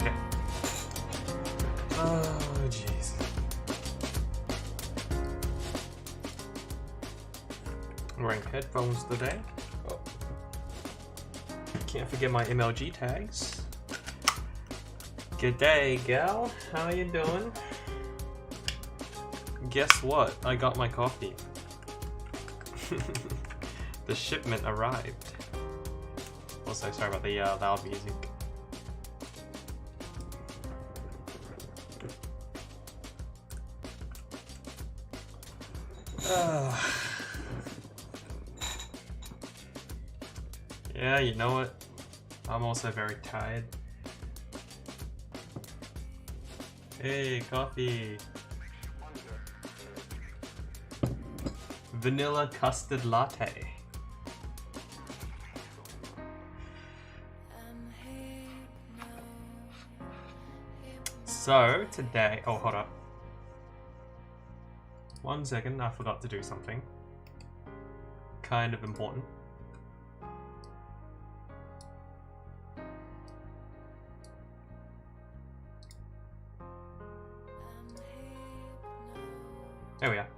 Okay. Oh, jeez. I'm wearing headphones today. Oh. Can't forget my MLG tags. Good day, gal. How you doing? Guess what? I got my coffee. The shipment arrived. Also, sorry about the loud music. Yeah, you know what? I'm also very tired. Hey, coffee. Vanilla custard latte. So, today... Oh, hold up. 1 second, I forgot to do something. Kind of important. There we are.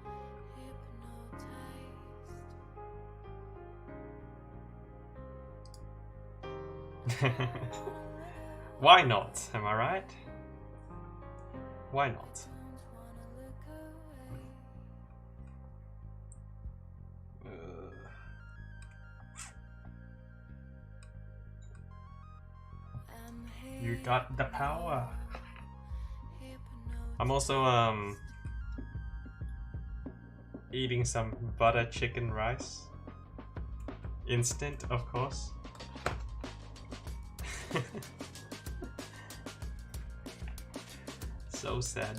Why not? Am I right? Why not? You got the power. I'm also eating some butter chicken rice. Instant, of course. So sad.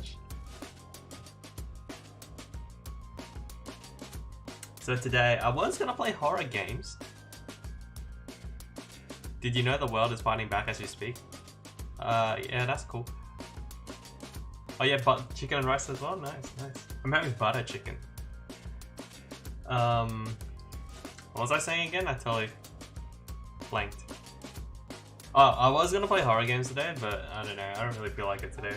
So today, I was gonna play horror games. Did you know the world is fighting back as you speak? Yeah, that's cool. Oh yeah, but chicken and rice as well? Nice, nice. I'm having butter chicken. What was I saying again? I totally blanked. Oh, I was gonna play horror games today, but I don't know. I don't really feel like it today.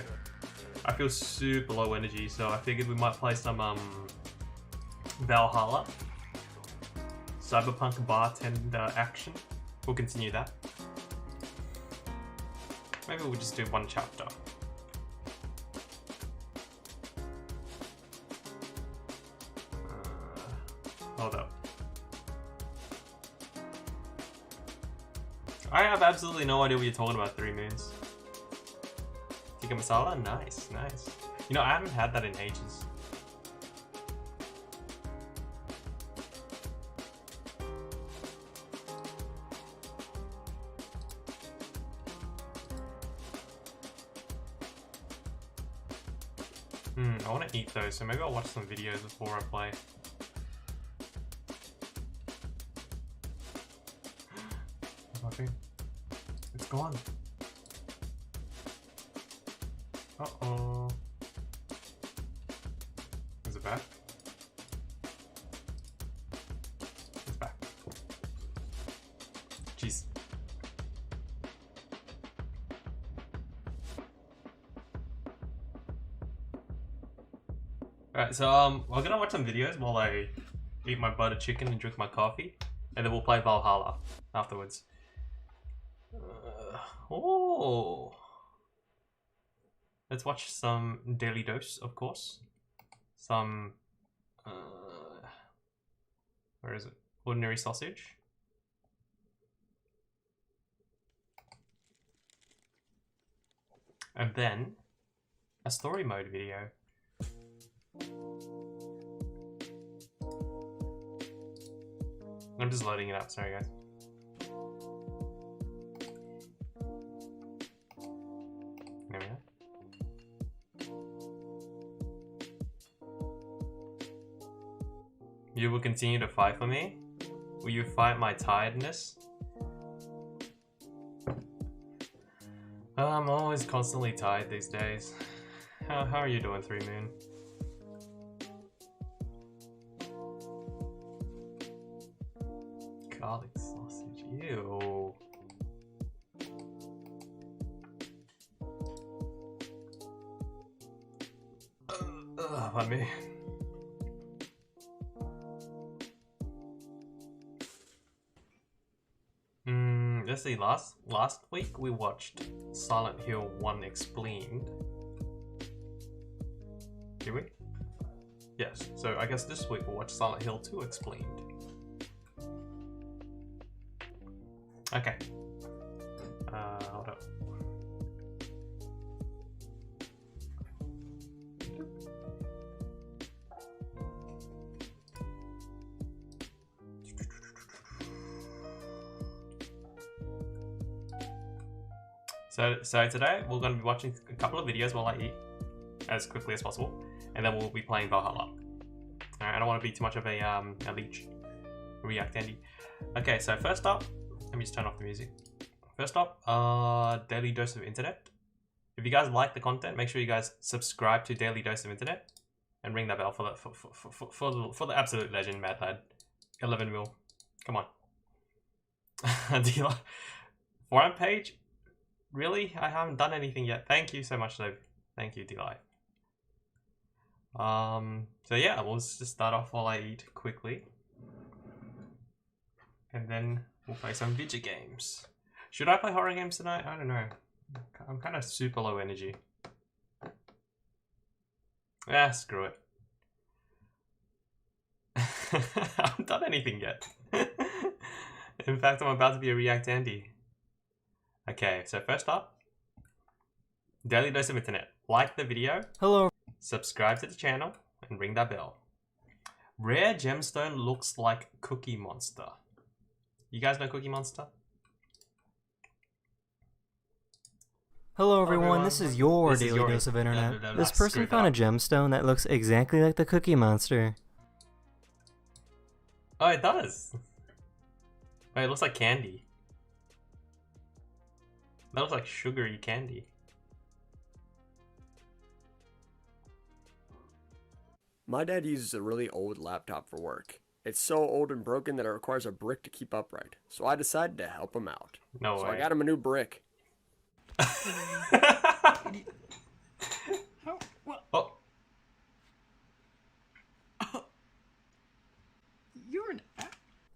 I feel super low energy, so I figured we might play some Valhalla. Cyberpunk bartender action. We'll continue that. Maybe we'll just do one chapter. Hold up. I have absolutely no idea what you're talking about, Three Moons. Tikka masala? Nice, nice. You know, I haven't had that in ages. I want to eat those, so maybe I'll watch some videos before I play. It's gone. Uh-oh. Is it back? It's back. Jeez. Alright, so we're gonna watch some videos while I eat my butter chicken and drink my coffee, and then we'll play Valhalla afterwards. Oh, let's watch some Daily Dose, of course. Some where is it? Ordinary sausage. And then a story mode video. I'm just loading it up, sorry guys. There we go. You will continue to fight for me? Will you fight my tiredness? I'm always constantly tired these days. How are you doing, Three Moon? Ew. Pardon me. Let's see. Last week we watched Silent Hill 1 Explained. Did we? Yes. So I guess this week we'll watch Silent Hill 2 Explained. Okay. Hold up. So today we're going to be watching a couple of videos while I eat as quickly as possible, and then we'll be playing Valhalla. Alright, I don't want to be too much of a leech, React Andy. Okay, so first up, let me just turn off the music. First up, Daily Dose of Internet. If you guys like the content, make sure you guys subscribe to Daily Dose of Internet and ring that bell for the absolute legend, Mad Lad. 11 mil. Come on. Dealer. Forum page? Really? I haven't done anything yet. Thank you so much, though. Thank you, D-Life. So yeah, we'll just start off while I eat quickly. And then we'll play some video games. Should I play horror games tonight? I don't know. I'm kind of super low energy. Ah, screw it. I haven't done anything yet. In fact, I'm about to be a React Andy. Okay, so first up, Daily Dose of Internet. Like the video. Hello. Subscribe to the channel and ring that bell. Rare gemstone looks like Cookie Monster. You guys know Cookie Monster? Hello everyone, this is your Daily Dose of Internet. This person found a gemstone that looks exactly like the Cookie Monster. Oh, it does. Wait, it looks like candy. That looks like sugary candy. My dad uses a really old laptop for work. It's so old and broken that it requires a brick to keep upright. So I decided to help him out. No way. So I got him a new brick. Oh. You're an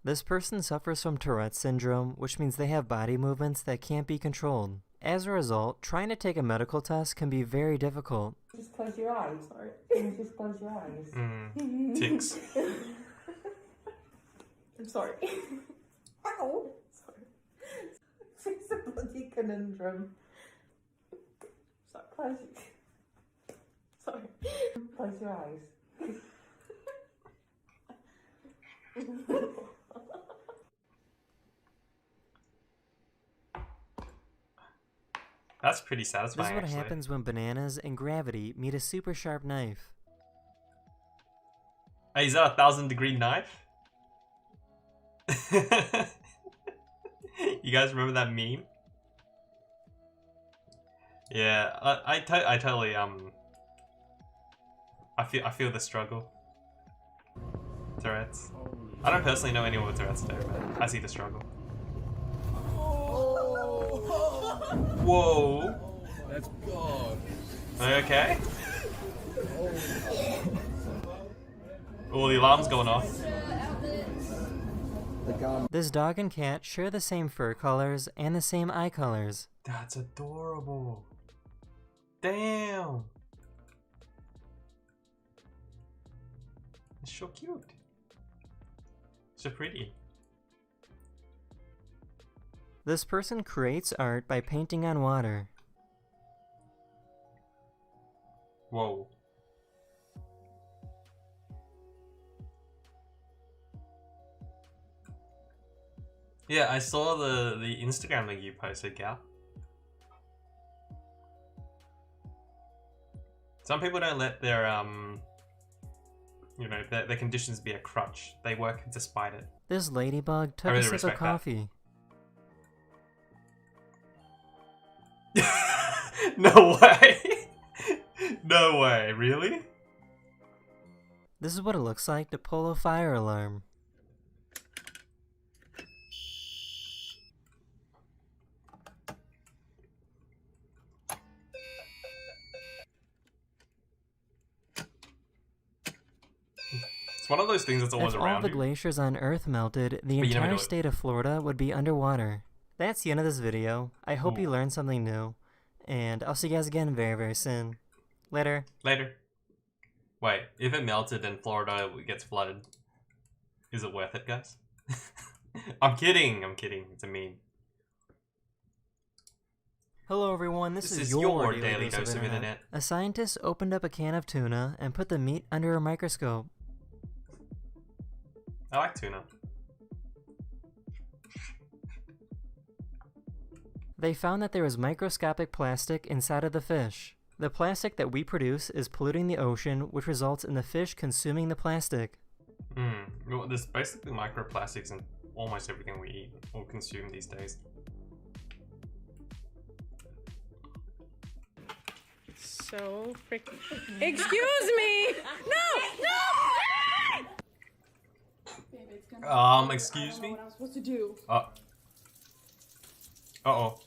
This person suffers from Tourette's syndrome, which means they have body movements that can't be controlled. As a result, trying to take a medical test can be very difficult. Just close your eyes. Sorry. Just close your eyes. Ticks. I'm sorry. Ow! Sorry. It's a bloody conundrum. Sorry, close it. Sorry. Close your eyes. That's pretty This satisfying, is what actually. happens when bananas and gravity meet a super sharp knife. Hey, is that a 1,000-degree knife? You guys remember that meme? Yeah, I totally I feel the struggle. Tourette's. I don't personally know anyone with Tourette's though, but I see the struggle. Whoa! That's God. Are you okay? Oh, the alarm's going off. This dog and cat share the same fur colors and the same eye colors. That's adorable. Damn. It's so cute. So pretty. This person creates art by painting on water. Whoa. Yeah, I saw the Instagram link you posted, Gal. Some people don't let their you know, their conditions be a crutch. They work despite it. This ladybug took really a sip of respect that. coffee. No way. No way, really? This is what it looks like to pull a fire alarm. It's one of those things that's always If all around the you. glaciers on Earth melted, the But you never entire do it. state of Florida would be underwater. That's the end of this video. I hope you Ooh. learned something new, and I'll see you guys again very, very soon. Later. Later. Wait, if it melted and Florida gets flooded, is it worth it, guys? I'm kidding. It's a meme. Hello everyone, this This is is your daily dose of internet. A scientist opened up a can of tuna and put the meat under a microscope. I like tuna. They found that there was microscopic plastic inside of the fish. The plastic that we produce is polluting the ocean, which results in the fish consuming the plastic. Well, there's basically microplastics in almost everything we eat or consume these days. So freaking. Excuse me! No! Excuse me? What I'm supposed to do? Uh-oh.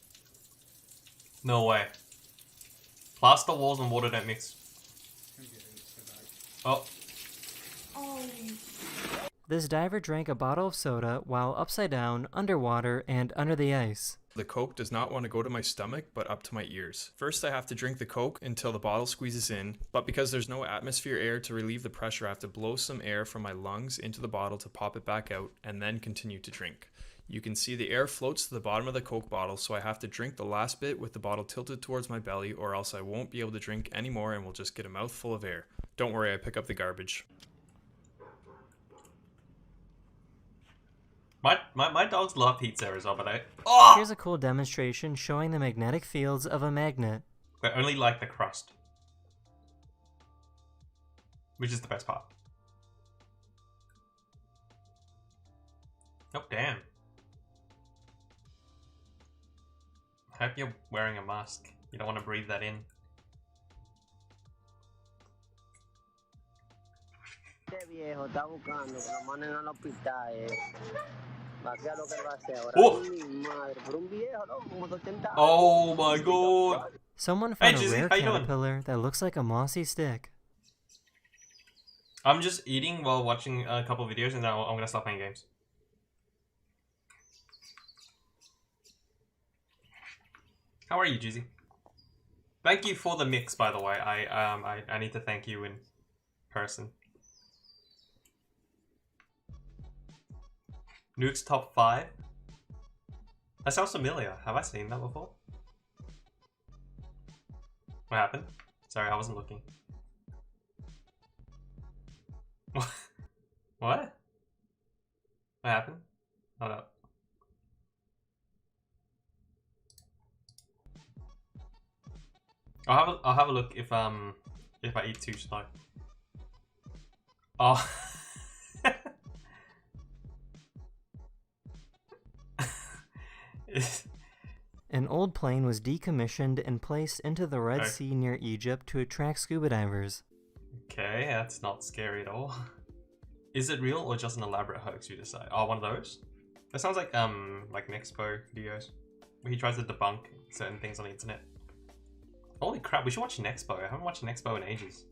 No way. Plaster walls and water don't mix. Oh. This diver drank a bottle of soda while upside down, underwater, and under the ice. The Coke does not want to go to my stomach, but up to my ears. First, I have to drink the Coke until the bottle squeezes in, but because there's no atmosphere air to relieve the pressure, I have to blow some air from my lungs into the bottle to pop it back out, and then continue to drink. You can see the air floats to the bottom of the Coke bottle, so I have to drink the last bit with the bottle tilted towards my belly, or else I won't be able to drink anymore and will just get a mouthful of air. Don't worry, I pick up the garbage. My dogs love pizza as well, but Here's a cool demonstration showing the magnetic fields of a magnet. they only like the crust. Which is the best part. Oh, damn. I hope you're wearing a mask. You don't want to breathe that in. Viejo está buscando que lo manden al hospital. Va a quedar lo que él va a hacer ahora. Oh. Ay, mi madre, por un viejo, ¿no? Como 80 años. Oh my god! Someone Hey, found a Jizzy, rare how you doing? caterpillar that looks like a mossy stick. I'm just eating while watching a couple videos and then I'm gonna stop playing games. How are you, Jizzy? Thank you for the mix, by the way. I need to thank you in person. Nuke's top 5? That sounds familiar. Have I seen that before? What happened? Sorry, I wasn't looking. What? What? What happened? Hold up. I'll have a look if I eat too slow. Oh. An old plane was decommissioned and placed into the Red Okay. Sea near Egypt to attract scuba divers. Okay, that's not scary at all. Is it real or just an elaborate hoax, you decide? Oh, one of those? That sounds like Nexpo videos, where he tries to debunk certain things on the internet. Holy crap, we should watch Nexpo. I haven't watched Nexpo in ages.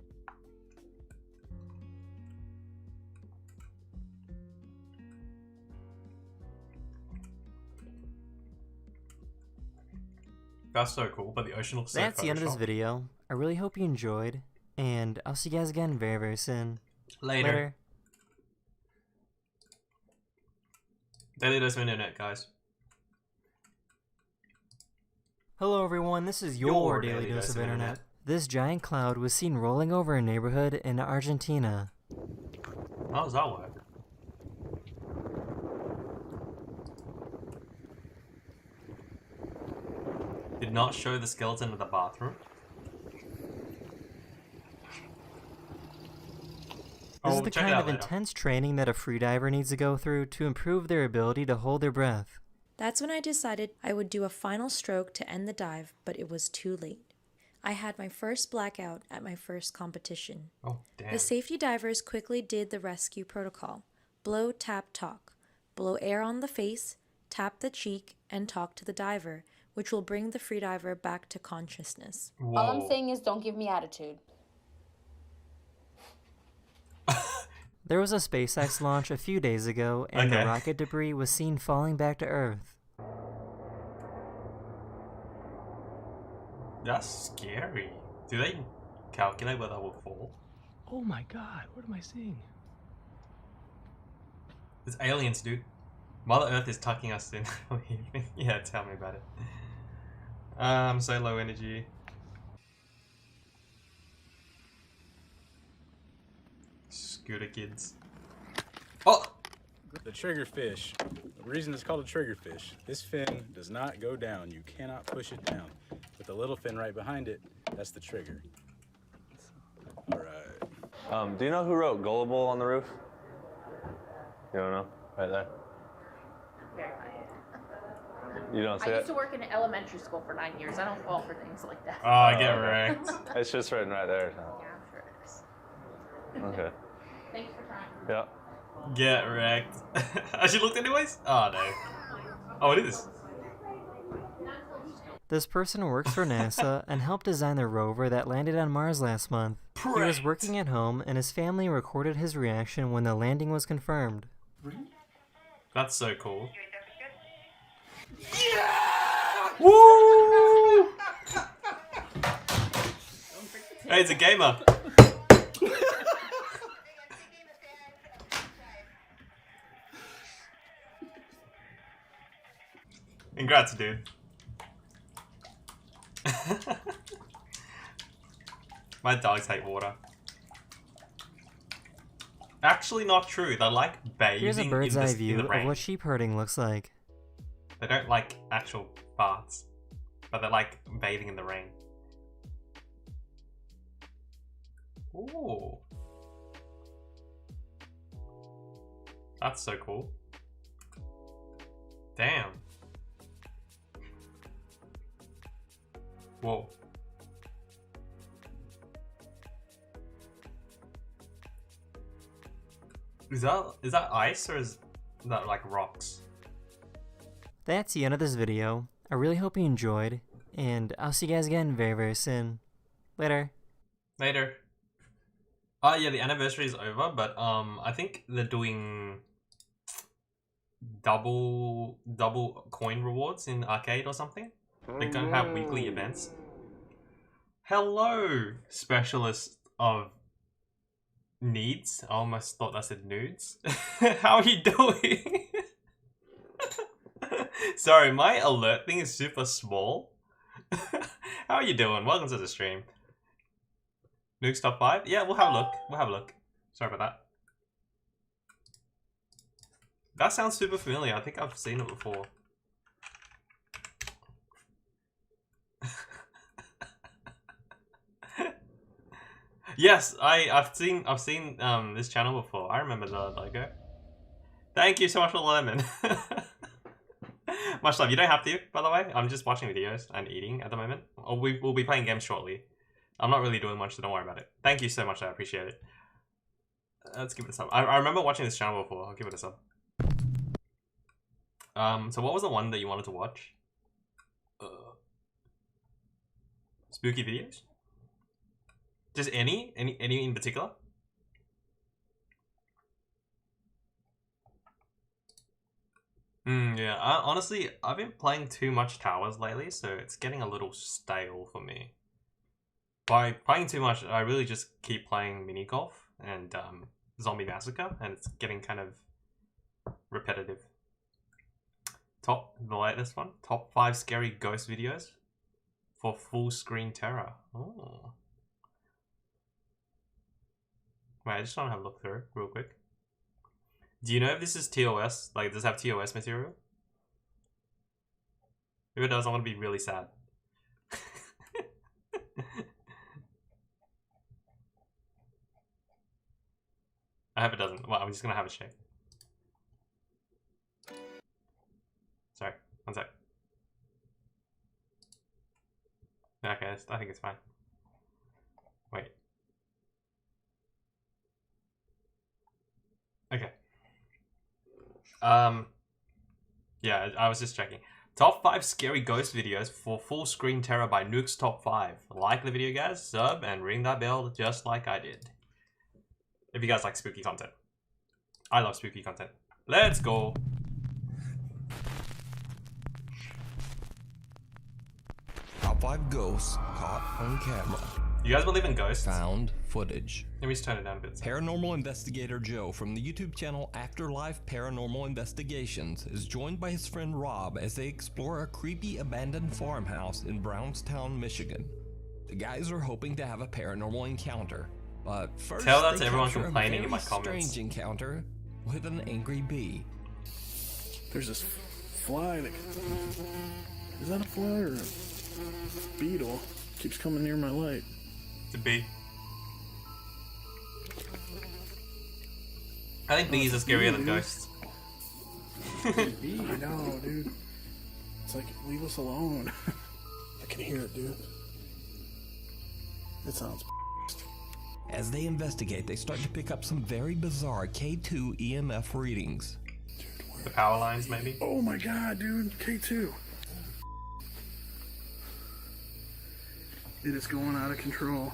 That's so cool, but the ocean looks so That's the end of this Photoshop. video. I really hope you enjoyed, and I'll see you guys again very, very soon. Later. Daily Dose of Internet, guys. Hello everyone, this is your Daily Dose of Internet. This giant cloud was seen rolling over a neighborhood in Argentina. How does that work? Did not show the skeleton of the bathroom. This is I'll the check it kind out of later. intense training that a freediver needs to go through to improve their ability to hold their breath. That's when I decided I would do a final stroke to end the dive, but it was too late. I had my first blackout at my first competition. Oh, damn. The safety divers quickly did the rescue protocol. Blow, tap, talk. Blow air on the face, tap the cheek, and talk to the diver, which will bring the freediver back to consciousness. Whoa. All I'm saying is don't give me attitude. There was a SpaceX launch a few days ago, and the Okay. rocket debris was seen falling back to Earth. That's scary. Do they calculate where that will fall? Oh my god, what am I seeing? It's aliens, dude. Mother Earth is tucking us in. Yeah, tell me about it. So low energy. Scooter kids. Oh! The triggerfish. The reason it's called a triggerfish, this fin does not go down. You cannot push it down. With the little fin right behind it, that's the trigger. All right. Do you know who wrote Gullible on the Roof? You don't know? Right there. Very funny. You don't see I it? used to work in elementary school for 9 years. I don't fall for things like that. Oh, I get wrecked. It's just written right there. Yeah, I'm sure it is. Okay. Thanks for trying. Yeah. Get wrecked. Has she looked anyways? Oh no. Oh, it is. This person works for NASA and helped design the rover that landed on Mars last month. He was Pranked. working at home, and his family recorded his reaction when the landing was confirmed. That's so cool. Woo! Hey, it's a gamer. Congrats, dude. My dogs hate water. Actually, not true. They like bathing Here's a bird's in eye the view of rain. what sheep herding looks like. They don't like actual baths, but they like bathing in the rain. Ooh. That's so cool. Damn. Whoa. Is that ice or is that like rocks? That's the end of this video. I really hope you enjoyed, and I'll see you guys again very, very soon. Later. Later. Oh yeah, the anniversary is over, but I think they're doing double coin rewards in arcade or something. They're gonna have weekly events. Hello, specialist of needs. I almost thought I said nudes. How are you doing? Sorry, my alert thing is super small. How are you doing? Welcome to the stream. Nuke's top 5? Yeah, we'll have a look. We'll have a look. Sorry about that. That sounds super familiar. I think I've seen it before. Yes, I've seen this channel before. I remember the logo. Thank you so much for the lemon. Much love. You don't have to, by the way. I'm just watching videos and eating at the moment. We'll be playing games shortly. I'm not really doing much, so don't worry about it. Thank you so much. I appreciate it. Let's give it a sub. I remember watching this channel before. I'll give it a sub. So what was the one that you wanted to watch? Spooky videos? Just any in particular? Yeah, honestly, I've been playing too much Towers lately, so it's getting a little stale for me. By playing too much, I really just keep playing mini golf and Zombie Massacre, and it's getting kind of repetitive. The latest one, top 5 scary ghost videos for full screen terror. Oh. Wait, I just want to have a look through real quick. Do you know if this is TOS? Like, does it have TOS material? If it does, I'm gonna be really sad. I hope it doesn't. Well, I'm just gonna have a check. Sorry, one sec. Okay, I think it's fine. Wait. Okay. Yeah, I was just checking. Top 5 scary ghost videos for full screen terror by Nuke's Top 5. Like the video, guys, sub, and ring that bell just like I did. If you guys like spooky content. I love spooky content. Let's go. Top 5 ghosts caught on camera. You guys believe in ghosts? Found footage. Let me just turn it down a bit. Paranormal investigator Joe from the YouTube channel Afterlife Paranormal Investigations is joined by his friend Rob as they explore a creepy abandoned farmhouse in Brownstown, Michigan. The guys are hoping to have a paranormal encounter, but first Tell that they to everyone capture complaining a in my very comments. strange encounter with an angry bee. There's this fly that... Is that a fly or a beetle? Keeps coming near my light. It's a bee. I think bees are scarier than ghosts. Bee? No, dude. It's like, leave us alone. I can hear it, dude. It sounds As they investigate, they start to pick up some very bizarre K2 EMF readings. The power lines, maybe? Oh my god, dude. K2. It is going out of control.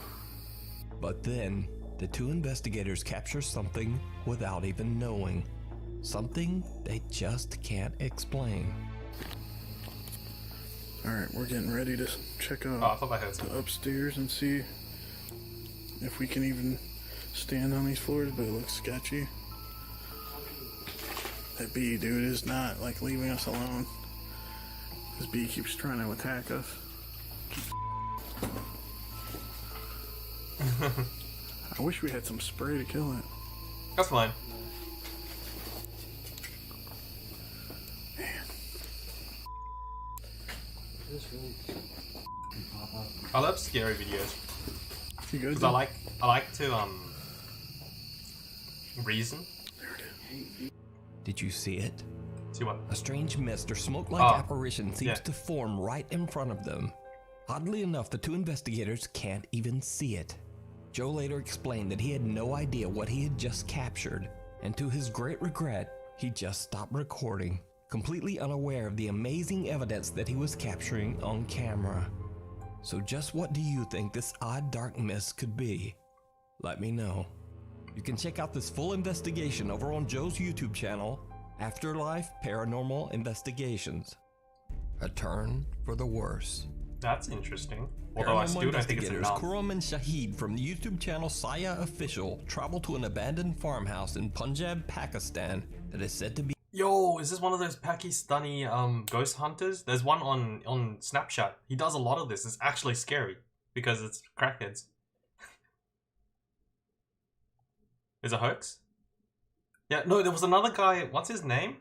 But then, the two investigators capture something without even knowing. Something they just can't explain. Alright, we're getting ready to check out I thought I heard the something. upstairs and see if we can even stand on these floors, but it looks sketchy. That bee, dude, is not like leaving us alone. This bee keeps trying to attack us. I wish we had some spray to kill it. That's fine. I love scary videos. You good? Because I like to reason. Did you see it? See what? A strange mist or smoke-like apparition seems to form right in front of them. Oddly enough, the two investigators can't even see it. Joe later explained that he had no idea what he had just captured, and to his great regret, he just stopped recording, completely unaware of the amazing evidence that he was capturing on camera. So just what do you think this odd dark mist could be? Let me know. You can check out this full investigation over on Joe's YouTube channel, Afterlife Paranormal Investigations. A turn for the worse. That's interesting. Although I still don't think it's enough. Kuram and Shahid from the YouTube channel Saya Official travel to an abandoned farmhouse in Punjab, Pakistan that is said to be... Yo, is this one of those Pakistani ghost hunters? There's one on Snapchat. He does a lot of this. It's actually scary because it's crackheads. Is it a hoax? Yeah, no, there was another guy. What's his name?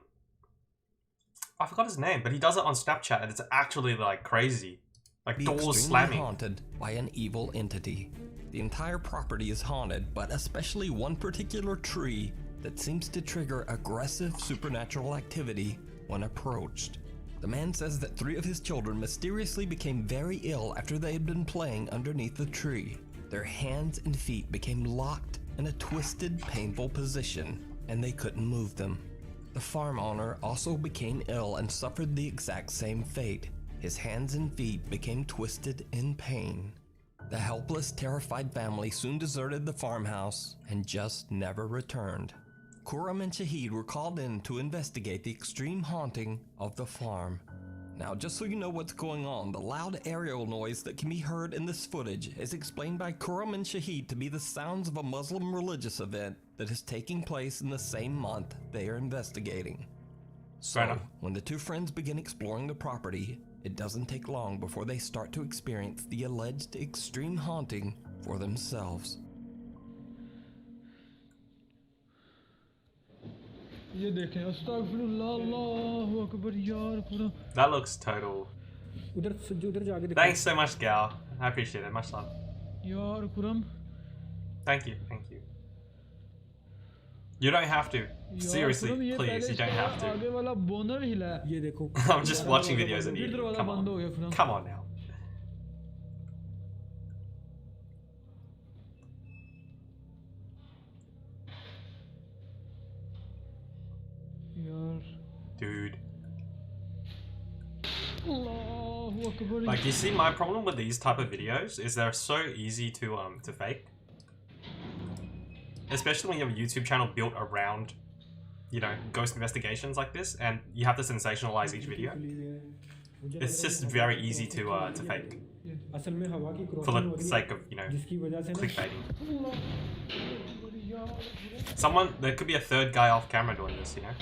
I forgot his name, but he does it on Snapchat and it's actually like crazy. Like doors extremely slamming. Haunted by an evil entity. The entire property is haunted, but especially one particular tree that seems to trigger aggressive supernatural activity when approached. The man says that 3 of his children mysteriously became very ill after they had been playing underneath the tree. Their hands and feet became locked in a twisted, painful position, and they couldn't move them. The farm owner also became ill and suffered the exact same fate. His hands and feet became twisted in pain. The helpless, terrified family soon deserted the farmhouse and just never returned. Kuram and Shahid were called in to investigate the extreme haunting of the farm. Now, just so you know what's going on, the loud aerial noise that can be heard in this footage is explained by Kuram and Shahid to be the sounds of a Muslim religious event that is taking place in the same month they are investigating. So, when the two friends begin exploring the property, it doesn't take long before they start to experience the alleged extreme haunting for themselves. That looks total. Thanks so much, Gal. I appreciate it. Much love. Thank you. Thank you. You don't have to. Seriously, please, you don't have to. I'm just watching videos and eating. Come on. Come on now. Dude. Like, you see, my problem with these type of videos is they're so easy to fake. Especially when you have a YouTube channel built around you know, ghost investigations like this, and you have to sensationalize each video. It's just very easy to fake. For the sake of, you know, clickbaiting. There could be a third guy off camera doing this, you know?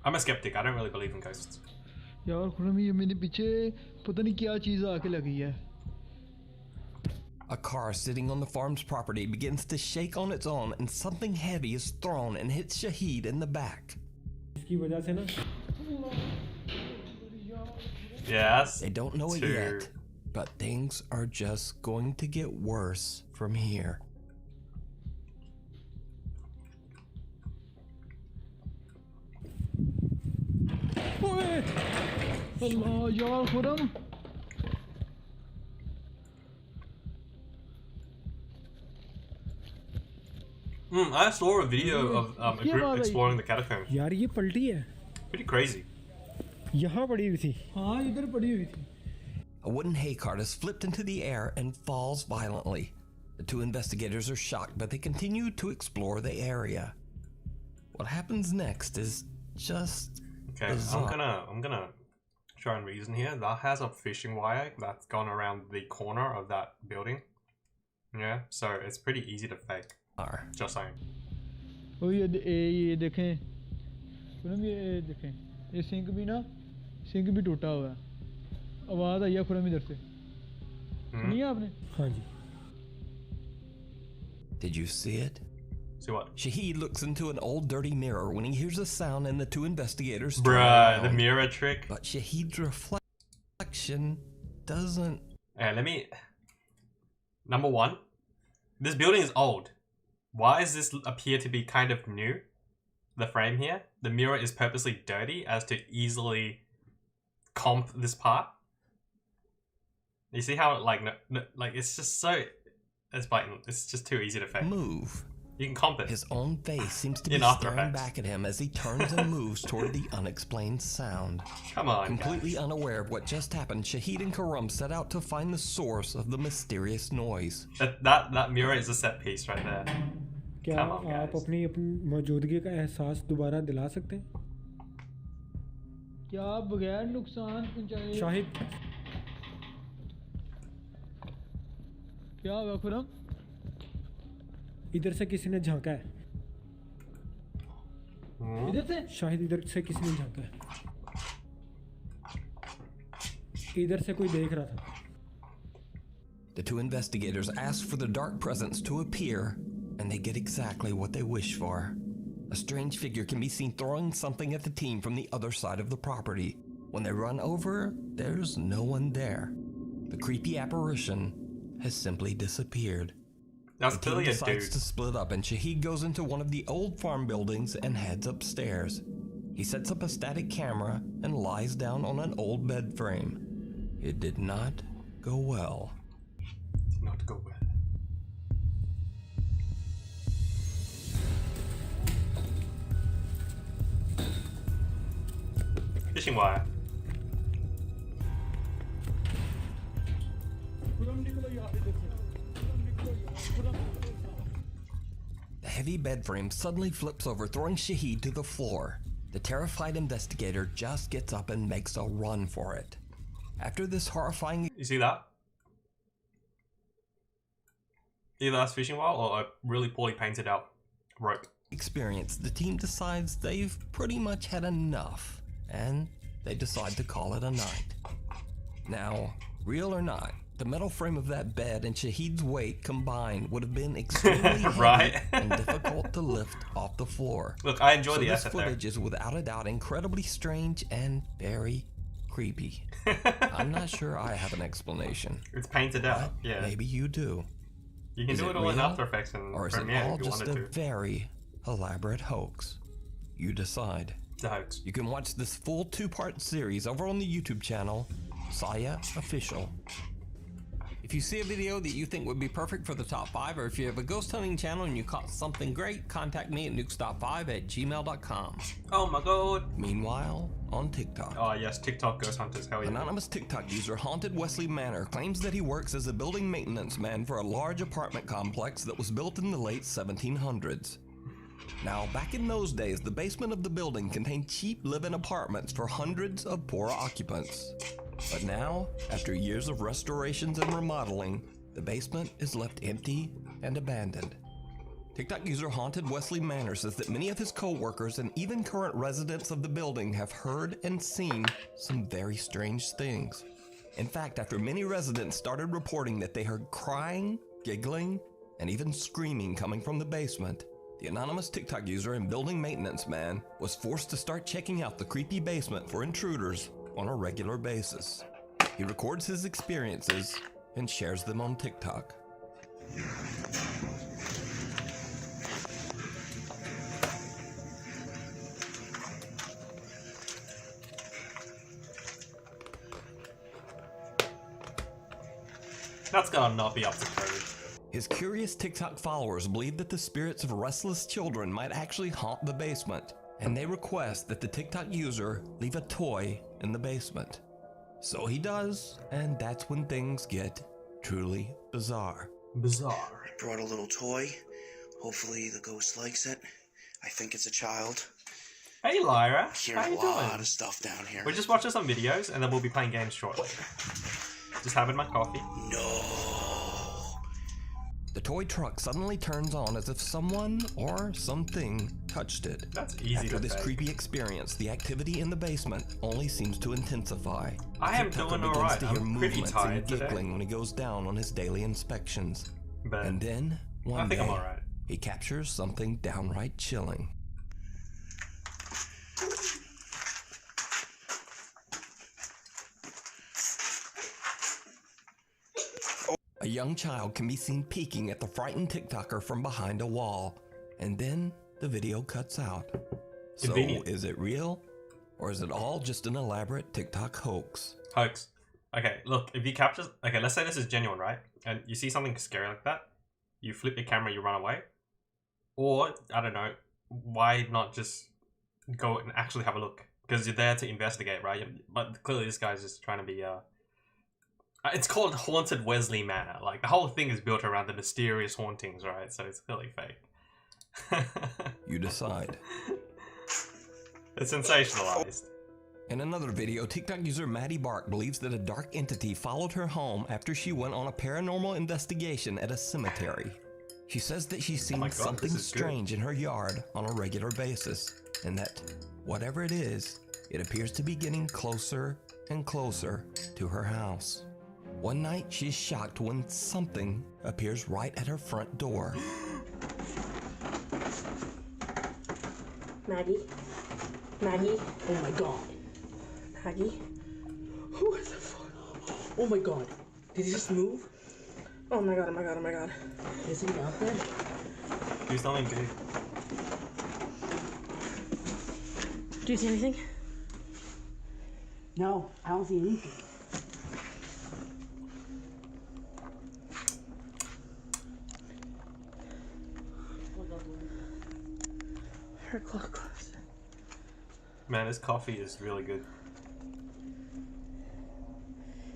I'm a skeptic, I don't really believe in ghosts. यार खुरम ये मेरे पीछे पता नहीं क्या चीज़ आके लगी है. A car sitting on the farm's property begins to shake on its own and something heavy is thrown and hits Shahid in the back. Yes. They don't know it yet, but things are just going to get worse from here. ओए अल्लाह यार Khurram. I saw a video of a group exploring the catacombs. यार ये पलटी है. Pretty crazy. यहाँ पड़ी हुई थी. हाँ इधर पड़ी हुई थी. A wooden hay cart is flipped into the air and falls violently. The two investigators are shocked, but they continue to explore the area. What happens next is just okay. Bizarre. I'm gonna try and reason here. That has a fishing wire that's gone around the corner of that building. Yeah, so it's pretty easy to fake. Just saying. ओ ये देखें. खुरम ये देखें. ये sink भी ना sink भी टूटा हुआ है. आवाज आई है खुरम इधर से. सुनिए आपने? हाँ जी. Did you see it? See what? Shahid looks into an old dirty mirror when he hears a sound and the two investigators Bruh, the mirror trick. But Shahid's reflection doesn't... Number one, this building is old. Why does this appear to be kind of new? The frame here? The mirror is purposely dirty as to easily comp this part. You see how, like, like it's just so... It's blatant. It's just too easy to fake. Move. You can comp it. His own face seems to be In After staring Effects. back at him as he turns and moves toward the unexplained sound. Come on, Completely guys. unaware of what just happened, Shahid and Karam set out to find the source of the mysterious noise. That mirror is a set piece right there. क्या Come on, आप guys. अपनी मौजूदगी का एहसास दोबारा दिला सकते हैं? क्या आप बगैर नुकसान पहुंचाए? शाहिद. क्या हुआ खुरम? इधर से किसी ने झांका है. इधर से? शाहिद इधर से किसी ने झांका है. इधर से कोई देख रहा था. The two investigators ask for the dark presence to appear, and they get exactly what they wish for. A strange figure can be seen throwing something at the team from the other side of the property. When they run over, there's no one there. The creepy apparition has simply disappeared. That's the team clearly a decides dude. to split up, and Shahid goes into one of the old farm buildings and heads upstairs. He sets up a static camera and lies down on an old bed frame. It did not go well. Did not go well. Fishing wire. The heavy bed frame suddenly flips over, throwing Shahid to the floor. The terrified investigator just gets up and makes a run for it. After this horrifying... You see that? Either that's fishing wire or a really poorly painted out rope. experience, the team decides they've pretty much had enough, and they decide to call it a night. Now, real or not, the metal frame of that bed and Shahid's weight combined would have been extremely heavy Right? and difficult to lift off the floor. Look, I enjoy so the this effort there. footage is without a doubt incredibly strange and very creepy. I'm not sure I have an explanation. It's painted out, yeah. Maybe you do. You can Is do it all in real? After Effects and Or is it Premiere all if you just wanted a to. very elaborate hoax? You decide. It's a hoax. You can watch this full 2-part series over on the YouTube channel, Saya Official. If you see a video that you think would be perfect for the top 5, or if you have a ghost hunting channel and you caught something great, contact me at nukestop5@gmail.com. Oh my god. Meanwhile, on TikTok. Oh yes, TikTok ghost hunters, hell yeah. Anonymous TikTok user Haunted Wesley Manor claims that he works as a building maintenance man for a large apartment complex that was built in the late 1700s. Now, back in those days, the basement of the building contained cheap live-in apartments for hundreds of poor occupants. But now, after years of restorations and remodeling, the basement is left empty and abandoned. TikTok user Haunted Wesley Manor says that many of his co-workers and even current residents of the building have heard and seen some very strange things. In fact, after many residents started reporting that they heard crying, giggling, and even screaming coming from the basement, the anonymous TikTok user and building maintenance man was forced to start checking out the creepy basement for intruders on a regular basis. He records his experiences and shares them on TikTok. That's gonna not be up to code. His curious TikTok followers believe that the spirits of restless children might actually haunt the basement, and they request that the TikTok user leave a toy in the basement. So he does, and that's when things get truly bizarre. Bizarre. I brought a little toy. Hopefully the ghost likes it. I think it's a child. Hey Lyra, I hear how a you lot doing? of stuff down here. We're just watching some videos and then we'll be playing games shortly. Just having my coffee. No. The toy truck suddenly turns on as if someone or something touched it. That's easy After to this fake. creepy experience, the activity in the basement only seems to intensify. I am TikToker doing begins alright. to hear I'm pretty movements tired and today. giggling when he goes down on his daily inspections. But and then, I one think day, I'm alright. he captures something downright chilling. A young child can be seen peeking at the frightened TikToker from behind a wall, and then the video cuts out. So, Convenient. is it real? Or is it all just an elaborate TikTok hoax? Hoax. Okay, look, if you capture... Okay, let's say this is genuine, right? And you see something scary like that, you flip your camera, you run away. Or, I don't know, why not just go and actually have a look? Because you're there to investigate, right? But clearly this guy's just trying to be... It's called Haunted Wesley Manor. Like, the whole thing is built around the mysterious hauntings, right? So it's clearly fake. You decide. It's sensationalized. In another video, TikTok user Maddie Bark believes that a dark entity followed her home after she went on a paranormal investigation at a cemetery. She says that she's seen God, something this is good. strange in her yard on a regular basis, and that, whatever it is, it appears to be getting closer and closer to her house. One night, she's shocked when something appears right at her front door. Maggie? Maggie? Oh my god. Maggie? Who is the fuck? Oh my god. Did he just move? Oh my god, oh my god, oh my god. Is he out there? Do something good. Do you see anything? No, I don't see anything. Her clock closed. Man, this coffee is really good.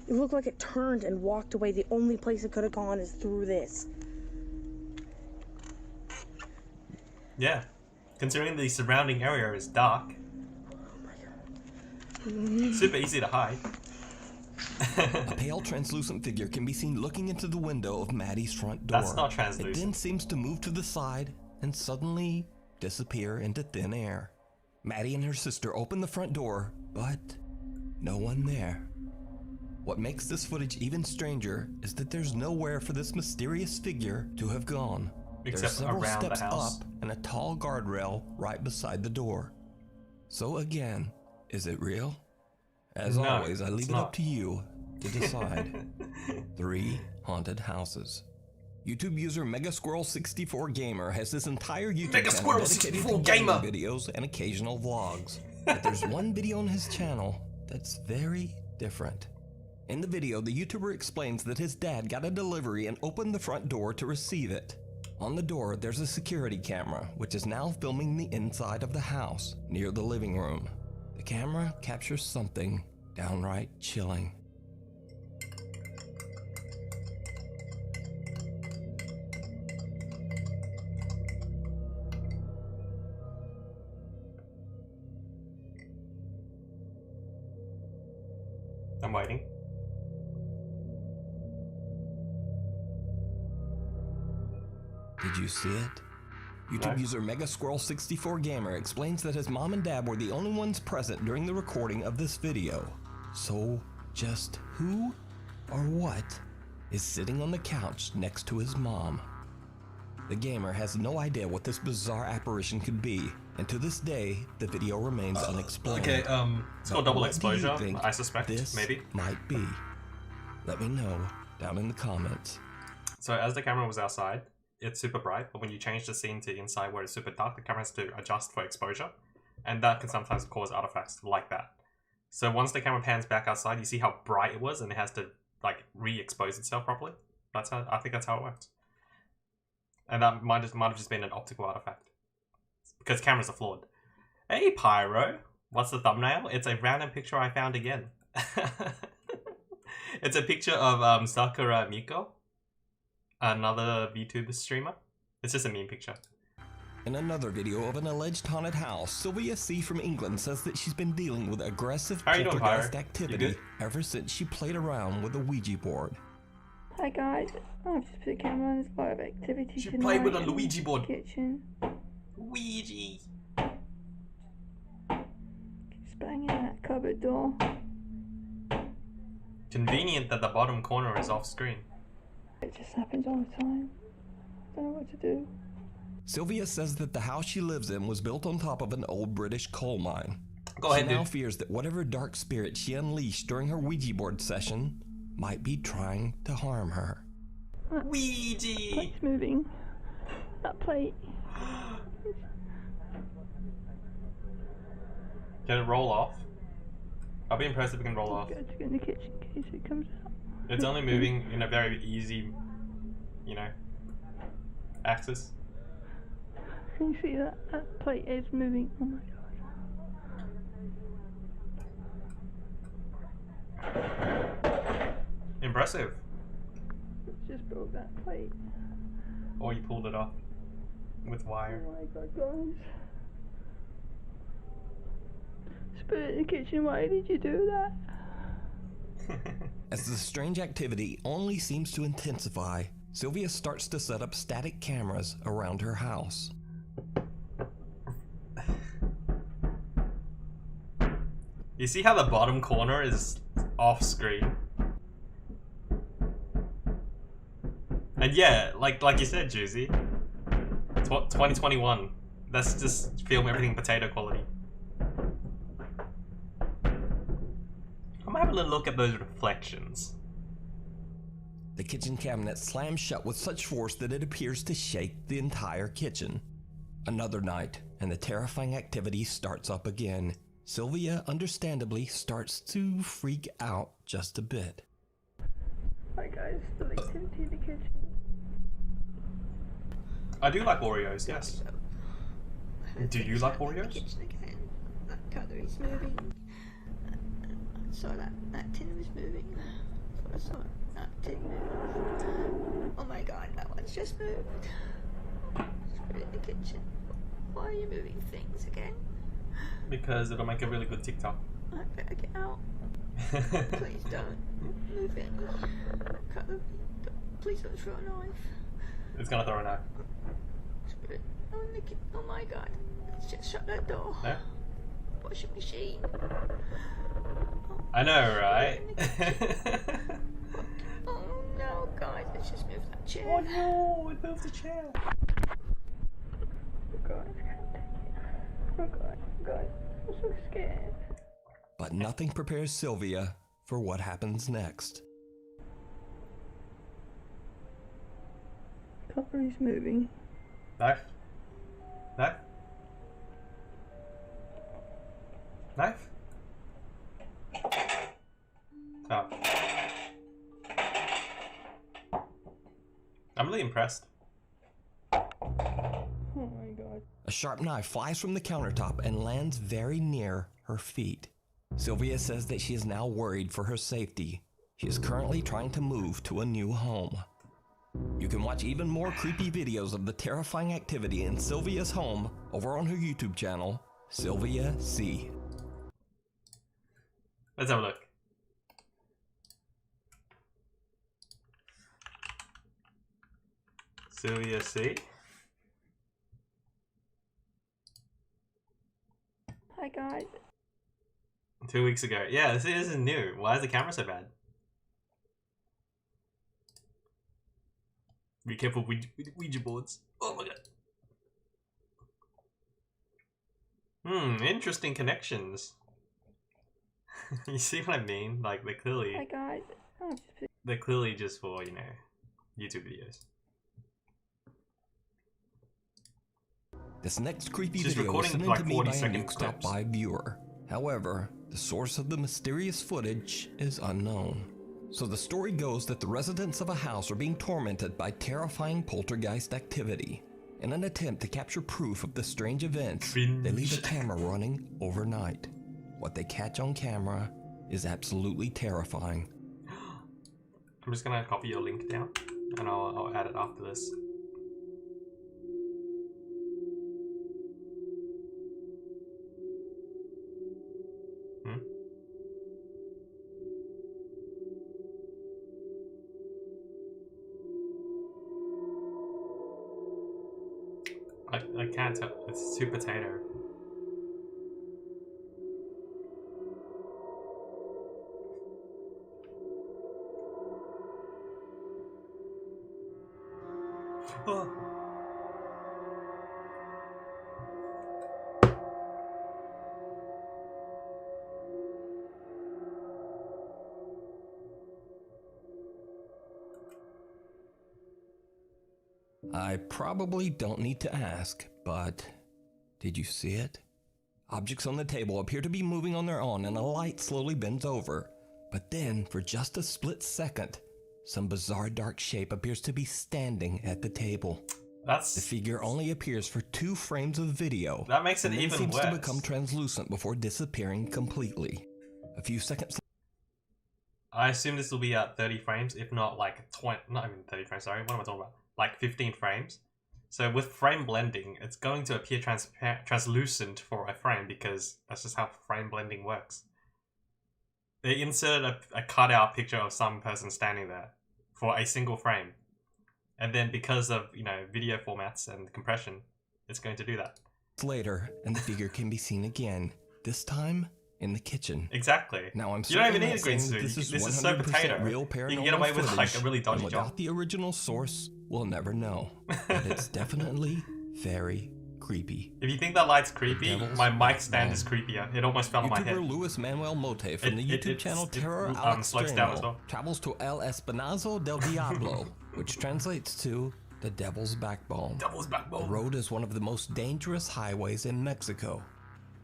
It looked like it turned and walked away. The only place it could have gone is through this. Yeah. Considering the surrounding area is dark. Super easy to hide. A pale, translucent figure can be seen looking into the window of Maddie's front door. That's not translucent. It then seems to move to the side and suddenly disappear into thin air. Maddie and her sister open the front door, but no one there. What makes this footage even stranger is that there's nowhere for this mysterious figure to have gone. Except There's several around the steps house. up and a tall guardrail right beside the door. So again, is it real? As No, always, I leave it's it up not. to you to decide. 3 haunted houses. YouTube user MegaSquirrel64 Gamer has this entire YouTube channel dedicated to MegaSquirrel64 gaming Gamer. videos and occasional vlogs. But there's one video on his channel that's very different. In the video, the YouTuber explains that his dad got a delivery and opened the front door to receive it. On the door, there's a security camera, which is now filming the inside of the house, near the living room. The camera captures something downright chilling. I'm waiting. Did you see it? YouTube user MegaSquirrel64Gamer explains that his mom and dad were the only ones present during the recording of this video. So, just who or what is sitting on the couch next to his mom? The gamer has no idea what this bizarre apparition could be, and to this day, the video remains unexplained. Okay, it's called double What do you exposure, think I suspect, this maybe. might be? Let me know down in the comments. So as the camera was outside, it's super bright, but when you change the scene to inside where it's super dark, the camera has to adjust for exposure, and that can sometimes cause artifacts like that. So once the camera pans back outside, you see how bright it was, and it has to like re-expose itself properly. That's how I think that's how it works. And that might have just been an optical artifact, because cameras are flawed. Hey Pyro, what's the thumbnail? It's a random picture I found again. It's a picture of Sakura Miko, another VTuber streamer. It's just a meme picture. In another video of an alleged haunted house, Sylvia C. from England says that she's been dealing with aggressive How you doing, poltergeist Pyro? activity You good? ever since she played around with a Ouija board. Hi guys, I've just put the camera on. There's a lot of activity She tonight played with a in the Luigi board. kitchen. Ouija. Keeps banging that cupboard door. Convenient that the bottom corner is off screen. It just happens all the time. Don't know what to do. Sylvia says that the house she lives in was built on top of an old British coal mine. Go ahead, She now dude. fears that whatever dark spirit she unleashed during her Ouija board session might be trying to harm her. Ouija! Plate's moving. That plate. Can it roll off? I'll be impressed if it can roll off. Go to go in the kitchen in case it comes out. It's only moving in a very easy, you know, axis. Can you see that? That plate is moving. Oh my god. Impressive. Just broke that plate. Or you pulled it off with wire. Oh my god, guys. Spirit in the kitchen, why did you do that? As the strange activity only seems to intensify, Sylvia starts to set up static cameras around her house. You see how the bottom corner is off screen? And yeah, like you said, Juicy, 2021. Let's just film everything potato quality. I'm having a look at those reflections. The kitchen cabinet slams shut with such force that it appears to shake the entire kitchen. Another night, and the terrifying activity starts up again. Sylvia, understandably, starts to freak out just a bit. Hi guys, still activity in the kitchen. I do like Oreos, yes. Do you like Oreos? That cutlery's moving. I saw that tin was moving. I saw that tin move. Oh my god, that one's just moved. Spirit in the kitchen. Why are you moving things again? Because it'll make a really good TikTok. I better get out. Please don't move any cutlery. Please don't throw a knife. It's gonna throw a knife. Spirit. Oh my god. Let's just shut that door. No? Washing machine. I know, right? Oh no, guys, let's just move that chair. Oh no, it moved the chair. Oh god, I can't take it. Oh god, guys, I'm so scared. But nothing prepares Sylvia for what happens next. Cutlery's moving. Knife? Knife? Knife? Oh. I'm really impressed. Oh my god. A sharp knife flies from the countertop and lands very near her feet. Sylvia says that she is now worried for her safety. She is currently trying to move to a new home. You can watch even more creepy videos of the terrifying activity in Sylvia's home over on her YouTube channel, Sylvia C. Let's have a look. Sylvia C. Hi guys. 2 weeks ago. Yeah, this is new. Why is the camera so bad? Be careful with Ouija boards. Oh my god. Interesting connections. You see what I mean? Like they're clearly Hi guys. they're clearly just for, you know, YouTube videos. This next creepy She's video was recording sent like to me 40 by a second Nuke Stop clips. By viewer. However, the source of the mysterious footage is unknown. So the story goes that the residents of a house are being tormented by terrifying poltergeist activity. In an attempt to capture proof of the strange events, they leave a camera running overnight. What they catch on camera is absolutely terrifying. I'm just gonna copy your link down and I'll add it after this. I can't tell. It's too potato. Oh. I probably don't need to ask, but did you see it? Objects on the table appear to be moving on their own and a light slowly bends over. But then, for just a split second, some bizarre dark shape appears to be standing at the table. The figure only appears for 2 frames of video. That makes it and then even seems worse. to become translucent before disappearing completely. A few seconds I assume this will be at 30 frames, if not like 20, not even 30 frames, sorry, what am I talking about? Like 15 frames. So with frame blending, it's going to appear translucent for a frame because that's just how frame blending works. They inserted a cutout picture of some person standing there for a single frame. And then because of, you know, video formats and compression, it's going to do that. later, and the figure can be seen again, this time in the kitchen. Exactly. Now I'm You don't even certainly need a not green saying that suit. This is so 100% potato. real You can paranormal get away with like a footage, really dodgy and job. without the original source, we'll never know. But it's definitely very creepy. If you think that light's creepy, Devil's my mic stand is creepier. It almost fell on my head. YouTuber Luis Manuel Mote from the YouTube channel Terror slopes down as Alextremo well. travels to El Espinazo del Diablo, which translates to the Devil's Backbone. Devil's Backbone. The road is one of the most dangerous highways in Mexico.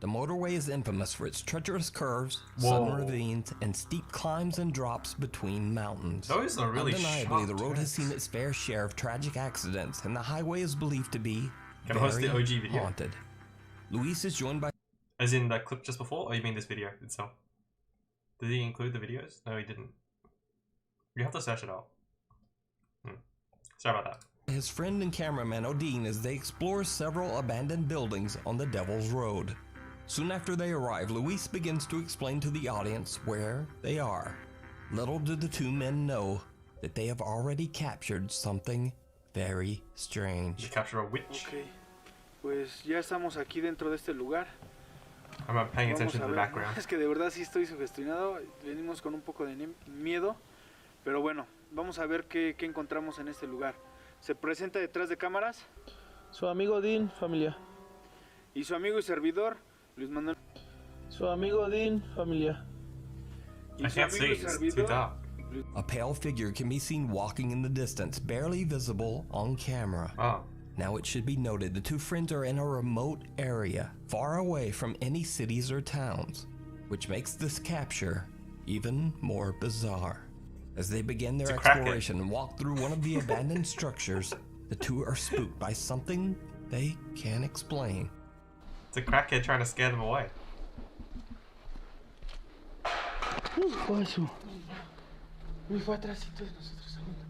The motorway is infamous for its treacherous curves, sudden ravines, and steep climbs and drops between mountains. Those are really Undeniably, the sharp road has turns. seen its fair share of tragic accidents, and the highway is believed to be Can I host very the OG video? haunted. Luis is joined by As in the clip just before, or you mean this video itself? Did he include the videos? No, he didn't. You have to search it out. Sorry about that. his friend and cameraman Odin as they explore several abandoned buildings on the Devil's Road. Soon after they arrive, Luis begins to explain to the audience where they are. Little do the two men know that they have already captured something very strange. You capture a witch. Ok, pues ya estamos aquí dentro de este lugar. I'm not paying Vamos attention a to the ver, background. Es que de verdad sí estoy sugestionado. Venimos con un poco de miedo. Pero bueno, vamos a ver qué encontramos en este lugar. Se presenta detrás de cámaras Su amigo Dean, familia. y su amigo y servidor, Luis Manuel. Su amigo Dean, familia. I can't see, it's too dark. A pale figure can be seen walking in the distance, barely visible on camera. Oh. Now it should be noted the two friends are in a remote area, far away from any cities or towns, which makes this capture even more bizarre. As they begin their It's a crackhead. exploration and walk through one of the abandoned structures, the two are spooked by something they can't explain. It's a crackhead trying to scare them away. Uy, fue atrásito de nosotros saliendo.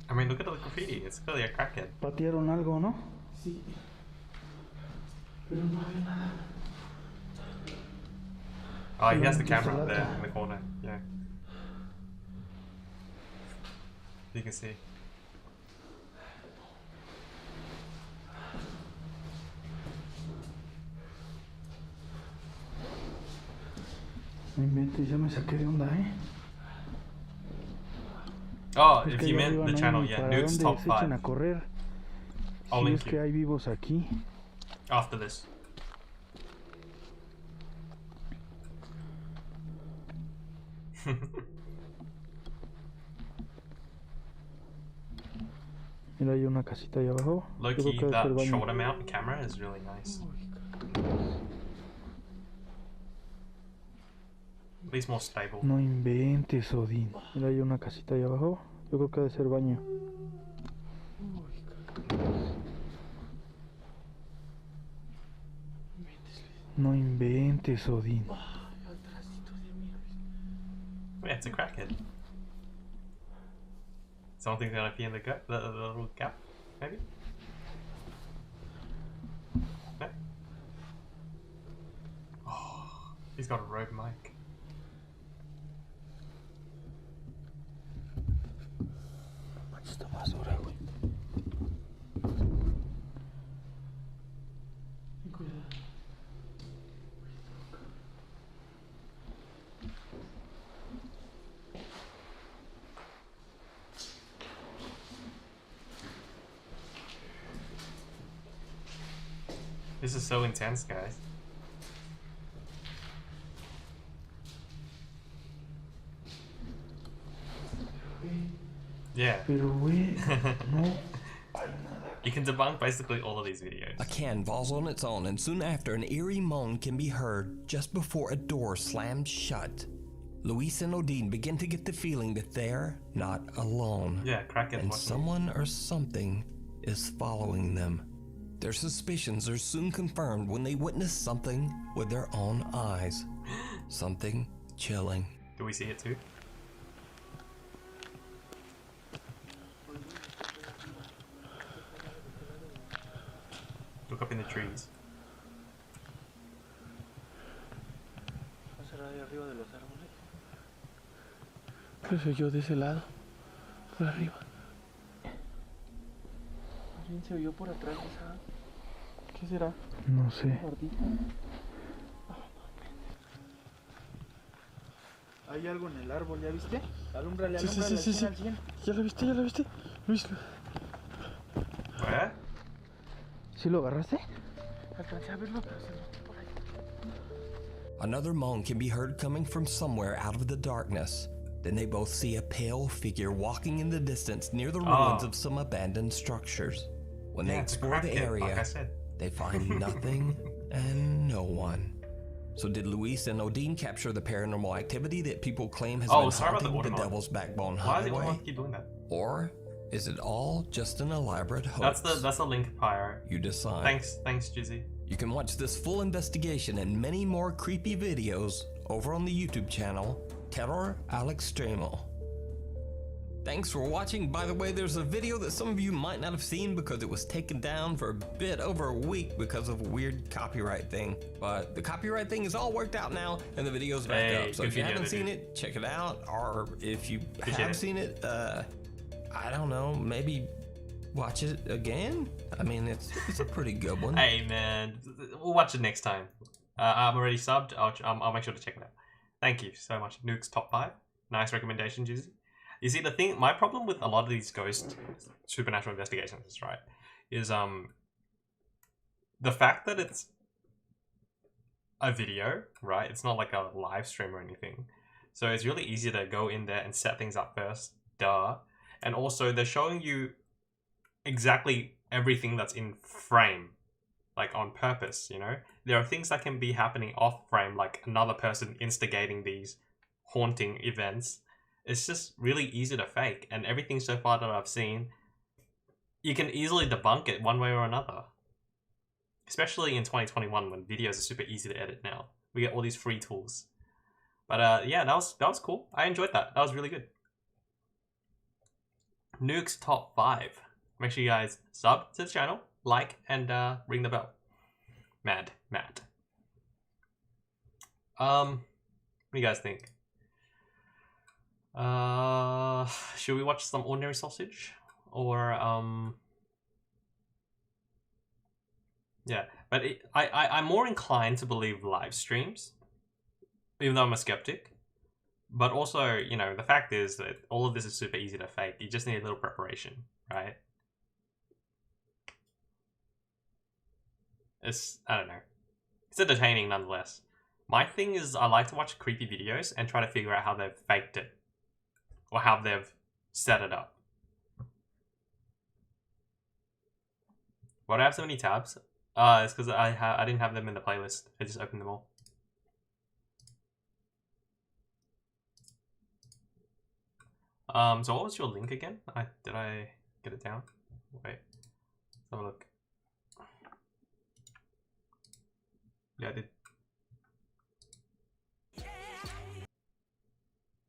I mean, look at the graffiti. It's clearly a crackhead. Patearon algo, ¿no? Sí. Pero no había nada. Oh, he has the camera up there in the corner. Yeah. You can see. No inventes, ya me saqué de onda, ¿eh? Oh, Es if que you allá meant arriba the no hay channel, ni yeah, para Nuke's dónde top se echen 5. a correr. I'll Si link es you que hay vivos aquí. after this. Mira, hay una casita ahí abajo. Low Yo creo key, que debe ser that baño. shoulder mount camera is really nice. At least more stable. No inventes, Odín. Mira, hay una casita ahí abajo. Yo creo que debe ser baño. No inventes, Odín. Yeah, it's a crackhead. Something's gonna be in the gut, the little gap, maybe? No? Oh, he's got a Rode mic. Esta basura, güey. Cuidado. This is so intense, guys. Yeah. Pero, güey, no. You can debunk basically all of these videos. A can falls on its own, and soon after, an eerie moan can be heard just before a door slams shut. Luis and Odin begin to get the feeling that they're not alone. Yeah, crackhead and watching. someone or something is following them. Their suspicions are soon confirmed when they witness something with their own eyes. Something chilling. Do we see it too? Look up in the trees. ¿No será de arriba de los árboles? Pero soy yo de ese lado. Por arriba. ¿Alguien se oyó por atrás de esa? ¿Qué será? No sé. ¿Gordita? Hay algo en el árbol, ¿ya viste? Alúmbrale, Sí, alúmbrale. sí, sí, sí, al sí. 100. ¿Ya lo viste? ¿Ya lo viste? Luis, Where? ¿sí lo agarraste? Alcancé a verlo, pero se metió por ahí. Another moan can be heard coming from somewhere out of the darkness. Then they both see a pale figure walking in the distance near the ruins of some abandoned structures. When they Yeah, it's a explore the crackhead, area, like I said. they find nothing and no one. So did Luis and Odin capture the paranormal activity that people claim has been sorry about the haunting the watermelon. Devil's Backbone Why does Highway? everyone keep doing that? Or is it all just an elaborate hoax? That's the link, Pyro. You decide. Thanks, Jizzy. You can watch this full investigation and many more creepy videos over on the YouTube channel Terror al Extremo. Thanks for watching. By the way, there's a video that some of you might not have seen because it was taken down for a bit over a week because of a weird copyright thing. But the copyright thing is all worked out now and the video's back Hey, up. So good if you video, haven't seen dude. it, check it out. Or if you Appreciate have it. seen it, I don't know, maybe watch it again? I mean, it's a pretty good one. Hey man, we'll watch it next time. I'm already subbed. I'll make sure to check it out. Thank you so much. Nuke's top 5. Nice recommendation, Jizzy. You see, the thing, my problem with a lot of these ghost supernatural investigations, right, is the fact that it's a video, right? It's not like a live stream or anything. So it's really easy to go in there and set things up first. Duh. And also, they're showing you exactly everything that's in frame, like on purpose, you know? There are things that can be happening off frame, like another person instigating these haunting events, It's just really easy to fake, and everything so far that I've seen, you can easily debunk it one way or another. Especially in 2021 when videos are super easy to edit now. We get all these free tools. But yeah, that was cool. I enjoyed that. That was really good. Nuke's Top 5. Make sure you guys sub to the channel, like, and ring the bell. Matt. What do you guys think? Should we watch some Ordinary Sausage? Or, yeah, but I'm more inclined to believe live streams, even though I'm a skeptic. But also, you know, the fact is that all of this is super easy to fake. You just need a little preparation, right? I don't know. It's entertaining nonetheless. My thing is I like to watch creepy videos and try to figure out how they've faked it. Or how they've set it up. Why do I have so many tabs? It's because I didn't have them in the playlist. I just opened them all. So what was your link again? Did I get it down? Wait, let's have a look. Yeah, I did.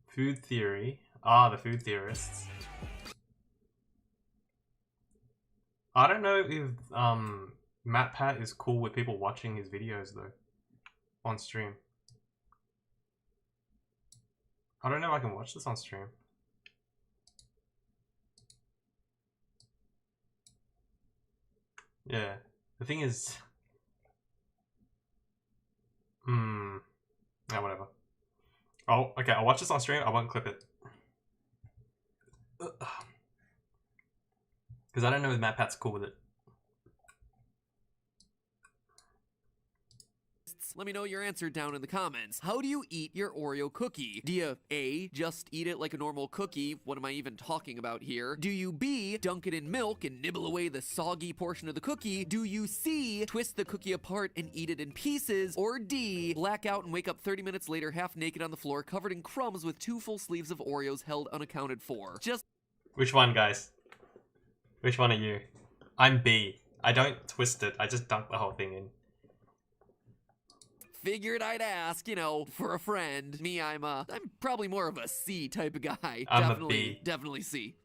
Food theory. Ah, the food theorists. I don't know if MatPat is cool with people watching his videos though on stream. I don't know if I can watch this on stream. Yeah, the thing is, yeah, whatever. Oh, okay, I'll watch this on stream. I won't clip it. Because I don't know if MatPat's cool with it. Let me know your answer down in the comments. How do you eat your Oreo cookie? Do you A, just eat it like a normal cookie? What am I even talking about here? Do you B, dunk it in milk and nibble away the soggy portion of the cookie? Do you C, twist the cookie apart and eat it in pieces? Or D, black out and wake up 30 minutes later half naked on the floor covered in crumbs with 2 full sleeves of Oreos held unaccounted for? Just Which one, guys? Which one are you? I'm B. I don't twist it. I just dunk the whole thing in. figured I'd ask, you know, for a friend. Me, I'm probably more of a C type of guy. I'm a B. Definitely C.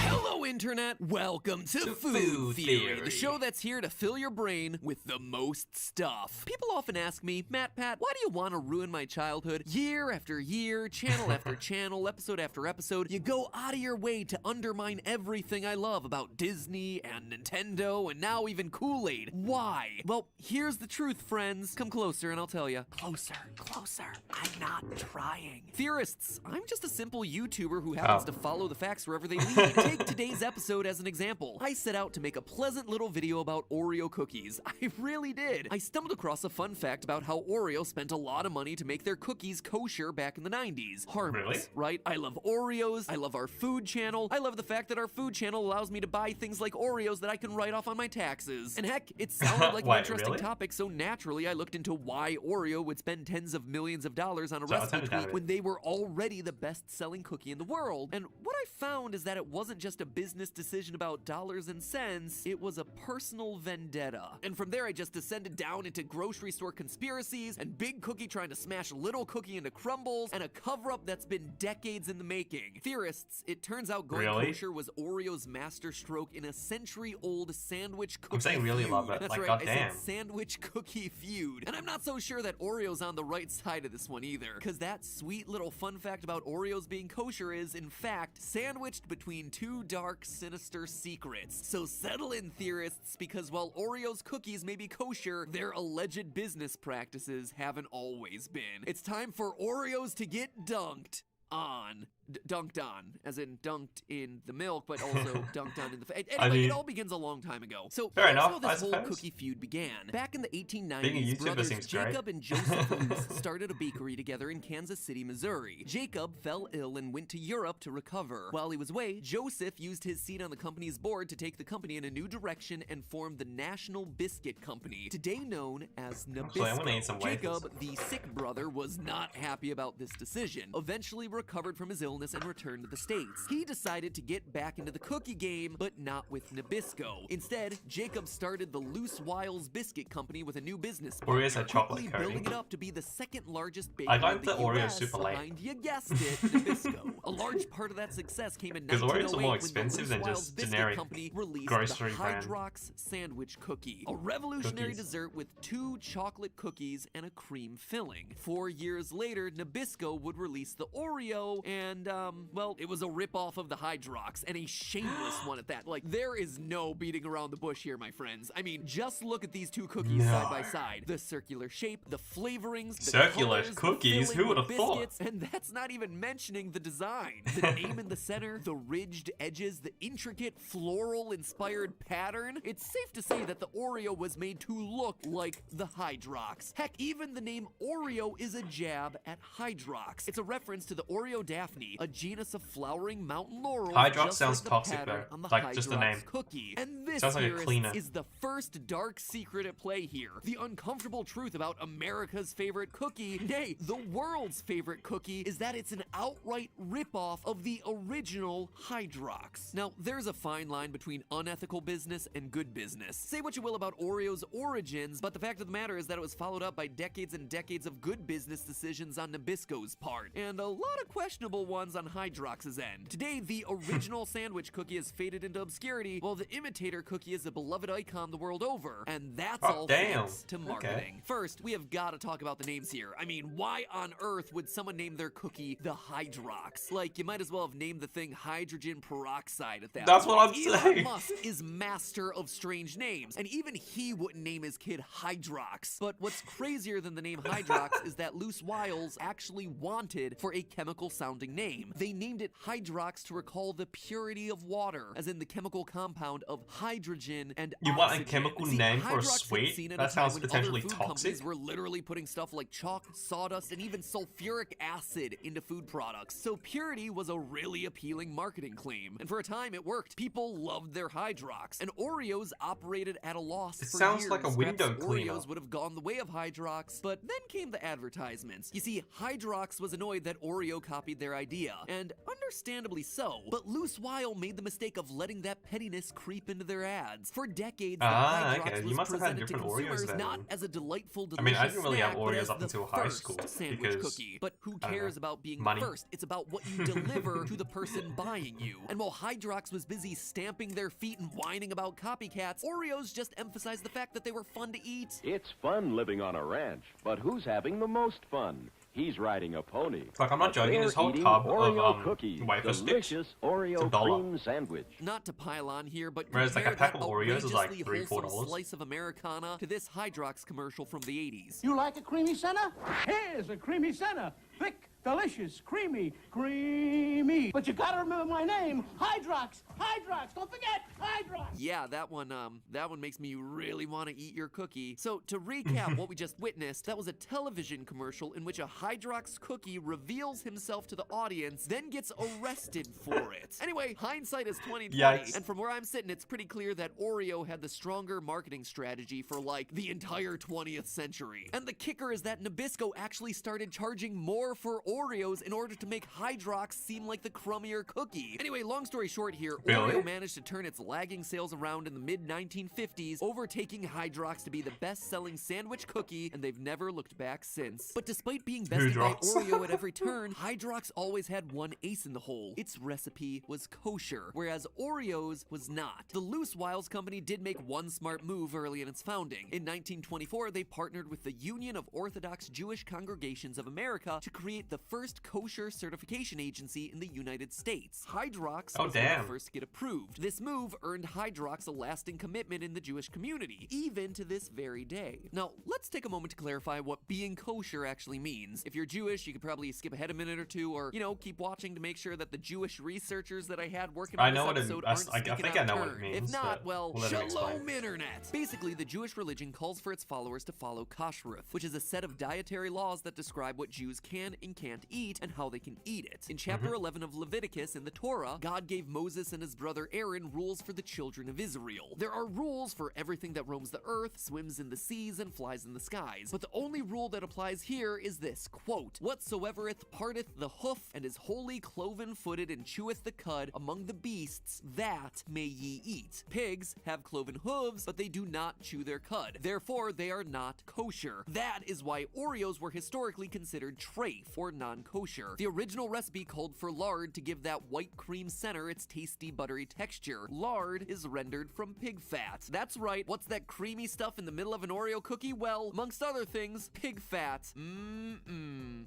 Hello, Internet. Welcome to Food Theory, the show that's here to fill your brain with the most stuff. People often ask me, MatPat, why do you want to ruin my childhood? Year after year, channel after channel, episode after episode, you go out of your way to undermine everything I love about Disney and Nintendo and now even Kool-Aid. Why? Well, here's the truth, friends. Come closer and I'll tell you. Closer, closer. I'm not trying. Theorists, I'm just a simple YouTuber who happens to follow the facts wherever they lead. Take today's episode as an example. I set out to make a pleasant little video about Oreo cookies. I really did. I stumbled across a fun fact about how Oreo spent a lot of money to make their cookies kosher back in the 90s. Harmless, right? I love Oreos. I love our food channel. I love the fact that our food channel allows me to buy things like Oreos that I can write off on my taxes. And heck, it sounded like an interesting topic, so naturally I looked into why Oreo would spend tens of millions of dollars on a recipe tweak when they were already the best-selling cookie in the world. And what I found is that it wasn't just a business decision about dollars and cents, it was a personal vendetta. And from there I just descended down into grocery store conspiracies and Big Cookie trying to smash Little Cookie into crumbles and a cover-up that's been decades in the making. Theorists, it turns out going kosher was Oreo's masterstroke in a century-old sandwich cookie I'm saying really feud. love it. That's like, right, goddamn. I said sandwich cookie feud. And I'm not so sure that Oreo's on the right side of this one either, because that sweet little fun fact about Oreos being kosher is, in fact, sandwiched between two dark, sinister secrets. So settle in, theorists, because while Oreo's cookies may be kosher, their alleged business practices haven't always been. It's time for Oreos to get dunked on. dunked on, as in dunked in the milk, but also dunked on in the anyway, it all begins a long time ago. So fair here's enough, how this whole cookie feud began. Back in the 1890s, brothers Jacob and Joseph Luce started a bakery together in Kansas City, Missouri. Jacob fell ill and went to Europe to recover. While he was away, Joseph used his seat on the company's board to take the company in a new direction and formed the National Biscuit Company, today known as Nabisco. Jacob, the sick brother, was not happy about this decision. Eventually recovered from his illness and returned to the States. He decided to get back into the cookie game, but not with Nabisco. Instead, Jacob started the Loose Wiles Biscuit Company with a new business partner, Oreos had chocolate coating. building it up to be the second largest bakery I got the in the Oreo US super late. behind, you guessed it, Nabisco. A large part of that success came in 'Cause Oreos are 1908 more when the expensive Loose than Wiles just Biscuit generic Company released grocery the brand Hydrox Sandwich Cookie, a revolutionary dessert with 2 chocolate cookies and a cream filling. 4 years later, Nabisco would release the Oreo, and well, it was a ripoff of the Hydrox, and a shameless one at that. Like, there is no beating around the bush here, my friends. I mean, just look at these 2 cookies side by side. The circular shape, the flavorings, the circular colors, cookies? the Who would filling, have the thought? biscuits, and that's not even mentioning the design. The name in the center, the ridged edges, the intricate floral-inspired pattern. It's safe to say that the Oreo was made to look like the Hydrox. Heck, even the name Oreo is a jab at Hydrox. It's a reference to the Oreodaphne, a genus of flowering mountain laurel. Hydrox sounds toxic though, like just the name. Cookie. And this sounds like a here cleaner. is the first dark secret at play here. The uncomfortable truth about America's favorite cookie, nay, the world's favorite cookie, is that it's an outright ripoff of the original Hydrox. Now, there's a fine line between unethical business and good business. Say what you will about Oreo's origins, but the fact of the matter is that it was followed up by decades and decades of good business decisions on Nabisco's part, and a lot of questionable ones on Hydrox's end. Today, the original sandwich cookie has faded into obscurity, while the imitator cookie is a beloved icon the world over, and that's all thanks to marketing. First, we have got to talk about the names here. I mean, why on earth would someone name their cookie the Hydrox? Like, you might as well have named the thing hydrogen peroxide at that That's point. what I'm Elon saying. Musk is master of strange names, and even he wouldn't name his kid Hydrox. But what's crazier than the name Hydrox is that Loose Wiles actually wanted for a chemical-sounding name. They named it Hydrox to recall the purity of water, as in the chemical compound of hydrogen and You oxygen. want a chemical See, name for a Hydrox had sweet? seen at That a time sounds when potentially other food toxic. companies were literally putting stuff like chalk, sawdust, and even sulfuric acid into food products. So purity was a really appealing marketing claim, and for a time it worked. People loved their Hydrox, and Oreos operated at a loss It for sounds years. like a window Perhaps cleaner. Oreos would have gone the way of Hydrox, but then came the advertisements. You see, Hydrox was annoyed that Oreo copied their idea, and understandably so, but Loose Wile made the mistake of letting that pettiness creep into their ads. For decades, the Hydrox okay. was You must have had presented to different Oreos consumers then. not as a delightful, delicious I mean, I didn't really have snack, but Oreos as up the until high first school sandwich because, cookie. But who I don't cares know, about being money. the first? It's about what you deliver to the person buying you. And while Hydrox was busy stamping their feet and whining about copycats, Oreos just emphasized the fact that they were fun to eat. It's fun living on a ranch, but who's having the most fun? He's riding a pony. Like, I'm not But joking, this they're whole eating tub Oreo of cookies, wafer sticks, delicious Oreo it's $1. cream sandwich. Not to pile on here, but Whereas, like, a compare pack that of Oreos is, like, outrageously $3-4. wholesome slice of Americana to this Hydrox commercial from the 80s. You like a creamy center? Here's a creamy center. Thick, delicious, creamy, creamy. But you gotta remember my name, Hydrox. Hydrox. Don't forget, Hydrox. Yeah, that one makes me really want to eat your cookie. So to recap what we just witnessed, that was a television commercial in which a Hydrox cookie reveals himself to the audience, then gets arrested for it. Anyway, hindsight is 20/20, Yikes. and from where I'm sitting, it's pretty clear that Oreo had the stronger marketing strategy for like the entire 20th century. And the kicker is that Nabisco actually started charging more for Oreos in order to make Hydrox seem like the crummier cookie. Anyway, long story short here, Really? Oreo managed to turn its lagging sales around in the mid-1950s, overtaking Hydrox to be the best-selling sandwich cookie, and they've never looked back since. But despite being bested by Hydrox. Oreo at every turn, Hydrox always had one ace in the hole. Its recipe was kosher, whereas Oreo's was not. The Loose Wiles company did make one smart move early in its founding. In 1924, they partnered with the Union of Orthodox Jewish Congregations of America to create the the first kosher certification agency in the United States. Hydrox Oh, was one of damn. the first to get approved. This move earned Hydrox a lasting commitment in the Jewish community, even to this very day. Now, let's take a moment to clarify what being kosher actually means. If you're Jewish, you could probably skip ahead a minute or two, or, you know, keep watching to make sure that the Jewish researchers that I had working on I know this what it- episode I aren't s- I speaking think out I know of what it turn. means, If not, but well, let me shalom explain. internet. Basically, the Jewish religion calls for its followers to follow kashrut, which is a set of dietary laws that describe what Jews can and can't eat and how they can eat it. In chapter 11 of Leviticus in the Torah, God gave Moses and his brother Aaron rules for the children of Israel. There are rules for everything that roams the earth, swims in the seas, and flies in the skies. But the only rule that applies here is this, quote, "Whatsoevereth parteth the hoof and is wholly cloven-footed and cheweth the cud among the beasts, that may ye eat. Pigs have cloven hooves, but they do not chew their cud. Therefore, they are not kosher. That is why Oreos were historically considered treif, or non-kosher. The original recipe called for lard to give that white cream center its tasty buttery texture. Lard is rendered from pig fat. That's right, what's that creamy stuff in the middle of an Oreo cookie? Well, amongst other things, pig fat.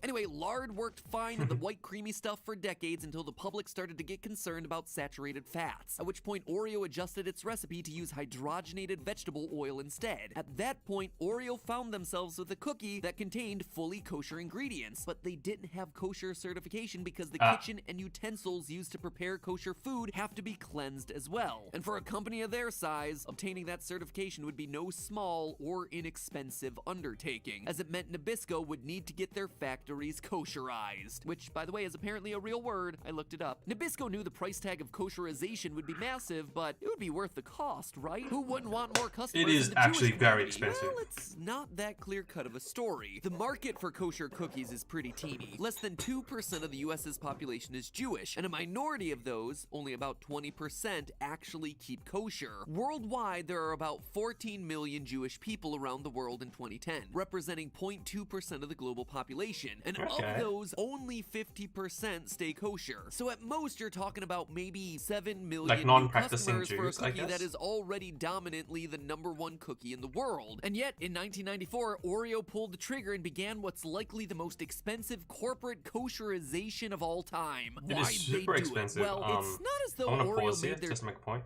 Anyway, lard worked fine in the white creamy stuff for decades until the public started to get concerned about saturated fats, at which point Oreo adjusted its recipe to use hydrogenated vegetable oil instead. At that point, Oreo found themselves with a cookie that contained fully kosher ingredients, but they didn't have kosher certification because the kitchen and utensils used to prepare kosher food have to be cleansed as well. And for a company of their size, obtaining that certification would be no small or inexpensive undertaking, as it meant Nabisco would need to get their factories kosherized, which, by the way, is apparently a real word. I looked it up. Nabisco knew the price tag of kosherization would be massive, but it would be worth the cost, right? Who wouldn't want more customers? It is in the actually Jewish very community? expensive. Well, it's not that clear-cut of a story. The market for kosher cookies is pretty teeny. Less than 2% of the US's population is Jewish, and a minority of those, only about 20%, actually keep kosher. Worldwide, there are about 14 million Jewish people around the world in 2010, representing 0.2% of the global population, and Okay. of those, only 50% stay kosher. So at most, you're talking about maybe 7 million Like new non-practicing customers for a Jews, I cookie that guess? is already dominantly the #1 cookie in the world. And yet, in 1994, Oreo pulled the trigger and began what's likely the most expensive corporate kosherization of all time. It Why'd is super they do expensive. It? Well, it's not as though I want to Oreo pause here made their just to make a point.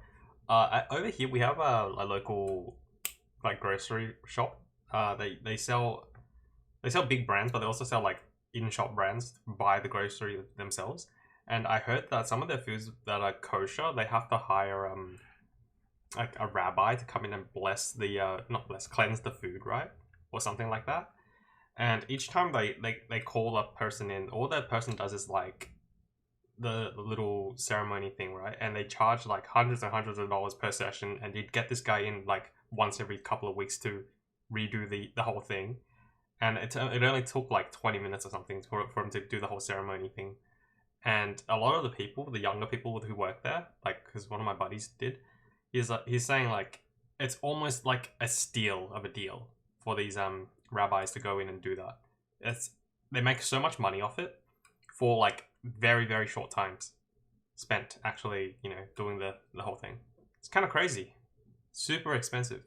Over here we have a local like grocery shop. They sell big brands, but they also sell like in-shop brands by the grocery themselves. And I heard that some of their foods that are kosher, they have to hire like a rabbi to come in and cleanse the food, right? Or something like that. And each time they call a person in, all that person does is like the little ceremony thing, right? And they charge like hundreds and hundreds of dollars per session, and you'd get this guy in like once every couple of weeks to redo the whole thing. And it only took like 20 minutes or something for him to do the whole ceremony thing. And a lot of the people, the younger people who work there, like, because one of my buddies did, he's saying like it's almost like a steal of a deal for these rabbis to go in and do that. They make so much money off it for like very, very short times spent actually, doing the whole thing. It's kind of crazy. Super expensive.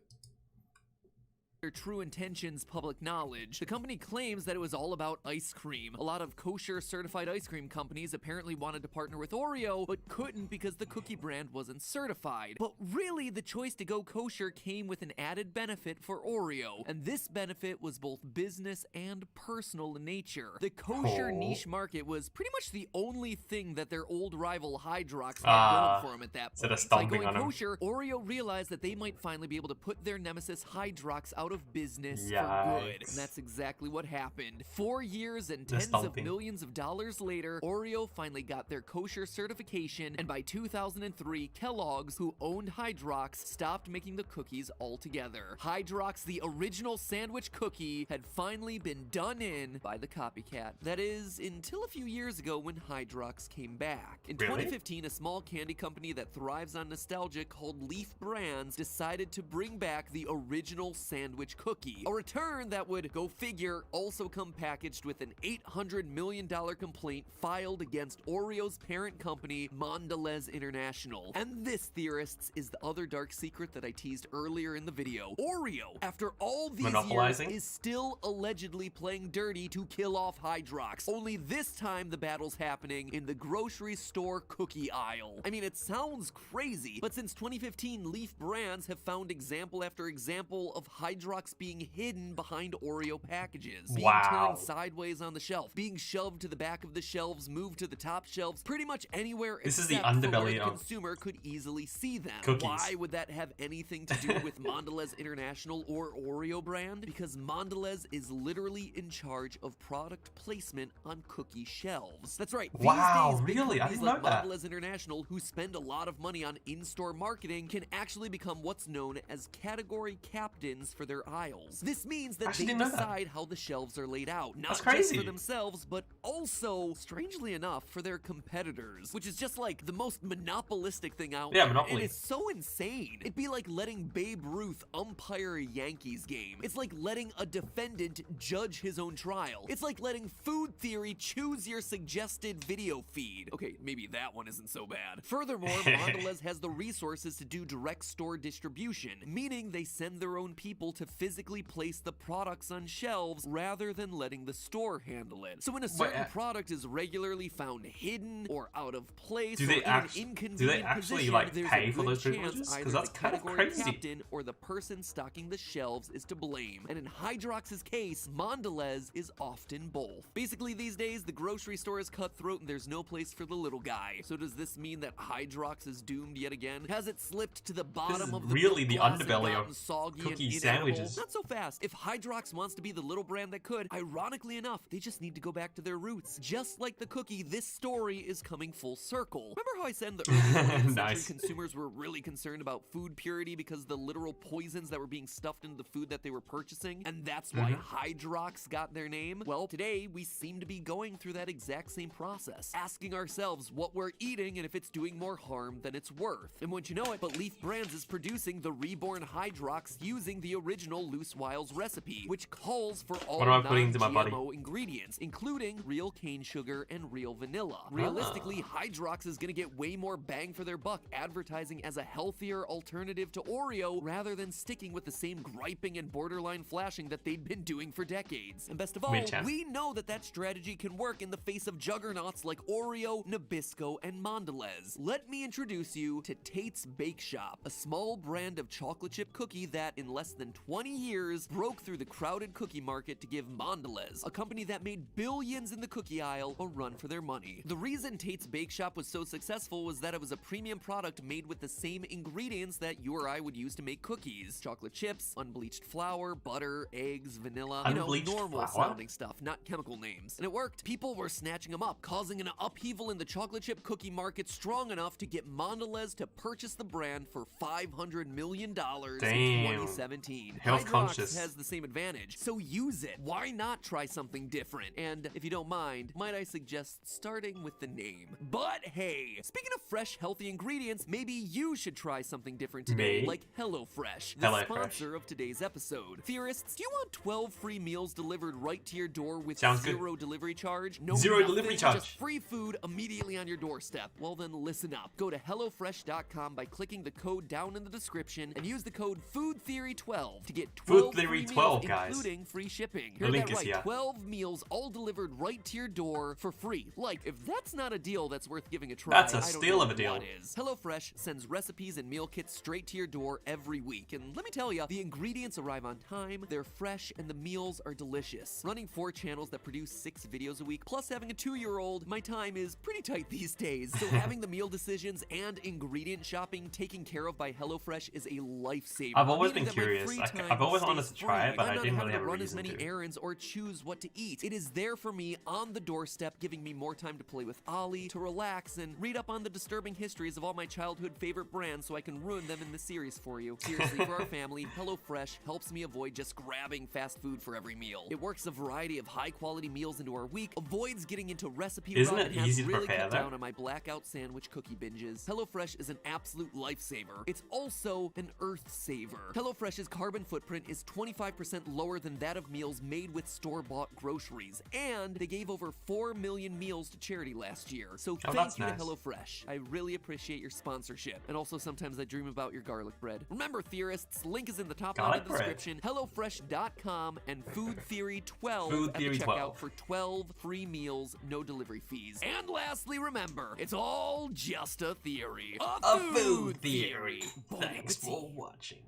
Their true intentions public knowledge. The company claims that it was all about ice cream. A lot of kosher certified ice cream companies apparently wanted to partner with Oreo, but couldn't because the cookie brand wasn't certified. But really, the choice to go kosher came with an added benefit for Oreo, and this benefit was both business and personal in nature. The kosher niche market was pretty much the only thing that their old rival Hydrox had going for them at that point. By going kosher, Oreo realized that they might finally be able to put their nemesis Hydrox out of business for good. And that's exactly what happened. 4 years and tens of millions of dollars later, Oreo finally got their kosher certification, and by 2003, Kellogg's, who owned Hydrox, stopped making the cookies altogether. Hydrox, the original sandwich cookie, had finally been done in by the copycat. That is, until a few years ago when Hydrox came back. In 2015, a small candy company that thrives on nostalgia called Leaf Brands decided to bring back the original sandwich sandwich cookie. A return that would, go figure, also come packaged with an $800 million complaint filed against Oreo's parent company, Mondelez International. And this, theorists, is the other dark secret that I teased earlier in the video. Oreo, after all these years, is still allegedly playing dirty to kill off Hydrox. Only this time the battle's happening in the grocery store cookie aisle. I mean, it sounds crazy, but since 2015, Leaf Brands have found example after example of Hydrox being hidden behind Oreo packages, being turned sideways on the shelf, being shoved to the back of the shelves, moved to the top shelves, pretty much anywhere this is the except for where underbelly the of consumer could easily see them. cookies. Why would that have anything to do with Mondelez International or Oreo brand? Because Mondelez is literally in charge of product placement on cookie shelves. That's right. These days, big really? I companies didn't like know that. Mondelez International, who spend a lot of money on in-store marketing, can actually become what's known as category captains for their aisles. This means that they decide how the shelves are laid out, not just for themselves, but also, strangely enough, for their competitors, which is just like the most monopolistic thing out there. And it's so insane. It'd be like letting Babe Ruth umpire a Yankees game. It's like letting a defendant judge his own trial. It's like letting Food Theory choose your suggested video feed. Okay, maybe that one isn't so bad. Furthermore, Mondelez has the resources to do direct store distribution, meaning they send their own people to physically place the products on shelves rather than letting the store handle it. So when a certain product is regularly found hidden or out of place or in an inconvenient position, like there's pay a for good those chance privileges? either Because that's the kind of category crazy. captain or the person stocking the shelves is to blame. And in Hydrox's case, Mondelez is often both. Basically, these days, the grocery store is cutthroat and there's no place for the little guy. So does this mean that Hydrox is doomed yet again? Has it slipped to the bottom of the really the glass and underbelly gotten of soggy cookie and sandwiches. Not so fast. If Hydrox wants to be the little brand that could, ironically enough, they just need to go back to their roots. Just like the cookie, this story is coming full circle. Remember how I said in the early 20th century consumers were really concerned about food purity because the literal poisons that were being stuffed into the food that they were purchasing, and that's why Hydrox got their name? Well, today we seem to be going through that exact same process, asking ourselves what we're eating and if it's doing more harm than it's worth. And once you know it, but Leaf Brands is producing the reborn Hydrox using the original Loose Wiles recipe, which calls for all non-GMO ingredients, including real cane sugar and real vanilla. Realistically, Hydrox is gonna get way more bang for their buck advertising as a healthier alternative to Oreo rather than sticking with the same griping and borderline flashing that they'd been doing for decades. And best of all, we know that that strategy can work in the face of juggernauts like Oreo, Nabisco, and Mondelez. Let me introduce you to Tate's Bake Shop, a small brand of chocolate chip cookie that in less than 20 years broke through the crowded cookie market to give Mondelez, a company that made billions in the cookie aisle, a run for their money. The reason Tate's Bake Shop was so successful was that it was a premium product made with the same ingredients that you or I would use to make cookies. Chocolate chips, unbleached flour, butter, eggs, vanilla, normal sounding stuff, not chemical names. And it worked. People were snatching them up, causing an upheaval in the chocolate chip cookie market strong enough to get Mondelez to purchase the brand for $500 million in 2017. Hydrox has the same advantage, so use it. Why not try something different? And if you don't mind, might I suggest starting with the name? But hey, speaking of fresh, healthy ingredients, maybe you should try something different today, like HelloFresh, the sponsor of today's episode. Theorists, do you want 12 free meals delivered right to your door with zero delivery charge? No, zero delivery charge. Just free food immediately on your doorstep. Well then, listen up. Go to HelloFresh.com by clicking the code down in the description and use the code FoodTheory12 to get 12 free meals, including free shipping. Hear that right, 12 meals all delivered right to your door for free. Like, if that's not a deal that's worth giving a try, that's a steal of a deal. What is. HelloFresh sends recipes and meal kits straight to your door every week. And let me tell you, the ingredients arrive on time, they're fresh, and the meals are delicious. Running 4 channels that produce 6 videos a week, plus having a 2-year-old, my time is pretty tight these days. So having the meal decisions and ingredient shopping taken care of by HelloFresh is a lifesaver. I've always been curious. I've always wanted to try it, but I didn't really have a run reason as many errands or choose what to eat. It is there for me on the doorstep, giving me more time to play with Ollie, to relax, and read up on the disturbing histories of all my childhood favorite brands so I can ruin them in the series for you. Seriously, for our family, HelloFresh helps me avoid just grabbing fast food for every meal. It works a variety of high-quality meals into our week, avoids getting into recipe rut, and has really cut down on my blackout sandwich cookie binges. HelloFresh is an absolute lifesaver. It's also an earth saver. HelloFresh's carbon footprint is 25% lower than that of meals made with store-bought groceries, and they gave over 4 million meals to charity last year. So Oh, thank that's you nice. to HelloFresh. I really appreciate your sponsorship. And also sometimes I dream about your garlic bread. Remember, theorists, link is in the top line Garlic of the bread. description, HelloFresh.com, and Food Theory 12 Food at the Theory checkout 12. for 12 free meals, no delivery fees. And lastly, remember, it's all just a theory. A food theory. Bon Thanks appetit. for watching.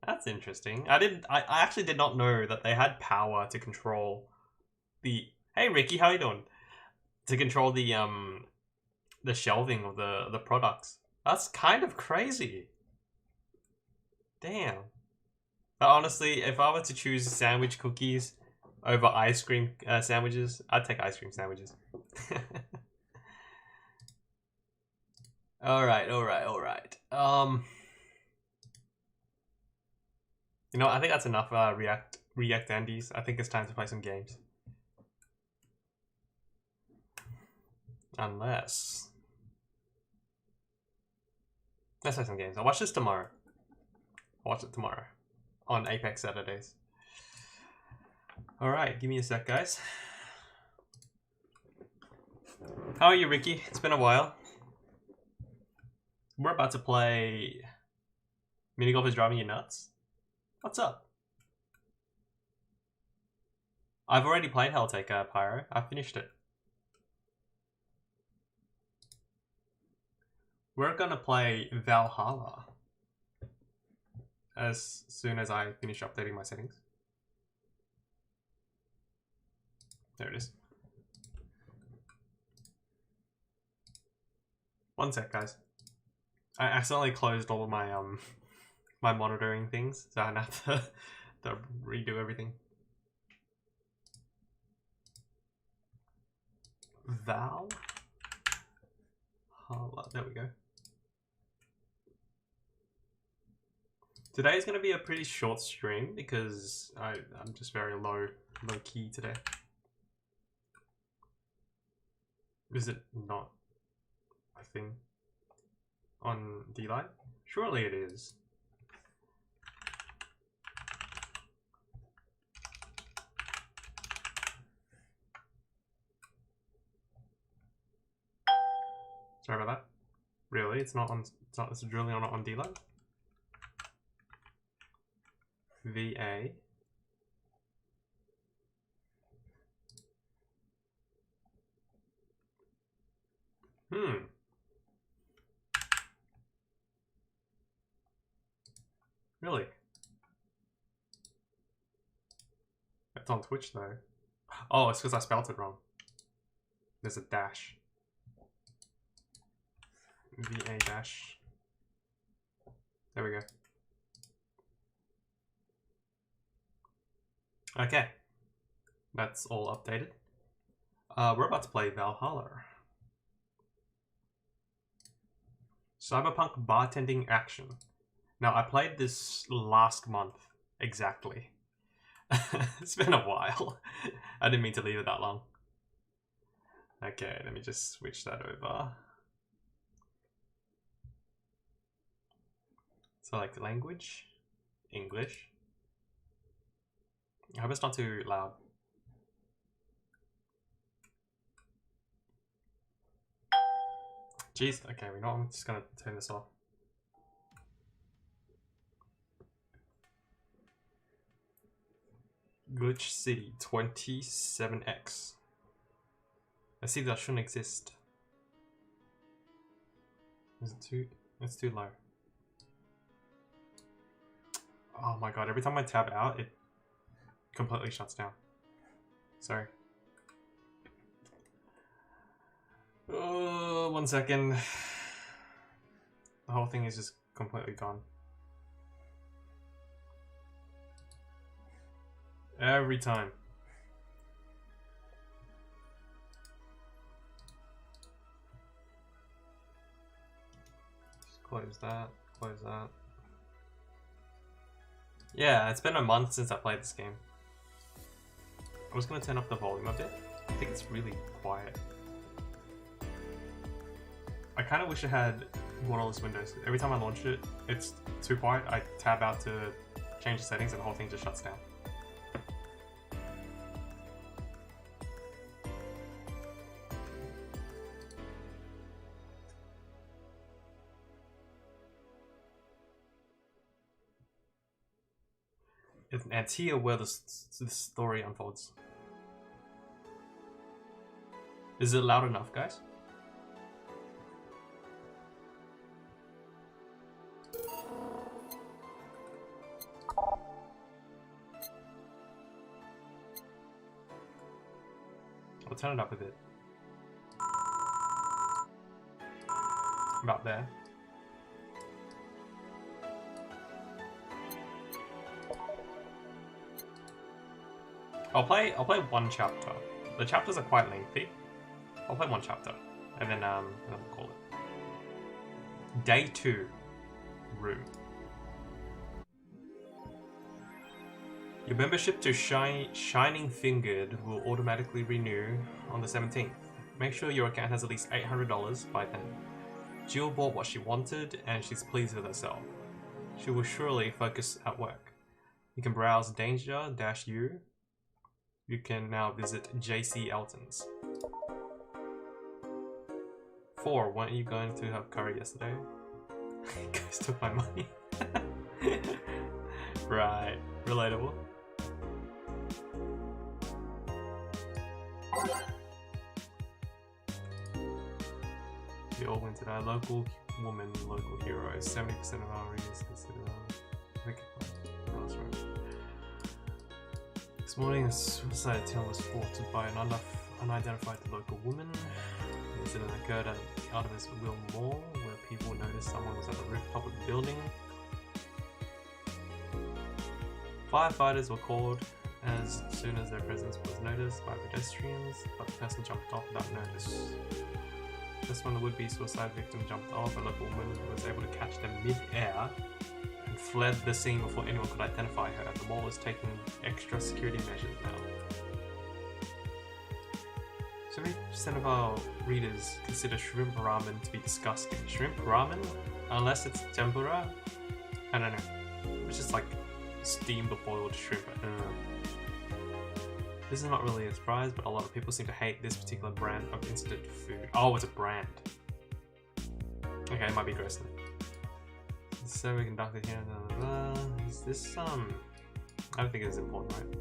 That's interesting. I actually did not know that they had power to control the. Hey Ricky, how you doing? To control the shelving of the products. That's kind of crazy. Damn. But honestly, if I were to choose sandwich cookies over ice cream sandwiches, I'd take ice cream sandwiches. Alright. You know, I think that's enough React Andes. I think it's time to play some games. Unless... Let's play some games. I'll watch this tomorrow. I'll watch it tomorrow. On Apex Saturdays. Alright, give me a sec, guys. How are you, Ricky? It's been a while. We're about to play... Minigolf is driving you nuts? What's up? I've already played Helltaker, Pyro. I finished it. We're gonna play Valhalla as soon as I finish updating my settings. There it is. One sec, guys. I accidentally closed all of my my monitoring things, so I have to redo everything. Valhalla. There we go. Today is going to be a pretty short stream because I'm just very low key today. Is it not a thing on D-Line? Surely it is. Sorry about that. Really? It's not on. It's really not on D-Line. VA. Really? It's on Twitch though. Oh, it's because I spelled it wrong. There's a dash. VA dash. There we go. Okay. That's all updated. We're about to play Valhalla. Cyberpunk bartending action. Now, I played this last month, exactly. It's been a while. I didn't mean to leave it that long. Okay, let me just switch that over. Select language, English. I hope it's not too loud. Jeez, okay, we know I'm just gonna turn this off. Glitch City 27x. I see that shouldn't exist. Is it too? It's too low. Oh my god, every time I tab out, it completely shuts down. Sorry. 1 second. The whole thing is just completely gone. Every time. Just close that, close that. Yeah, it's been a month since I played this game. I was gonna turn up the volume a bit. I think it's really quiet. I kind of wish I had borderless Windows. Every time I launch it, it's too quiet. I tab out to change the settings and the whole thing just shuts down. And here where the story unfolds. Is it loud enough, guys? I'll turn it up a bit. About there. I'll play one chapter. The chapters are quite lengthy. I'll play one chapter, and then we'll call it. Day 2, room. Your membership to Shining Fingered will automatically renew on the 17th. Make sure your account has at least $800 by then. Jill bought what she wanted, and she's pleased with herself. She will surely focus at work. You can browse Danger-U. You can now visit JC Elton's. 4, weren't you going to have curry yesterday? You guys took my money. Right, relatable. We all went to that local woman, local hero. 70% of our readers consider that's right. This morning, a suicide attempt was thwarted by an unidentified local woman. The incident occurred at the Artemis Will Mall, where people noticed someone was at the rooftop of the building. Firefighters were called as soon as their presence was noticed by pedestrians, but the person jumped off without notice. Just when the would-be suicide victim jumped off, a local woman was able to catch them mid-air and fled the scene before anyone could identify her. The mall is taking extra security measures now. 70% of our readers consider shrimp ramen to be disgusting. Shrimp ramen? Unless it's tempura? I don't know. It's just like steamed or boiled shrimp. I don't know. This is not really a surprise, but a lot of people seem to hate this particular brand of instant food. Oh, it's a brand. Okay, it might be gross then. The survey conducted here. Is this I don't think it's important, right?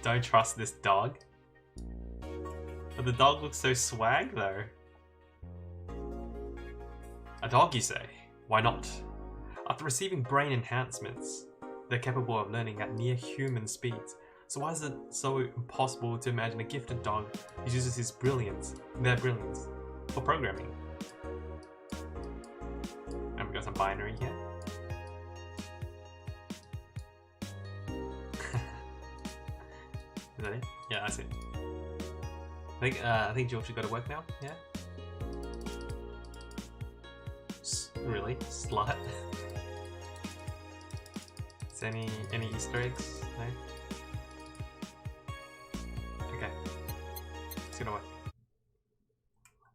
Don't trust this dog. But the dog looks so swag though. A dog, you say? Why not? After receiving brain enhancements, they're capable of learning at near human speeds. So why is it so impossible to imagine a gifted dog who uses their brilliance, for programming? And we got some binary here. Is that it? Yeah, that's it. I think Jill should go to work now. Yeah. Really, slut. Is any Easter eggs? No. Okay. Let's get away.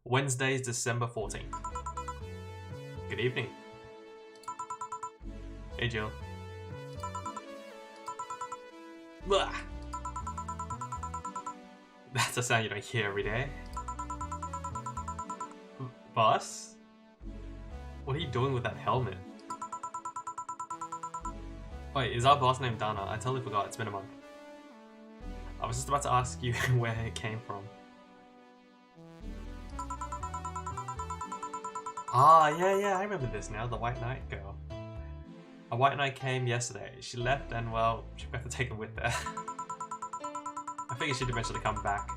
Wednesday is December 14th. Good evening. Hey Jill. Blah. That's a sound you don't hear every day. Boss? What are you doing with that helmet? Wait, is our boss named Dana? I totally forgot, it's been a month. I was just about to ask you where it came from. Ah, yeah, I remember this now, the White Knight girl. A White Knight came yesterday. She left and, well, she got to take it with her. I figured she'd eventually come back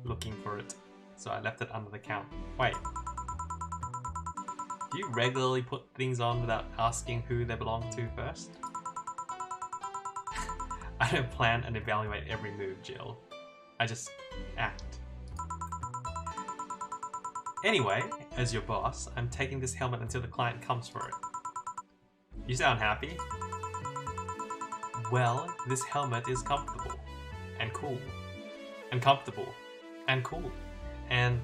looking for it, so I left it under the count. Wait. Do you regularly put things on without asking who they belong to first? I don't plan and evaluate every move, Jill. I just act. Anyway, as your boss, I'm taking this helmet until the client comes for it. You sound happy? Well, this helmet is comfortable. And cool. And comfortable. and cool, and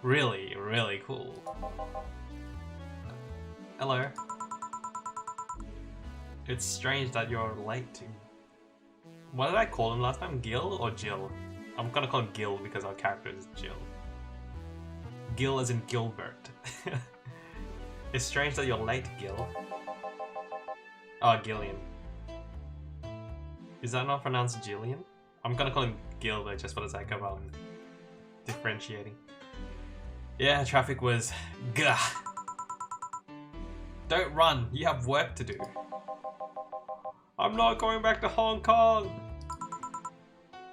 really, really cool. Hello. It's strange that you're late. What did I call him last time? Gil or Jill? I'm gonna call him Gil because our character is Jill. Gil as in Gilbert. It's strange that you're late, Gil. Oh, Gillian. Is that not pronounced Jillian? I'm gonna call him Gil though, just for the sake of differentiating. Yeah, traffic was gah. Don't run, you have work to do. I'm not going back to Hong Kong.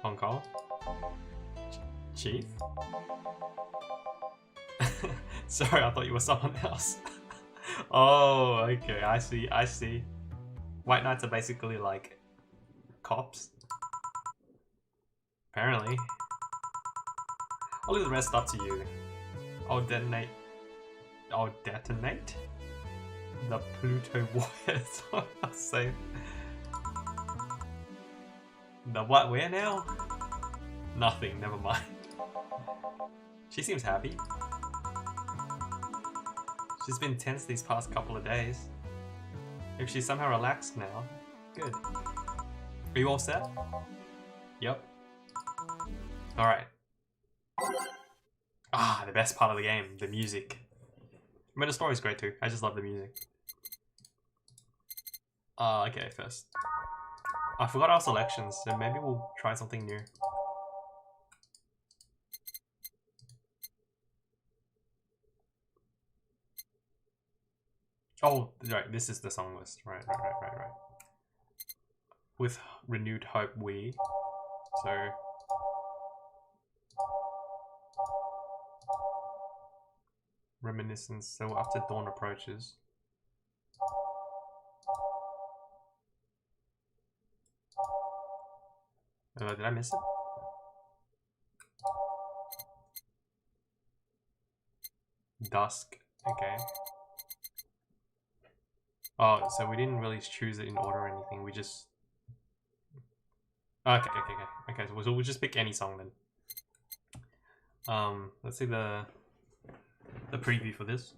Hong Kong? Chief? Sorry, I thought you were someone else. Oh, okay, I see, I see. White Knights are basically like cops. Apparently. I'll leave the rest up to you. I'll detonate the Pluto Warriors. I'll say. The what? Where now? Nothing, never mind. She seems happy. She's been tense these past couple of days. If she's somehow relaxed now, good. Are you all set? Yep. Alright. Ah, the best part of the game, the music. I mean, the story's great too. I just love the music. Okay, first. I forgot our selections, so maybe we'll try something new. Oh, right, this is the song list. Right. With renewed hope, so... Reminiscence, so after dawn approaches. Did I miss it? Dusk, okay. Oh, so we didn't really choose it in order or anything, we just... Okay, so we'll just pick any song then. Let's see the preview for this.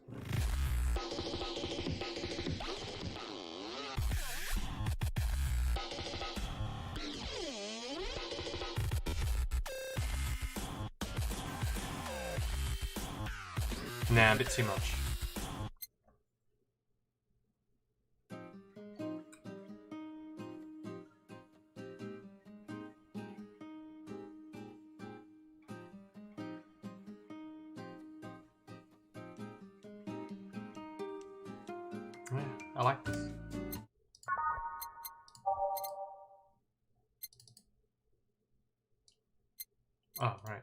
Nah, a bit too much. Yeah, I like this. Oh, right.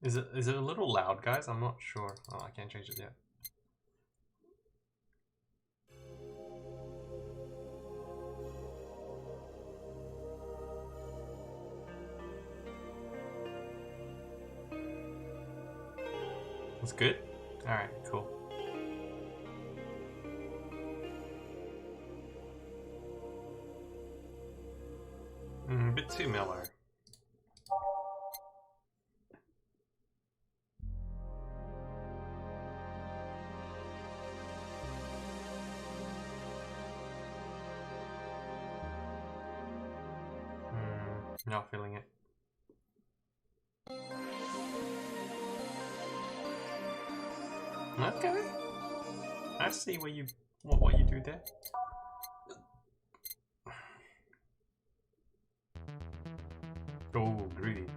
Is it a little loud, guys? I'm not sure. Oh, I can't change it yet. That's good? Alright, cool. A bit too mellow. Not feeling it. Okay. I see what you do there. Oh, groovy.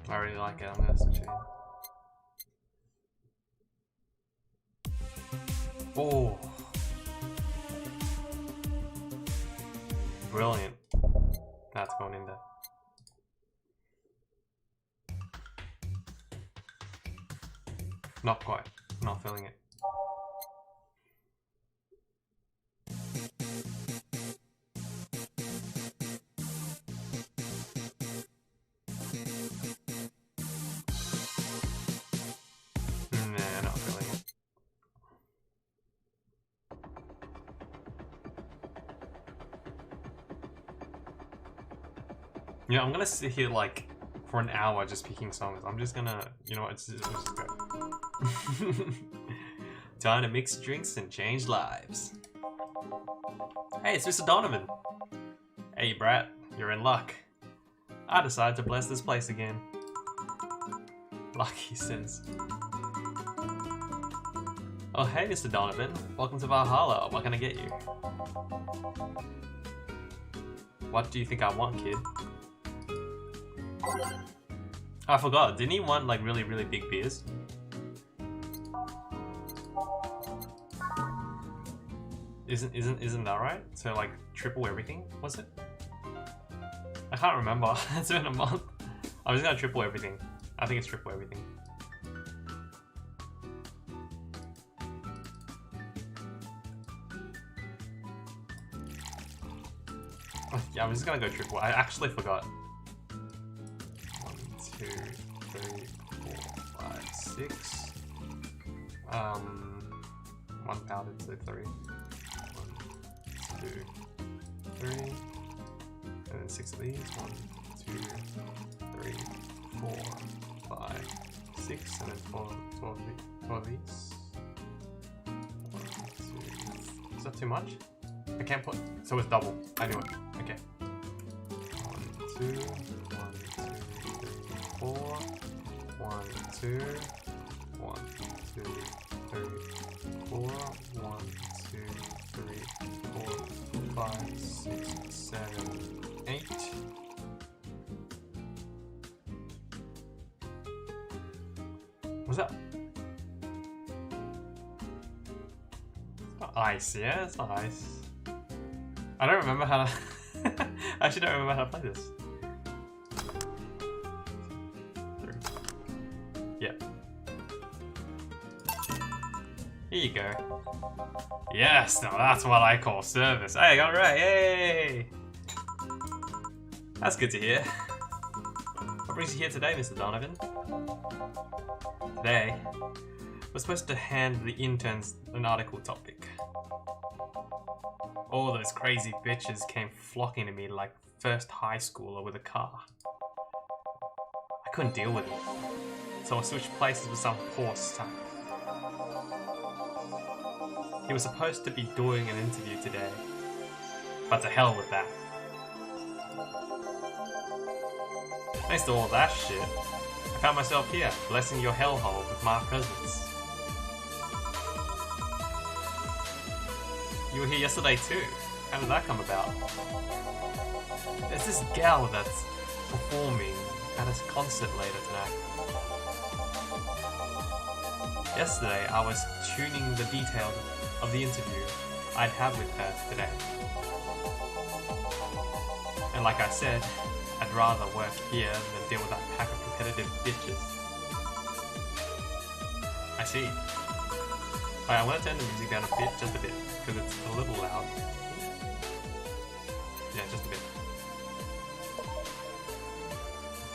I really like it. I'm gonna switch it in. Oh, brilliant. That's going in there. Not quite. Not feeling it. You know, I'm gonna sit here like for an hour just picking songs. I'm just gonna, you know what, let's just go. Time to mix drinks and change lives. Hey, it's Mr. Donovan. Hey, Brat, you're in luck. I decided to bless this place again. Lucky since. Oh, hey, Mr. Donovan. Welcome to Valhalla. What can I get you? What do you think I want, kid? I forgot. Didn't he want like really, really big beers? Isn't that right? So like triple everything, was it? I can't remember. It's been a month. I'm just gonna triple everything. I think it's triple everything. Yeah, I'm just gonna go triple. I actually forgot. 1, 2, 3, 4, 5, 6. 1 powdered, so 3. 1, 2, 3. And then 6 of these. 1, 2, 3, 4, 5, 6. And then 12 of these. 1, 2. Is that too much? I can't put. So it's double. I knew it. Okay. 1, 2, 1, 2, 3, 4. 1, 2, 1, 2, 3, 4. 1, 2, 3, 4, 5, 6, 7, 8. What's that? It's not ice, yeah? It's not ice. I don't remember how to... I actually don't remember how to play this. 3. Yeah. Here you go. Yes, now that's what I call service. Hey, alright, hey! That's good to hear. What brings you here today, Mr. Donovan? Today, we're supposed to hand the interns an article topic. All those crazy bitches came flocking to me like first high schooler with a car. I couldn't deal with it, so I switched places with some poor sap. He was supposed to be doing an interview today, but to hell with that. Thanks to all that shit, I found myself here, blessing your hellhole with my presence. You were here yesterday too. How did that come about? There's this gal that's performing at a concert later tonight. Yesterday, I was tuning the details of the interview I'd have with her today. And like I said, I'd rather work here than deal with that pack of competitive bitches. I see. Alright, I want to turn the music down a bit, just a bit, because it's a little loud. Yeah, just a bit.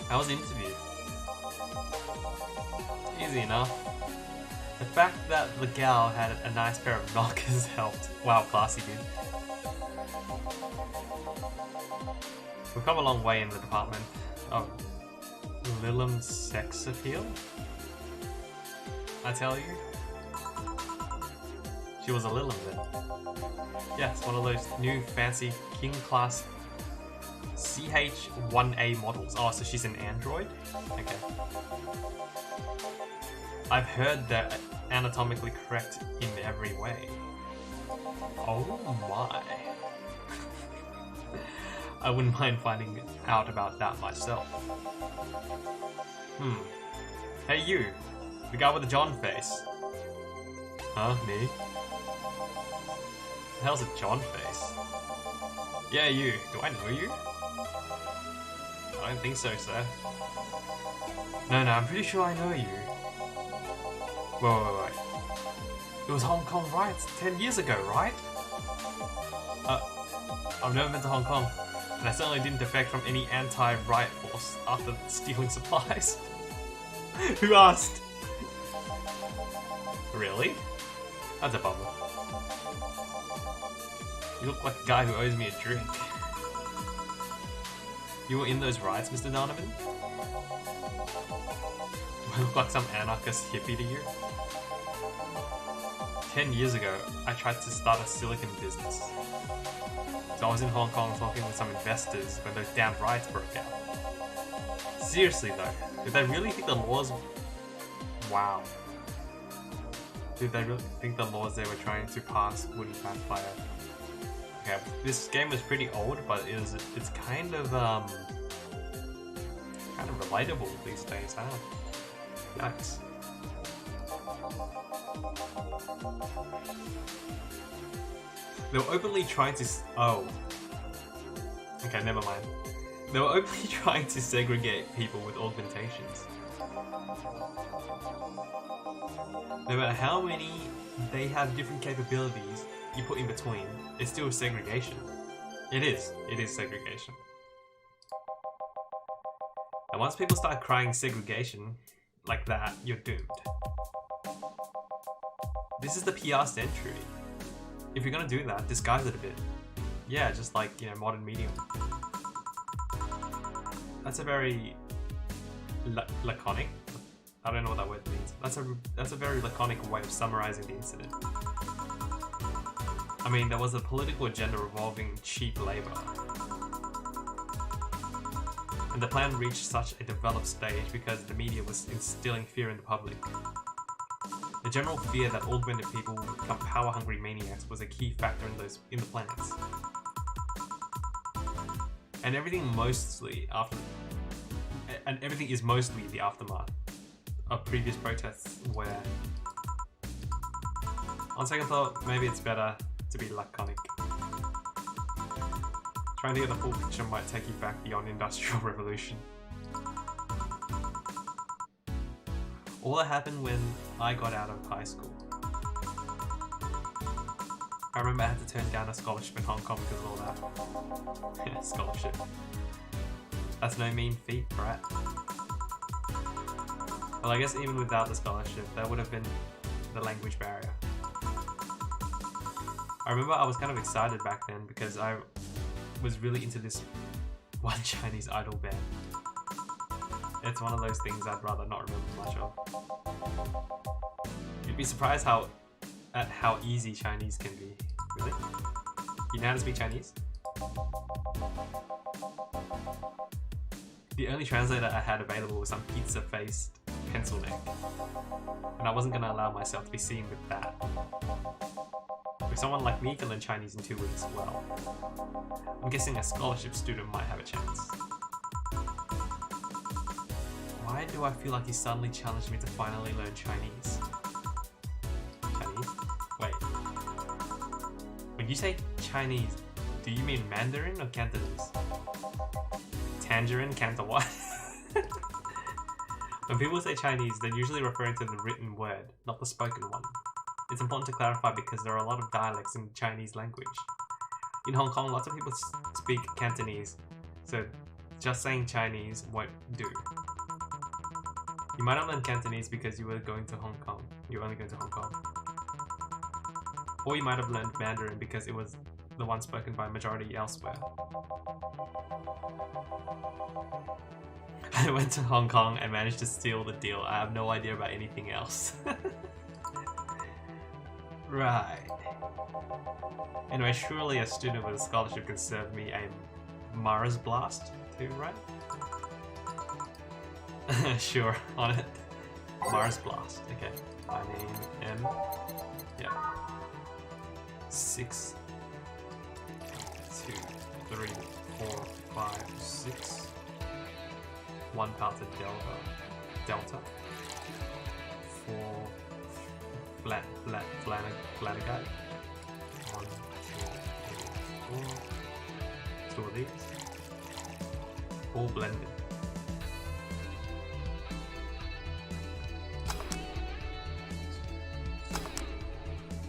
How was the interview? Easy enough. The fact that the gal had a nice pair of knockers helped. Wow, classy dude. We've come a long way in the department of Lilim's sex appeal. I tell you, she was a Lilim then. Yes, one of those new fancy King class CH-1A models. Oh, so she's an android? Okay. I've heard they're anatomically correct in every way. Oh my. I wouldn't mind finding out about that myself. Hey you, the guy with the John face. Huh, me? The hell's a John face? Yeah, you. Do I know you? I don't think so, sir. No, I'm pretty sure I know you. Wait. It was Hong Kong riots 10 years ago, right? I've never been to Hong Kong, and I certainly didn't defect from any anti-riot force after stealing supplies. Who asked? Really? That's a bummer. You look like a guy who owes me a drink. You were in those riots, Mr. Donovan? Do I look like some anarchist hippie to you? 10 years ago, I tried to start a silicon business. So I was in Hong Kong talking with some investors when those damn riots broke out. Seriously though, did they really think the laws... Wow. Did they really think the laws they were trying to pass wouldn't backfire? Okay, this game is pretty old, but it's kind of relatable these days, huh? Yikes. They were openly trying to... Oh. Okay, never mind. They were openly trying to segregate people with augmentations. No matter how many they have different capabilities you put in between, it's still segregation. It is segregation. And once people start crying segregation like that, you're doomed. This is the PR century. If you're gonna do that, disguise it a bit. Yeah, just like, you know, modern medium. That's a very laconic. I don't know what that word means. That's a very laconic way of summarizing the incident. I mean, there was a political agenda revolving cheap labor. And the plan reached such a developed stage because the media was instilling fear in the public. The general fear that augmented people would become power-hungry maniacs was a key factor in the plans. And everything is mostly the aftermath of previous protests where, on second thought, maybe it's better to be laconic. Trying to get the full picture might take you back beyond Industrial Revolution. All that happened when I got out of high school. I remember I had to turn down a scholarship in Hong Kong because of all that. Yeah, scholarship. That's no mean feat, right? Well, I guess even without the scholarship, that would have been the language barrier. I remember I was kind of excited back then because I was really into this one Chinese idol band. It's one of those things I'd rather not remember much of. You'd be surprised at how easy Chinese can be. Really? You know how to speak Chinese? The only translator I had available was some pizza-faced pencil neck, and I wasn't going to allow myself to be seen with that. If someone like me can learn Chinese in 2 weeks, well, I'm guessing a scholarship student might have a chance. Why do I feel like he suddenly challenged me to finally learn Chinese? Chinese? Wait. When you say Chinese, do you mean Mandarin or Cantonese? Tangerine, Canton what? When people say Chinese, they're usually referring to the written word, not the spoken one. It's important to clarify because there are a lot of dialects in the Chinese language. In Hong Kong, lots of people speak Cantonese, so just saying Chinese won't do. You might not learn Cantonese because you were going to Hong Kong. You were only going to Hong Kong. Or you might have learned Mandarin because it was the one spoken by a majority elsewhere. I went to Hong Kong and managed to steal the deal. I have no idea about anything else. Right. Anyway, surely a student with a scholarship can serve me a Mars Blast too, right? Sure, on it. Mars Blast, okay. My name, M. Yeah. 6, 2, 3, 4, 5, 6. 1 Delta. 4 Flanagan. 1, 2, 3, 4. 2 of these. All blended.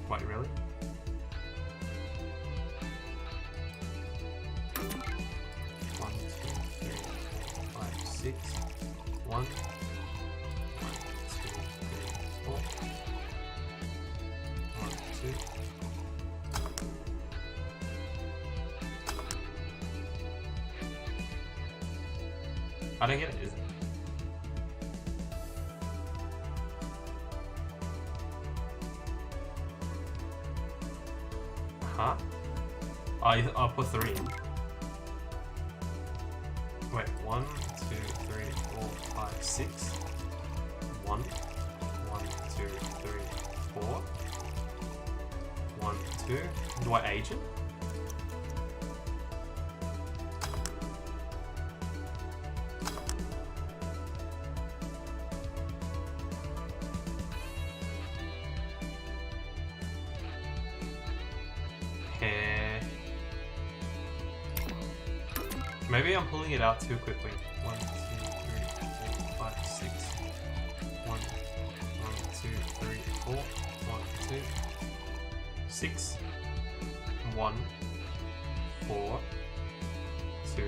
Wait, really? One, 2, 3, 4, 5, 6. 1, 2, 3, 4. 1, 2. I don't get it. Is it? Huh? I'll put 3 in. Wait, 1, 2, 3, 4, 5, 6. 1, 1, 2, 3, 4. 1, 2. Do I age it? Maybe I'm pulling it out too quickly. 1, 2, 3, 4, 5, 6. 1, 2, 3, 4. 1, 2, 6. 1, 4, 2.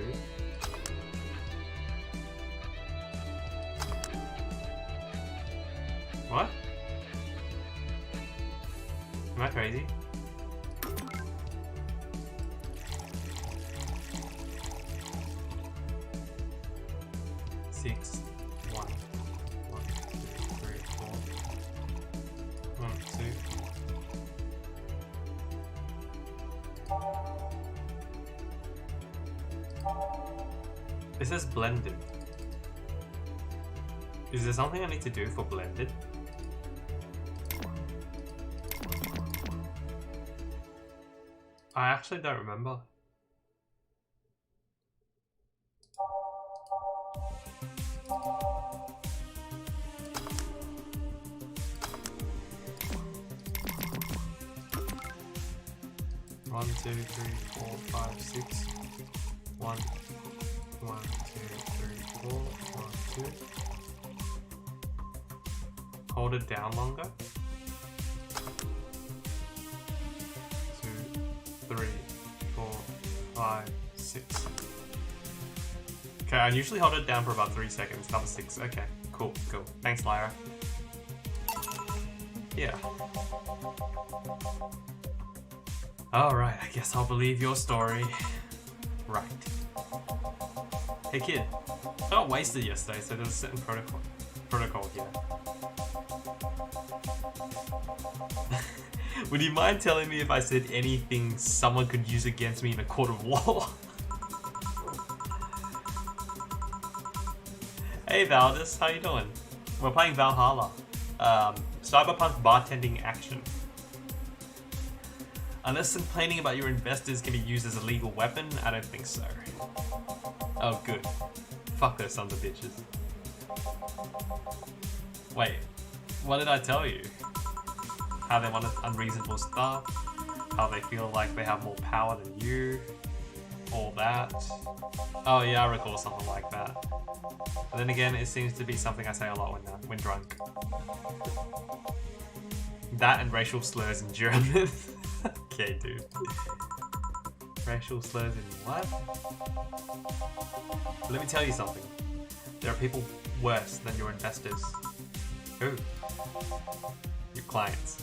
What? Am I crazy? Six, 1, 1, 2, 3, 4. 1, 2. It says blended. Is there something I need to do for blended? I actually don't remember. One, 2, 3, 4, 5, 6. 1, 1, 2, 3, 4, 1, 2. Hold it down longer. 2, 3, 4, 5, 6. Okay, I usually hold it down for about 3 seconds. Another 6. Okay, cool, cool. Thanks, Lyra. Yeah. Alright, I guess I'll believe your story. Right. Hey kid, I got wasted yesterday, so there's a certain protocol here. Would you mind telling me if I said anything someone could use against me in a court of law? Hey Valdis, how you doing? We're playing Valhalla. Cyberpunk bartending action. Unless complaining about your investors can be used as a legal weapon, I don't think so. Oh good. Fuck those sons of bitches. Wait, what did I tell you? How they want unreasonable stuff, how they feel like they have more power than you, all that. Oh yeah, I recall something like that. But then again, it seems to be something I say a lot when drunk. That and racial slurs in German. Okay, dude. Racial slurs in what? Let me tell you something. There are people worse than your investors. Who? Your clients.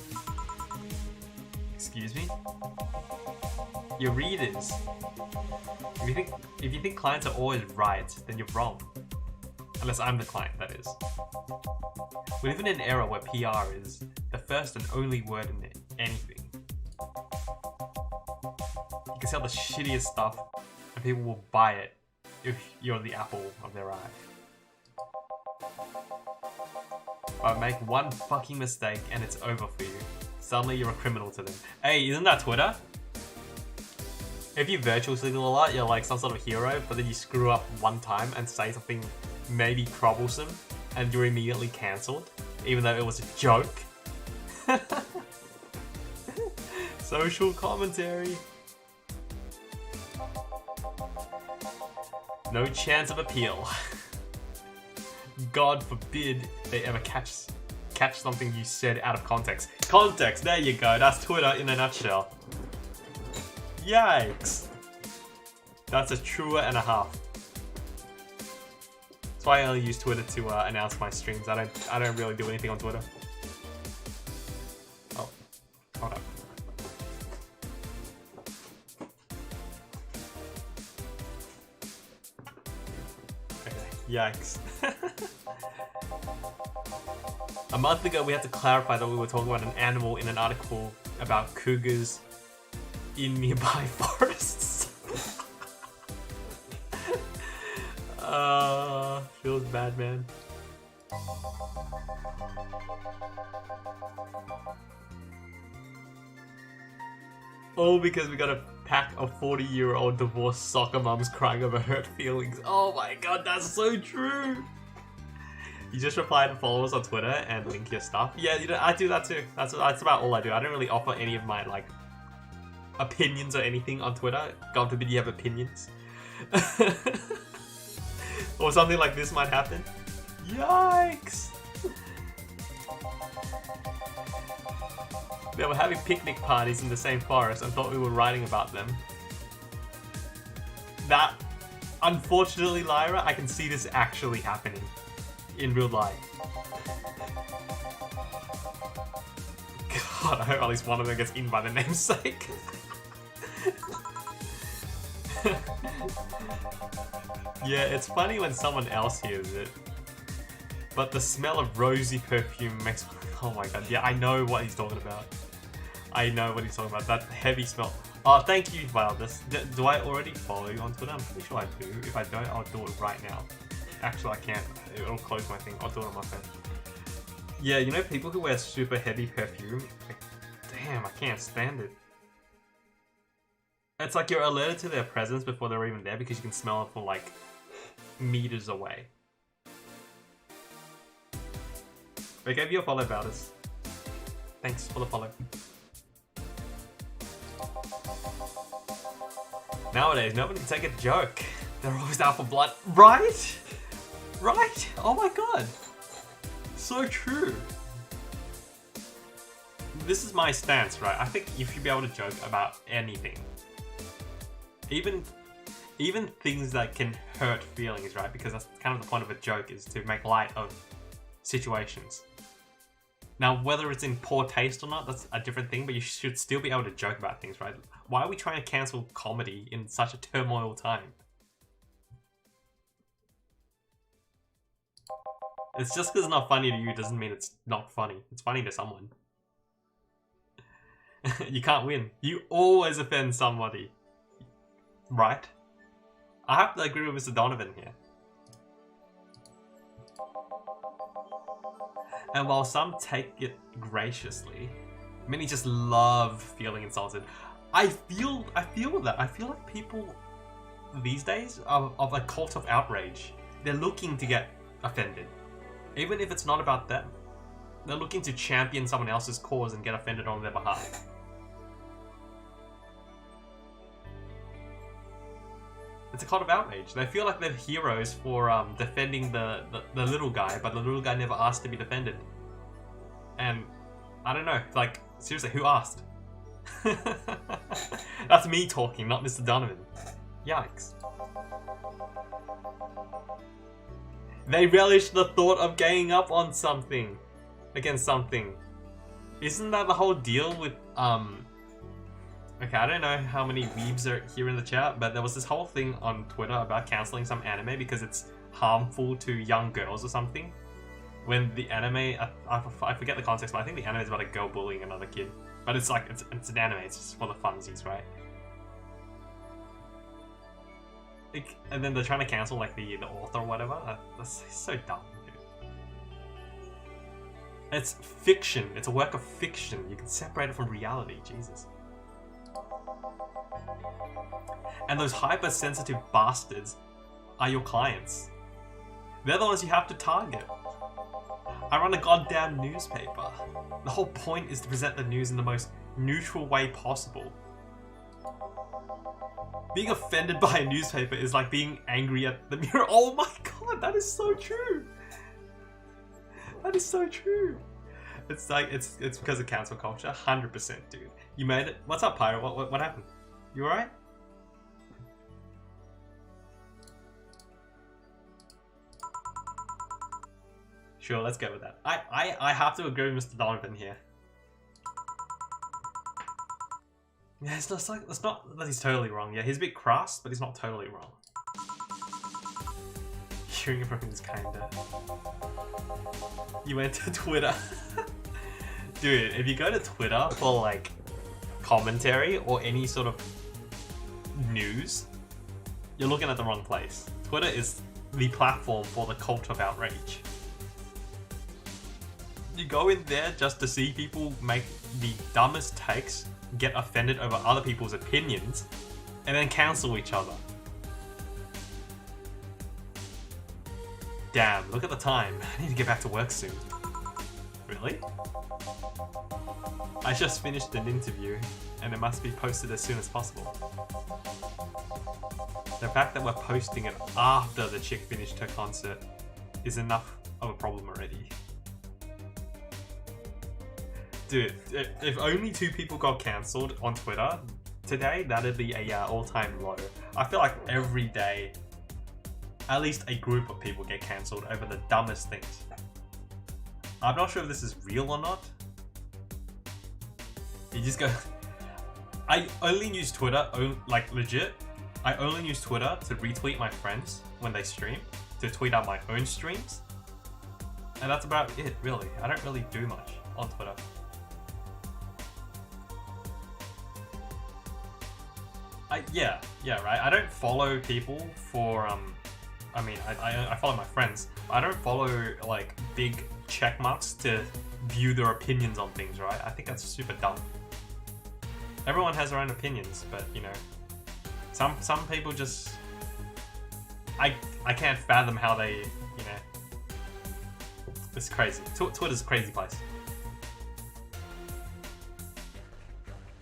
Excuse me? Your readers. If you think clients are always right, then you're wrong. Unless I'm the client, that is. We live in an era where PR is the first and only word in anything. You can sell the shittiest stuff and people will buy it if you're the apple of their eye. But make one fucking mistake and it's over for you. Suddenly you're a criminal to them. Hey, isn't that Twitter? If you virtual signal a lot, you're like some sort of hero, but then you screw up one time and say something maybe troublesome and you're immediately cancelled, even though it was a joke. Social commentary. No chance of appeal. God forbid they ever catch something you said out of context. Context, there you go. That's Twitter in a nutshell. Yikes. That's a truer and a half. That's why I only use Twitter to announce my streams. I don't really do anything on Twitter. Oh, hold up. Okay, Yikes. A month ago, we had to clarify that we were talking about an animal in an article about cougars in nearby forests. Feels bad, man. All because we got a pack of 40-year-old divorced soccer mums crying over hurt feelings. Oh my god, that's so true! You just reply to followers on Twitter and link your stuff. Yeah, you know, I do that too. That's about all I do. I don't really offer any of my, like, opinions or anything on Twitter. God forbid you have opinions. Or something like this might happen. Yikes! They were having picnic parties in the same forest and thought we were writing about them. That, unfortunately, Lyra, I can see this actually happening in real life. God, I hope at least one of them gets eaten by the namesake. Yeah, it's funny when someone else hears it. But the smell of rosy perfume makes... Oh my god, yeah, I know what he's talking about. I know what he's talking about, that heavy smell. Oh, thank you, Valdez. Do I already follow you on Twitter? I'm pretty sure I do. If I don't, I'll do it right now. Actually, I can't. It'll close my thing. I'll do it on my phone. Yeah, you know, people who wear super heavy perfume, like, damn, I can't stand it. It's like you're alerted to their presence before they're even there because you can smell it from like meters away. I gave you a follow, Valdez. Thanks for the follow. Nowadays, nobody can take a joke. They're always out for blood. Right? Right? Oh my god. So true. This is my stance, right? I think you should be able to joke about anything. Even things that can hurt feelings, right? Because that's kind of the point of a joke, is to make light of situations. Now, whether it's in poor taste or not, that's a different thing, but you should still be able to joke about things, right? Why are we trying to cancel comedy in such a turmoil time? It's just because it's not funny to you doesn't mean it's not funny. It's funny to someone. You can't win. You always offend somebody. Right? I have to agree with Mr. Donovan here. And while some take it graciously, many just love feeling insulted. I feel that. I feel like people these days are of a cult of outrage. They're looking to get offended. Even if it's not about them. They're looking to champion someone else's cause and get offended on their behalf. It's a cult of outrage. They feel like they're heroes for defending the little guy, but the little guy never asked to be defended. And I don't know, like, seriously, who asked? That's me talking, not Mr. Donovan. Yikes. They relish the thought of ganging up on something. Against something. Isn't that the whole deal with, okay, I don't know how many weebs are here in the chat, but there was this whole thing on Twitter about cancelling some anime because it's harmful to young girls or something. When the anime, I forget the context, but I think the anime is about a girl bullying another kid. But it's like, it's an anime, it's just for the funsies, right? And then they're trying to cancel like the author or whatever. That's so dumb, dude. It's fiction. It's a work of fiction. You can separate it from reality. Jesus. And those hypersensitive bastards are your clients. They're the ones you have to target. I run a goddamn newspaper. The whole point is to present the news in the most neutral way possible. Being offended by a newspaper is like being angry at the mirror. Oh my god, that is so true. That is so true. It's like, it's because of cancel culture, 100%, dude. You made it. What's up, Pyro? What happened? You alright? Sure, let's go with that. I have to agree with Mr. Donovan here. Yeah, it's not that he's totally wrong. Yeah, he's a bit crass, but he's not totally wrong. Cheering from is kinda. You went to Twitter. Dude, if you go to Twitter for like commentary or any sort of news, you're looking at the wrong place. Twitter is the platform for the cult of outrage. You go in there just to see people make the dumbest takes, get offended over other people's opinions, and then cancel each other. Damn, look at the time. I need to get back to work soon. Really? I just finished an interview, and it must be posted as soon as possible. The fact that we're posting it after the chick finished her concert is enough of a problem already. Dude, if only 2 people got cancelled on Twitter today, that'd be a all-time low. I feel like every day, at least a group of people get cancelled over the dumbest things. I'm not sure if this is real or not. You just go... I only use Twitter, like legit, I only use Twitter to retweet my friends when they stream, to tweet out my own streams, and that's about it, really. I don't really do much on Twitter. Yeah, right. I don't follow people for I mean, I follow my friends, but I don't follow like big check marks to view their opinions on things, right? I think that's super dumb. Everyone has their own opinions, but you know, some people just I can't fathom how they, you know, it's crazy. Twitter's a crazy place.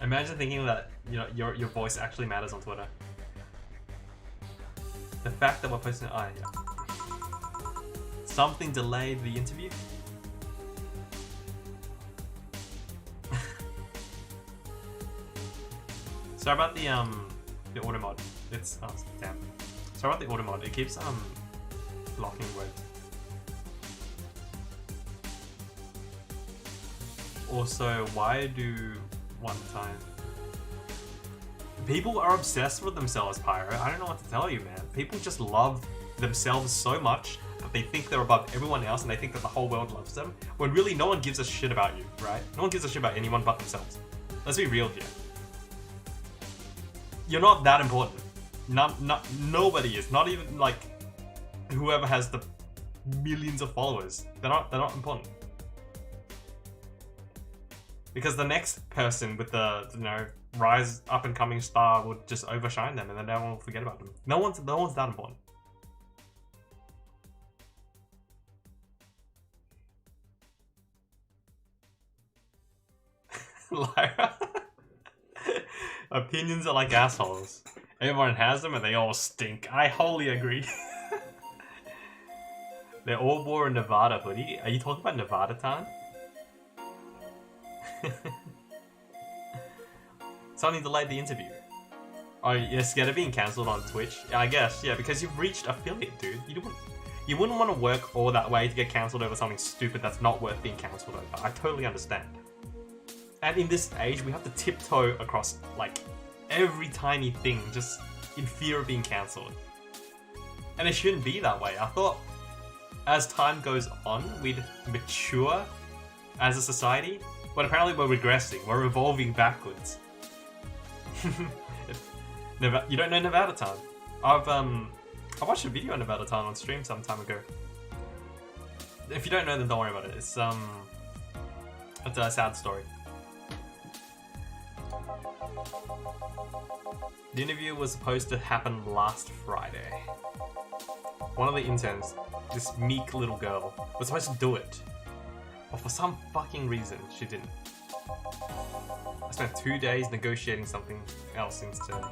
Imagine thinking that, you know, your voice actually matters on Twitter. The fact that we're posting, oh yeah, something delayed the interview. Sorry about the auto mod. It's oh damn. Sorry about the auto mod. It keeps blocking words. Also, why do one time? People are obsessed with themselves, Pyro. I don't know what to tell you, man. People just love themselves so much that they think they're above everyone else, and they think that the whole world loves them, when really no one gives a shit about you, right? No one gives a shit about anyone but themselves. Let's be real here. You're not that important. Nobody is. Not even like whoever has the millions of followers. They're not important. Because the next person with the, you know, rise up and coming star would just overshine them, and then everyone will forget about them. No one's that important. Lyra. Opinions are like assholes. Everyone has them and they all stink. I wholly agree. They all wore a Nevada hoodie. Are you talking about Nevada Town? Something delayed the interview. Oh, you're scared of being cancelled on Twitch? I guess, yeah, because you've reached affiliate, dude. You wouldn't want to work all that way to get cancelled over something stupid that's not worth being cancelled over. I totally understand. And in this age, we have to tiptoe across, like, every tiny thing just in fear of being cancelled. And it shouldn't be that way. I thought as time goes on, we'd mature as a society, but apparently we're regressing. We're evolving backwards. You don't know Nevada Town? I watched a video on Nevada Town on stream some time ago. If you don't know, then don't worry about it. It's a sad story. The interview was supposed to happen last Friday. One of the interns, this meek little girl, was supposed to do it, but for some fucking reason, she didn't. I spent 2 days negotiating something else instead.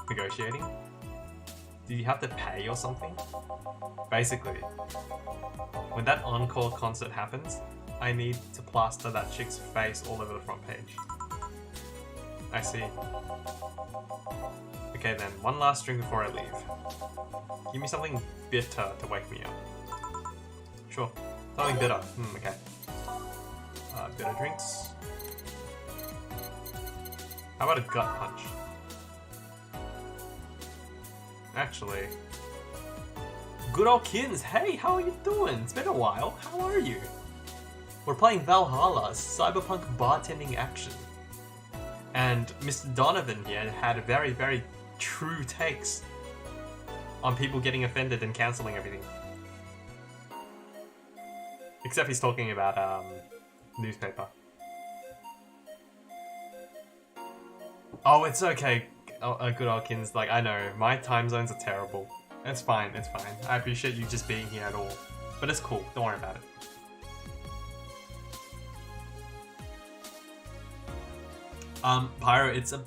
Negotiating? Did you have to pay or something? Basically, when that encore concert happens, I need to plaster that chick's face all over the front page. I see. Okay then, one last drink before I leave. Give me something bitter to wake me up. Sure, something bitter. Okay. Bitter drinks. How about a gut punch? Good old Kins, hey, how are you doing? It's been a while. How are you? We're playing Valhalla, cyberpunk bartending action. And Mr. Donovan here had very, very true takes on people getting offended and cancelling everything. Except he's talking about newspaper. Oh, it's okay. Oh, good old Kins. Like, I know, my time zones are terrible. It's fine, it's fine. I appreciate you just being here at all. But it's cool, don't worry about it. Pyro, it's a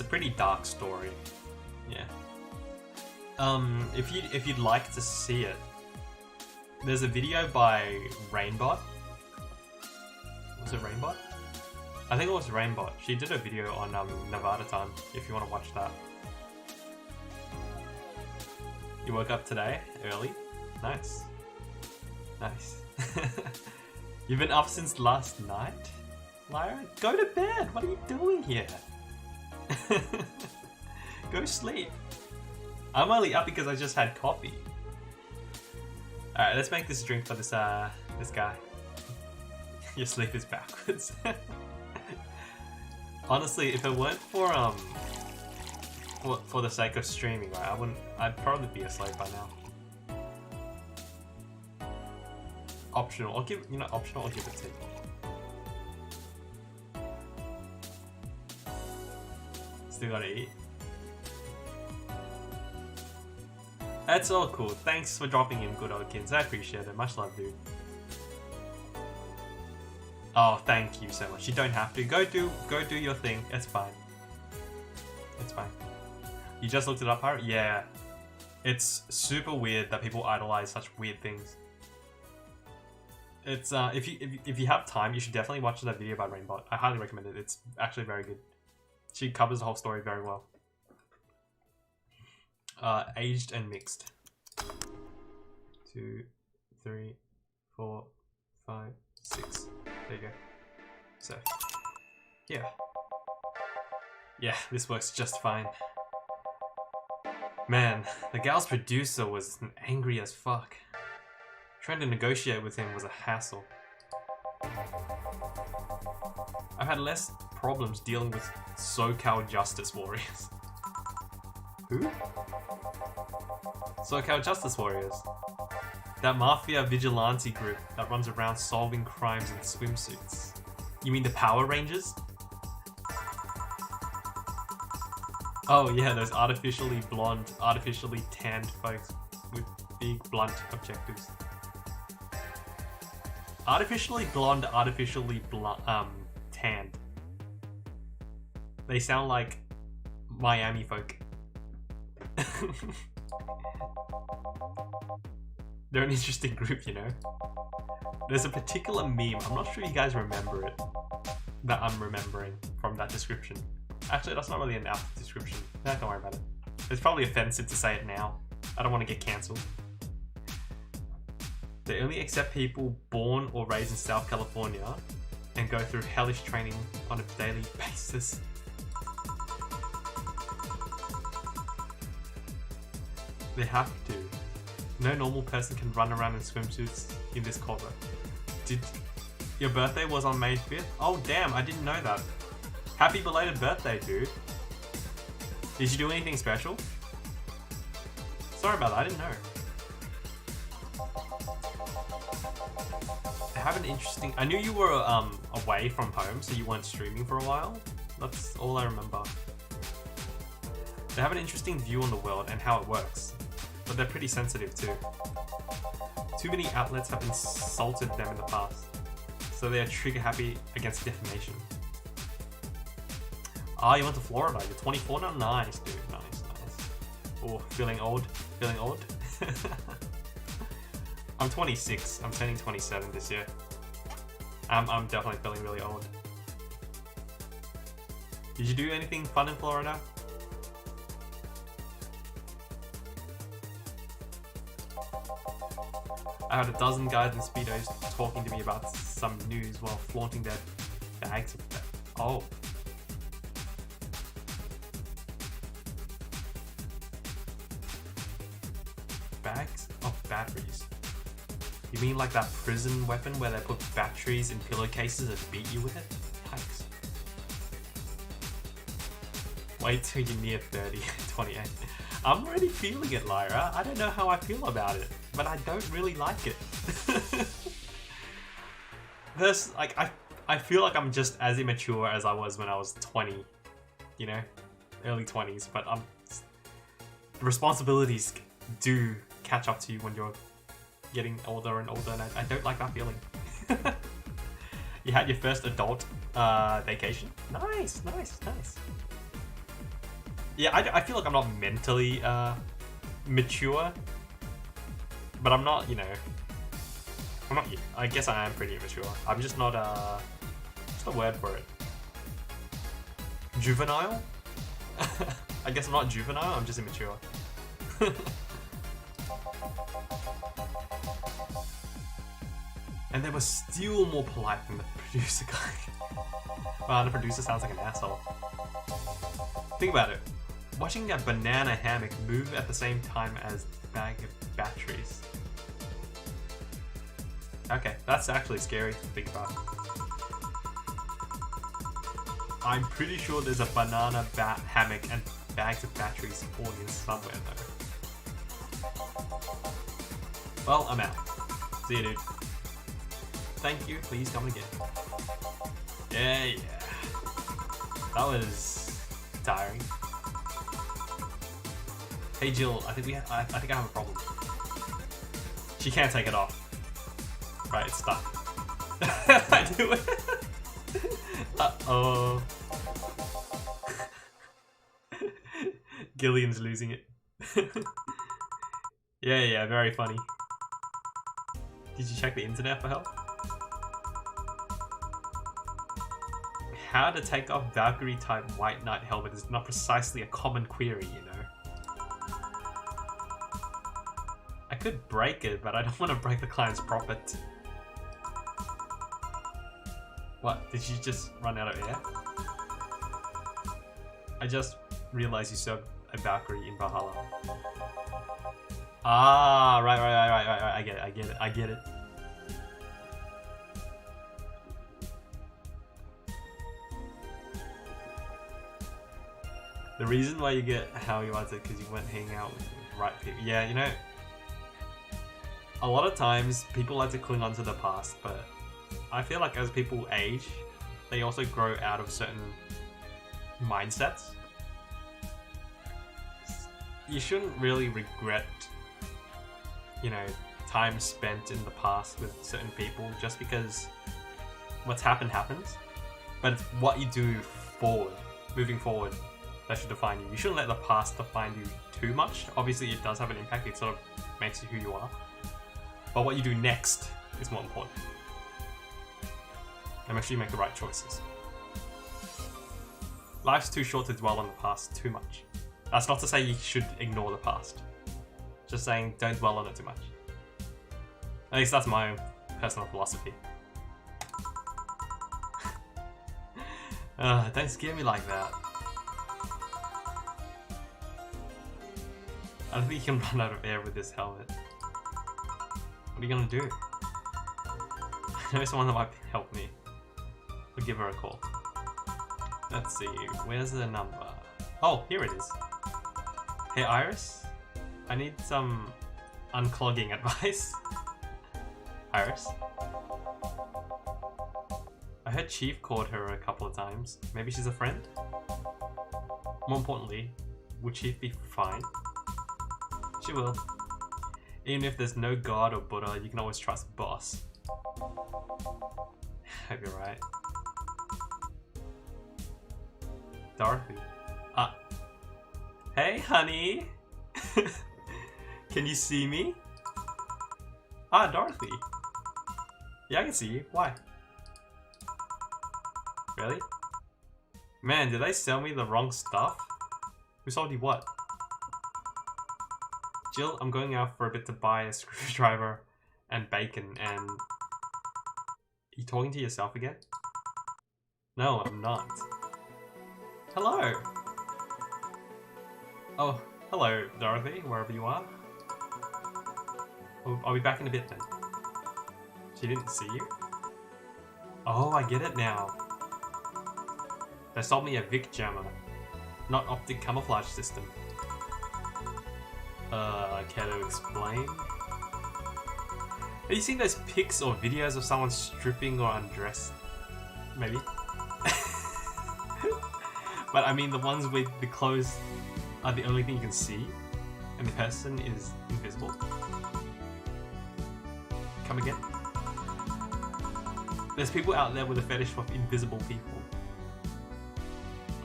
pretty dark story. Yeah. If you'd like to see it, there's a video by Rainbot. Was it Rainbot? I think it was Rainbot. She did a video on Nevada Time, if you want to watch that. You woke up today, early? Nice. Nice. You've been up since last night? Lyra? Go to bed! What are you doing here? Go sleep. I'm only up because I just had coffee. Alright, let's make this drink for this this guy. Your sleep is backwards. Honestly, if it weren't for the sake of streaming, right, I'd probably be asleep by now. Optional, I'll give optional, I'll give it to you. Still gotta eat. That's all cool. Thanks for dropping in, good old Kins. I appreciate it. Much love, dude. Oh, thank you so much. You don't have to. Go do your thing. It's fine. It's fine. You just looked it up, Pirate? Yeah. It's super weird that people idolize such weird things. It's if you have time, you should definitely watch that video by Rainbot. I highly recommend it. It's actually very good. She covers the whole story very well. Aged and mixed. 2, 3, 4, 5, 6. There you go. So, yeah. Yeah, this works just fine. Man, the gal's producer was angry as fuck. Trying to negotiate with him was a hassle. I've had less problems dealing with SoCal Justice Warriors. Who? SoCal Justice Warriors. That mafia vigilante group that runs around solving crimes in swimsuits. You mean the Power Rangers? Oh yeah, those artificially blonde, artificially tanned folks with big blunt objectives. Artificially blonde, artificially tanned. They sound like Miami folk. They're an interesting group, you know? There's a particular meme, I'm not sure you guys remember it, that I'm remembering from that description. Actually, that's not really an apt description. No, don't worry about it. It's probably offensive to say it now. I don't want to get cancelled. They only accept people born or raised in South California and go through hellish training on a daily basis. They have to. No normal person can run around in swimsuits in this cover. Your birthday was on May 5th? Oh damn, I didn't know that. Happy belated birthday, dude. Did you do anything special? Sorry about that, I didn't know. I have an interesting... I knew you were away from home, so you weren't streaming for a while. That's all I remember. They have an interesting view on the world and how it works, but they're pretty sensitive too. Too many outlets have insulted them in the past, so they are trigger happy against defamation. Ah, you went to Florida. You're 24 now? Nice, dude. Nice, nice. Oh, feeling old? Feeling old? I'm 26. I'm turning 27 this year. I'm definitely feeling really old. Did you do anything fun in Florida? I had a dozen guys in Speedos talking to me about some news while flaunting their bags of theft. Oh. bags of batteries. You mean like that prison weapon where they put batteries in pillowcases and beat you with it? Yikes. Wait till you're near 30, 28. I'm already feeling it, Lyra. I don't know how I feel about it, but I don't really like it. There's, like, I feel like I'm just as immature as I was when I was 20, you know? Early 20s, but the responsibilities do catch up to you when you're getting older and older, and I don't like that feeling. You had your first adult vacation? Nice, nice, nice. Yeah, I feel like I'm not mentally mature, but I'm not, you know, I'm not, I guess I am pretty immature. I'm just not, what's the word for it? Juvenile? I guess I'm not juvenile, I'm just immature. And they were still more polite than the producer guy. Wow, the producer sounds like an asshole. Think about it. Watching a banana hammock move at the same time as the bag of batteries. Okay, that's actually scary to think about. I'm pretty sure there's a banana hammock and bags of batteries falling in somewhere though. Well, I'm out. See you, dude. Thank you, please come again. Yeah. That was tiring. Hey Jill, I think I have a problem. She can't take it off. Right, it's stuck. I do it. Uh-oh. Gillian's losing it. Yeah, very funny. Did you check the internet for help? How to take off Valkyrie type White Knight helmet is not precisely a common query, you know. I could break it, but I don't want to break the client's profit. What, did you just run out of air? I just realized you served a Valkyrie in Valhalla. Ah, right, I get it. The reason why you get how you want it because you went hanging out with the right people. Yeah, you know, a lot of times people like to cling on to the past, but I feel like as people age, they also grow out of certain mindsets. You shouldn't really regret, you know, time spent in the past with certain people just because what's happened happens. But it's what you do forward, moving forward, that should define you. You shouldn't let the past define you too much. Obviously it does have an impact, it sort of makes you who you are. But what you do next is more important. And make sure you make the right choices. Life's too short to dwell on the past too much. That's not to say you should ignore the past. Just saying don't dwell on it too much. At least that's my own personal philosophy. Don't scare me like that. I don't think you can run out of air with this helmet. What are you gonna do? I know someone that might help me. We'll give her a call. Let's see, where's the number? Oh, here it is. Hey Iris, I need some unclogging advice. Iris? I heard Chief called her a couple of times. Maybe she's a friend? More importantly, would Chief be fine? She will. Even if there's no God or Buddha, you can always trust Boss. Hope you're right. Dorothy. Hey, honey. Can you see me? Dorothy. Yeah, I can see you. Why? Really? Man, did they sell me the wrong stuff? Who sold you what? Jill, I'm going out for a bit to buy a screwdriver and bacon and... Are you talking to yourself again? No, I'm not. Hello! Oh, hello, Dorothy, wherever you are. I'll be back in a bit then. She didn't see you? Oh, I get it now. They sold me a Vic jammer, not optic camouflage system. Care to explain? Have you seen those pics or videos of someone stripping or undressed? Maybe? But I mean the ones with the clothes are the only thing you can see and the person is invisible. Come again? There's people out there with a fetish for invisible people.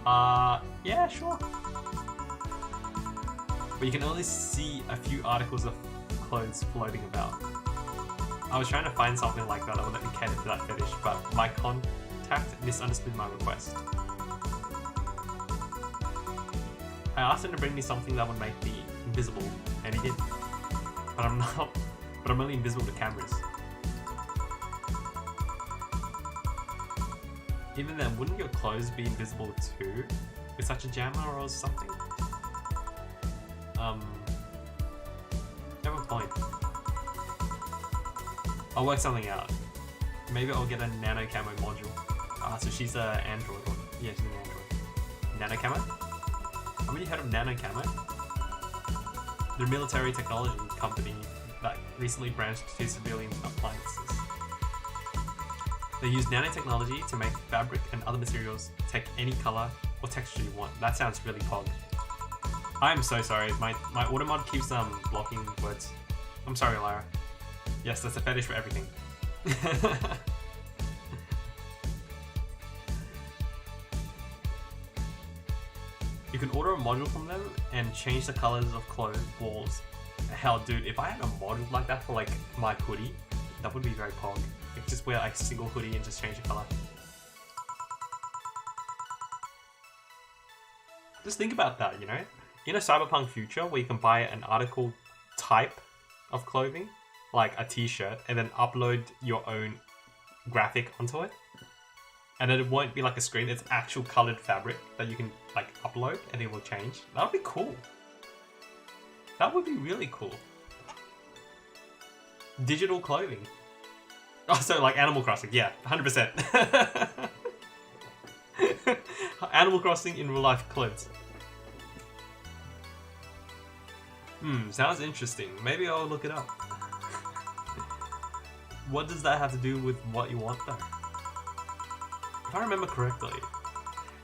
Yeah, sure. But you can only see a few articles of clothes floating about. I was trying to find something like that that would let me cater to that fetish, but my contact misunderstood my request. I asked him to bring me something that would make me invisible, and he did. But I'm only invisible to cameras. Even then, wouldn't your clothes be invisible too? With such a jammer or something? Never point. I'll work something out. Maybe I'll get a nano camo module. So she's an android. Yeah, she's an android. Nano camo? How many heard of nano camo? They're a military technology company that recently branched to civilian appliances. They use nanotechnology to make fabric and other materials take any color or texture you want. That sounds really pog. I am so sorry. My automod keeps blocking words. I'm sorry, Lyra. Yes, that's a fetish for everything. You can order a module from them and change the colors of clothes walls. Hell, dude, if I had a module like that for like my hoodie, that would be very pog. Like, just wear like a single hoodie and just change the color. Just think about that, you know? In a cyberpunk future where you can buy an article type of clothing, like a t-shirt, and then upload your own graphic onto it, and then it won't be like a screen, it's actual colored fabric that you can like upload and it will change. That would be cool. That would be really cool. Digital clothing. Oh, so like Animal Crossing, yeah, 100%. Animal Crossing in real life clothes. Sounds interesting. Maybe I'll look it up. What does that have to do with what you want though? If I remember correctly,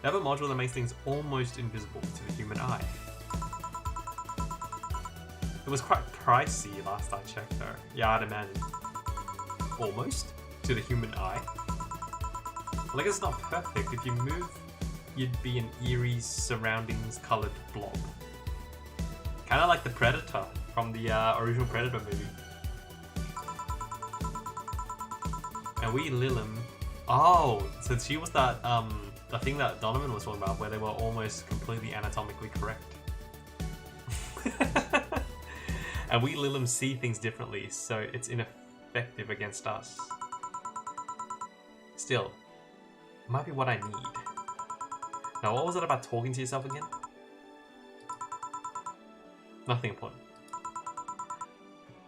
they have a module that makes things almost invisible to the human eye. It was quite pricey last I checked though. Yeah, I'd imagine. Almost to the human eye. Like, it's not perfect. If you move, you'd be an eerie surroundings colored blob. Kinda like the Predator from the original Predator movie. And we Lilim. Oh, so she was that the thing that Donovan was talking about, where they were almost completely anatomically correct. And we Lilim see things differently, so it's ineffective against us. Still, it might be what I need. Now, what was it about talking to yourself again? Nothing important.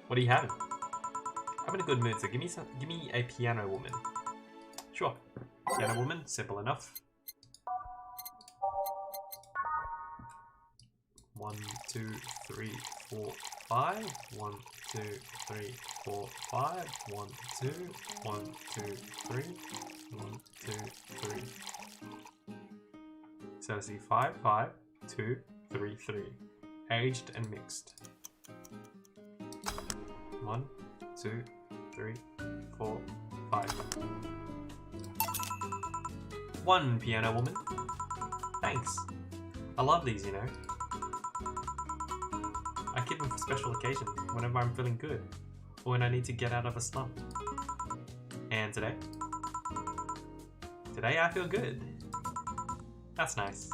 What are you having? Having a good mood, so give me a piano woman. Sure. Piano woman, simple enough. 1, 2, 3, 4, 5. 1, 2, 3, 4, 5. 1, 2, 1, 2, 3. 1, 2, 3. So see 5, 5, 2, 3, 3. Aged and mixed. 1, 2, 3, 4, 5. 1 piano woman. Thanks. I love these, you know. I keep them for special occasions, whenever I'm feeling good, or when I need to get out of a slump. And today? Today I feel good. That's nice.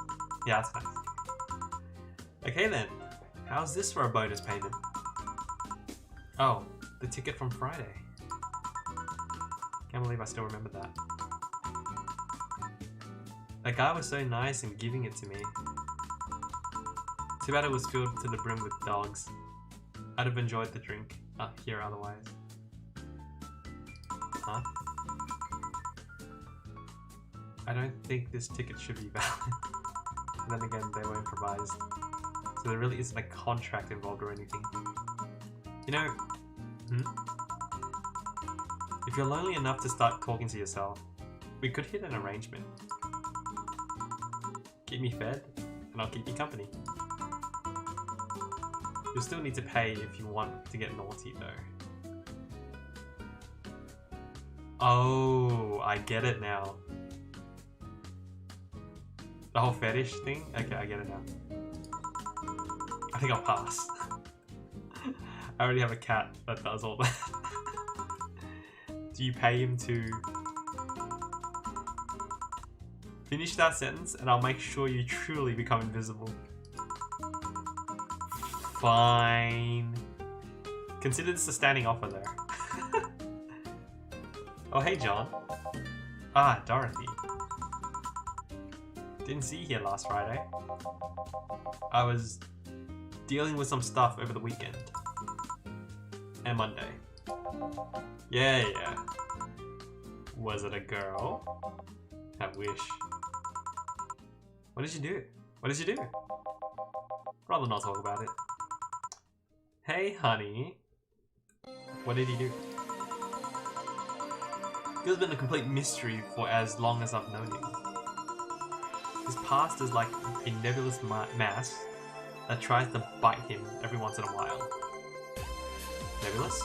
Yeah, that's nice. Okay then, how's this for a bonus payment? Oh, the ticket from Friday. Can't believe I still remember that. That guy was so nice in giving it to me. Too bad it was filled to the brim with dogs. I'd have enjoyed the drink. here otherwise. Huh? I don't think this ticket should be valid. And then again, they were improvised. So there really isn't a contract involved or anything. You know, if you're lonely enough to start talking to yourself, we could hit an arrangement. Keep me fed, and I'll keep you company. You'll still need to pay if you want to get naughty though. Oh, I get it now. The whole fetish thing? Okay, I get it now. I think I'll pass. I already have a cat that does all that. Do you pay him to... Finish that sentence and I'll make sure you truly become invisible. Fine. Consider this a standing offer though. Oh hey John. Ah, Dorothy. Didn't see you here last Friday. I was dealing with some stuff over the weekend. And Monday. Yeah. Was it a girl? I wish. What did you do? What did you do? Rather not talk about it. Hey, honey. What did he do? He's been a complete mystery for as long as I've known him. His past is like a nebulous mass that tries to bite him every once in a while. Nebulous?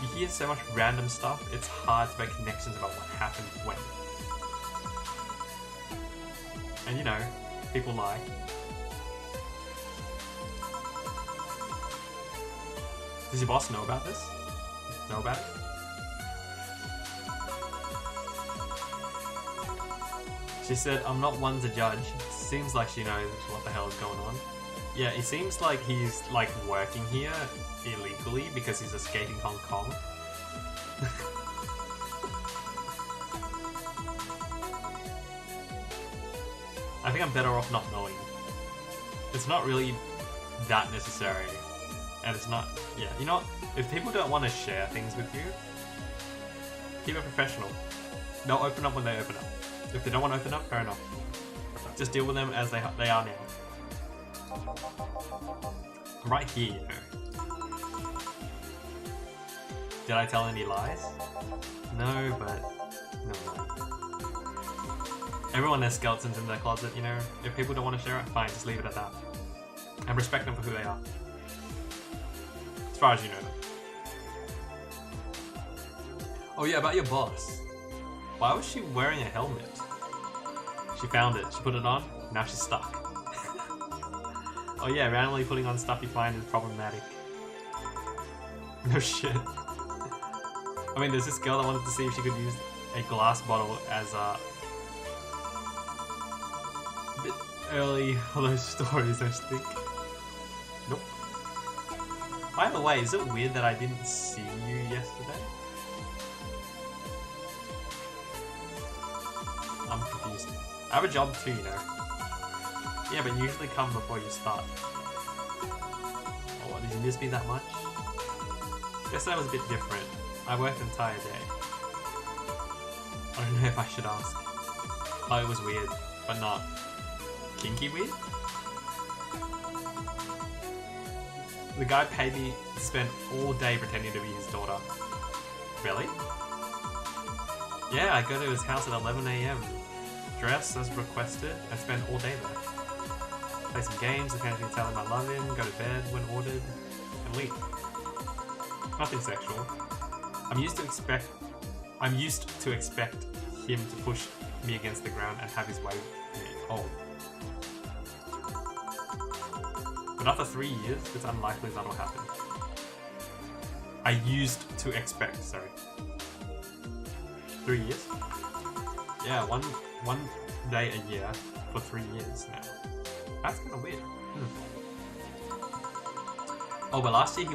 You hear so much random stuff, it's hard to make connections about what happened when. And you know, people lie. Does your boss know about this? Know about it? She said, I'm not one to judge. Seems like she knows what the hell is going on. Yeah, it seems like he's like working here illegally because he's escaping Hong Kong. I think I'm better off not knowing. It's not really that necessary. And it's not, yeah, you know what? If people don't want to share things with you, keep it professional. They'll open up when they open up. If they don't want to open up, fair enough. Just deal with them as they are now. I'm right here, you know. Did I tell any lies? No, but no. Everyone has skeletons in their closet, you know. If people don't want to share it, fine, just leave it at that. And respect them for who they are. As far as you know them. Oh yeah, about your boss. Why was she wearing a helmet? She found it, she put it on, now she's stuck. Oh yeah, randomly putting on stuff you find is problematic. No shit. I mean, there's this girl that wanted to see if she could use a glass bottle as a bit early for those stories, don't you think? Nope. By the way, is it weird that I didn't see you yesterday? I'm confused. I have a job too, you know. Yeah, but usually come before you start. Oh, did you miss me that much? Guess that was a bit different. I worked the entire day. I don't know if I should ask. Oh, it was weird, but not kinky weird? The guy paid me to spend all day pretending to be his daughter. Really? Yeah, I go to his house at 11 AM, dress as requested, and spend all day there. Play some games, occasionally tell him I love him, go to bed when ordered, and leave. Nothing sexual. I'm used to expect him to push me against the ground and have his way with me. Oh. But after 3 years, it's unlikely that'll happen. I used to expect, sorry. 3 years? Yeah, one day a year for 3 years now. That's kind of weird. Oh, but last year he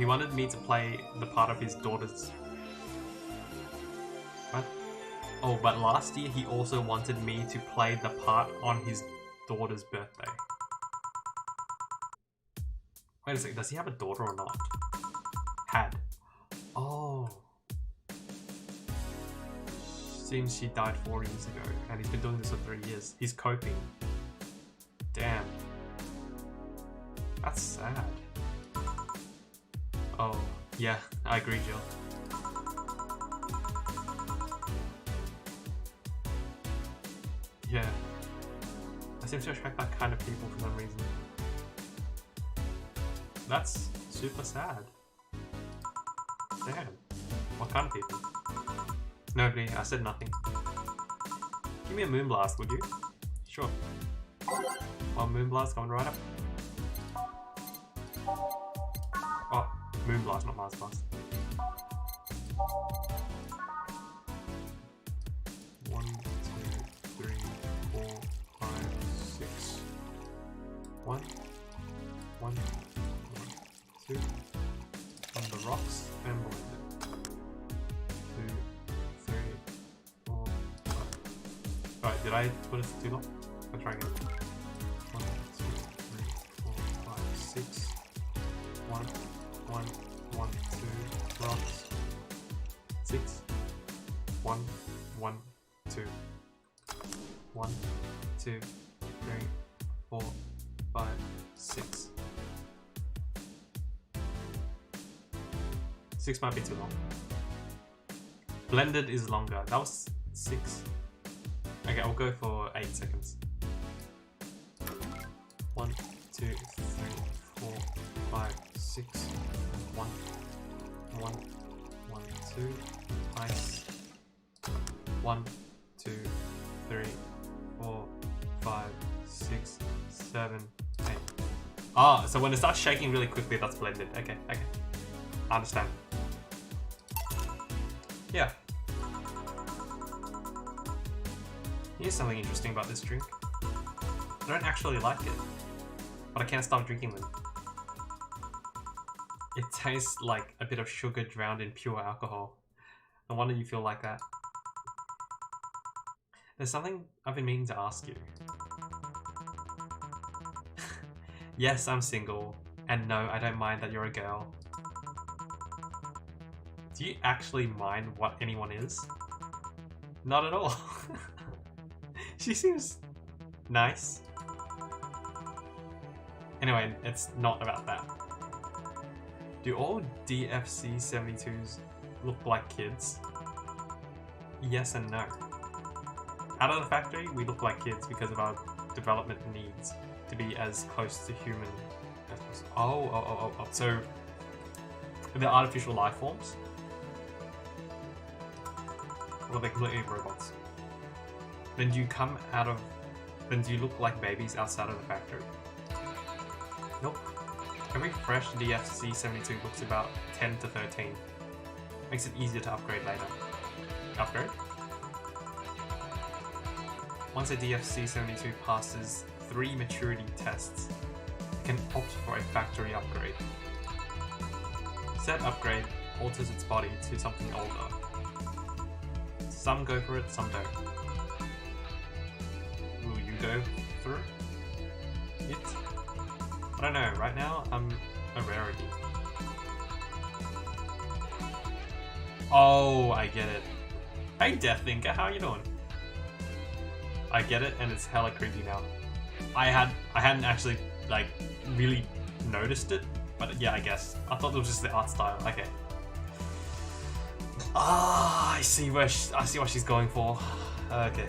wanted me to play the part of his daughter's... What? Oh, but last year he also wanted me to play the part on his daughter's birthday. Wait a second, does he have a daughter or not? Had. Oh. Seems she died 4 years ago, and he's been doing this for 3 years. He's coping. Damn. That's sad. Oh, yeah, I agree, Jill. Yeah. I seem to attract that kind of people for some reason. That's super sad. Damn. What kind of people? Nobody. I said nothing. Give me a Moonblast, would you? Sure. One Moonblast coming right up. Oh, Moonblast, not Mars Blast. 1, 2, 3, 4, 5, 6. 1, 1, 2. On the rocks and blend it. 2, 3, 4, 5. Alright, did I put it too long? I'll try again. 1, 2, 3, 4, 5, 6. 1, 1, 1, 2, rocks. 6. 1, 1, 2. 1, 2, 3, 4, 5, 6. 6 might be too long. Blended is longer. That was 6. Okay, I'll go for 8 seconds. 1, 2, 3, 4, 5, 6. 1, 1, 1, 2. Nice. 1, 2, 3, 4, 5, 6, 7, 8. Ah, so when it starts shaking really quickly, that's blended. Okay, okay. I understand. Yeah. Here's something interesting about this drink. I don't actually like it, but I can't stop drinking them. It tastes like a bit of sugar drowned in pure alcohol. No wonder you feel like that. There's something I've been meaning to ask you. Yes, I'm single, and no, I don't mind that you're a girl. Do you actually mind what anyone is? Not at all. She seems nice. Anyway, it's not about that. Do all DFC 72s look like kids? Yes and no. Out of the factory, we look like kids because of our development needs to be as close to human as possible. Oh. So, they're artificial life forms? Or they're completely robots? Then do you come out of... Then do you look like babies outside of the factory? Nope. Every fresh DFC 72 looks about 10 to 13. Makes it easier to upgrade later. Upgrade? Once a DFC 72 passes 3 maturity tests, it can opt for a factory upgrade. Said upgrade alters its body to something older. Some go for it, some don't. Will you go for it? I don't know, right now I'm a rarity. Oh, I get it. Hey Death Thinker, how you doing? I get it, and it's hella creepy now. I hadn't actually like really noticed it, but yeah, I guess. I thought it was just the art style. Okay. Ah, I see what she's going for. Okay.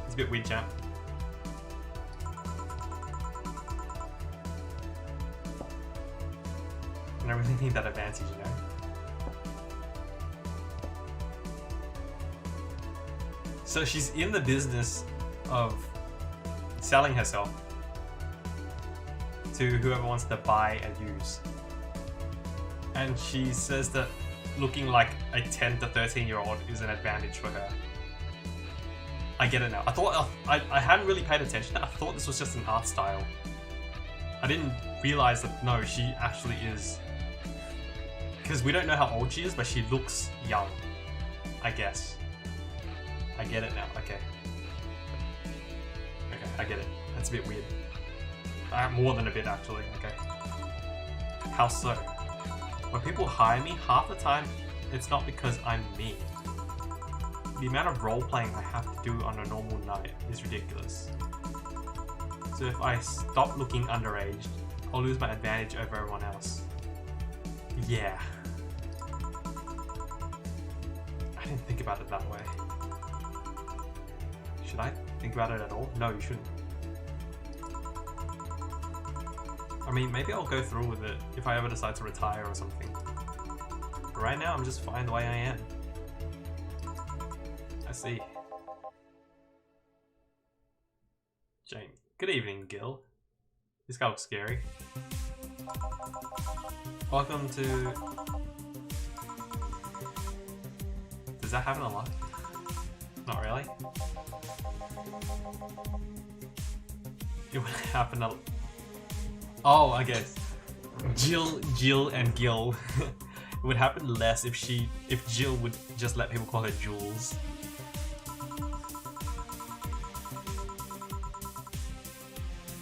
It's a bit weird, champ. And I really need that advantage, you know? So she's in the business of selling herself to whoever wants to buy and use. And she says that looking like a 10 to 13-year-old is an advantage for her. I get it now. I thought I hadn't really paid attention. I thought this was just an art style. I didn't realize that no, she actually is. Because we don't know how old she is, but she looks young. I guess. I get it now. Okay, I get it. That's a bit weird. More than a bit, actually. Okay. How so? When people hire me, half the time, it's not because I'm me. The amount of role-playing I have to do on a normal night is ridiculous. So if I stop looking underaged, I'll lose my advantage over everyone else. Yeah. I didn't think about it that way. Should I think about it at all? No, you shouldn't. I mean, maybe I'll go through with it if I ever decide to retire or something. But right now, I'm just fine the way I am. I see. Jane. Good evening, Gil. This guy looks scary. Welcome to... Does that happen a lot? Not really. It would happen a... Oh, I guess. Jill and Gil. It would happen less if Jill would just let people call her Jules.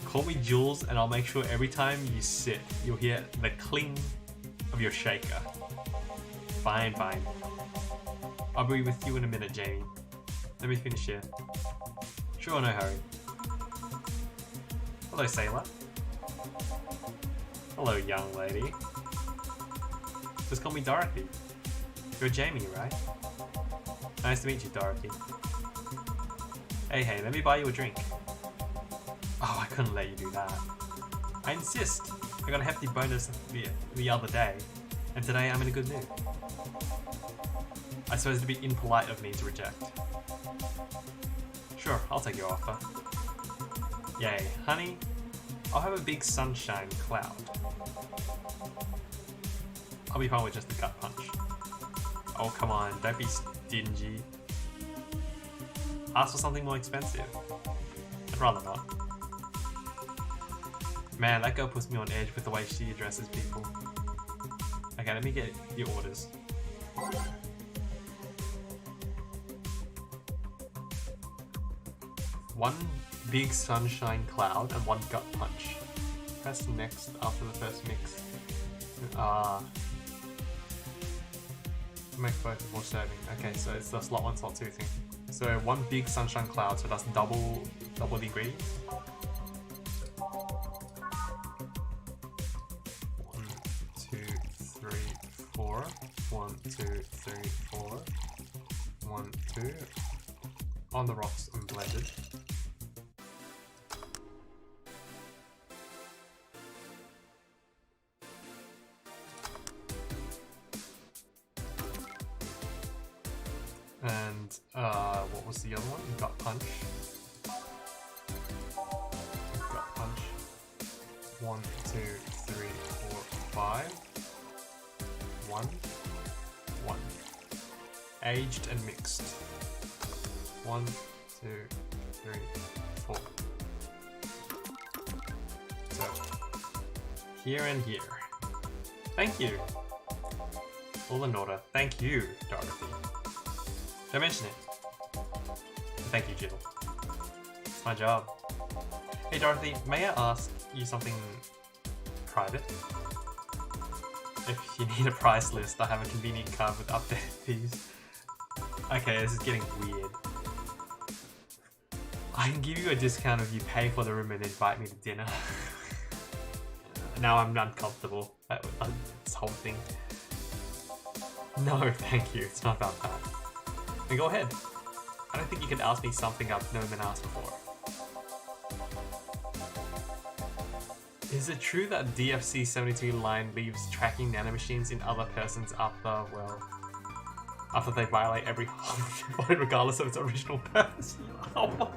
Call me Jules and I'll make sure every time you sit, you'll hear the cling of your shaker. Fine, fine. I'll be with you in a minute, Jamie. Let me finish here. Sure, no hurry. Hello, sailor. Hello, young lady. Just call me Dorothy. You're Jamie, right? Nice to meet you, Dorothy. Hey, let me buy you a drink. Oh, I couldn't let you do that. I insist. I got a hefty bonus the other day, and today I'm in a good mood. I suppose it'd be impolite of me to reject. Sure, I'll take your offer. Yay, honey. I'll have a big sunshine cloud. I'll be fine with just a gut punch. Oh, come on, don't be stingy. Ask for something more expensive. I'd rather not. Man, that girl puts me on edge with the way she addresses people. Okay, let me get your orders. One big sunshine cloud and one gut punch. Press next after the first mix. Make both before serving. Okay, so it's the slot 1, slot 2 thing. So one big sunshine cloud, so that's double the ingredients. 1, 2, 3, 4. 1, 2, 3, 4. 1, 2. On the rocks and blended. And what was the other one? Gut punch. Gut punch. 1, 2, 3, 4, 5. 1. 1. Aged and mixed. 1, 2, 3, 4. So here and here. Thank you. All in order. Thank you, Dorothy. Don't mention it. Thank you, Jill. It's my job. Hey Dorothy, may I ask you something private? If you need a price list, I have a convenient card with updated fees. Okay, this is getting weird. I can give you a discount if you pay for the room and invite me to dinner. Now I'm uncomfortable at this whole thing. No, thank you. It's not about that. Then go ahead. I don't think you can ask me something I've never been asked before. Is it true that DFC 72 line leaves tracking nanomachines in other persons after they violate every point regardless of its original purpose? Oh my god.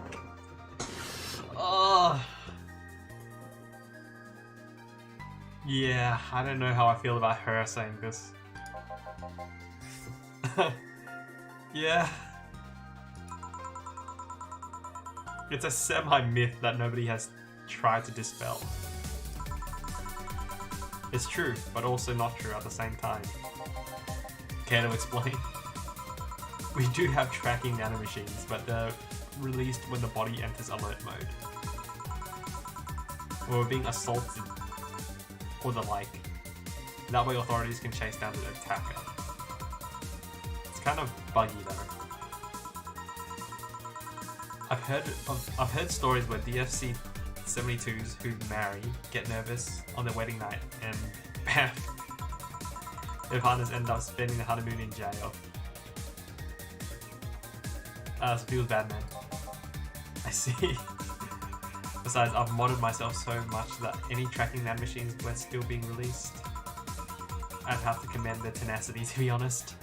Oh. Yeah, I don't know how I feel about her saying this. Yeah. It's a semi-myth that nobody has tried to dispel. It's true, but also not true at the same time. Care to explain? We do have tracking nanomachines, but they're released when the body enters alert mode. When we're being assaulted or the like. That way authorities can chase down the attacker. It's kind of buggy though. I've heard stories where DFC 72s who marry get nervous on their wedding night and bam, their partners end up spending the honeymoon in jail. It feels bad, man. I see. Besides, I've modded myself so much that any tracking nanomachines were still being released. I'd have to commend their tenacity, to be honest.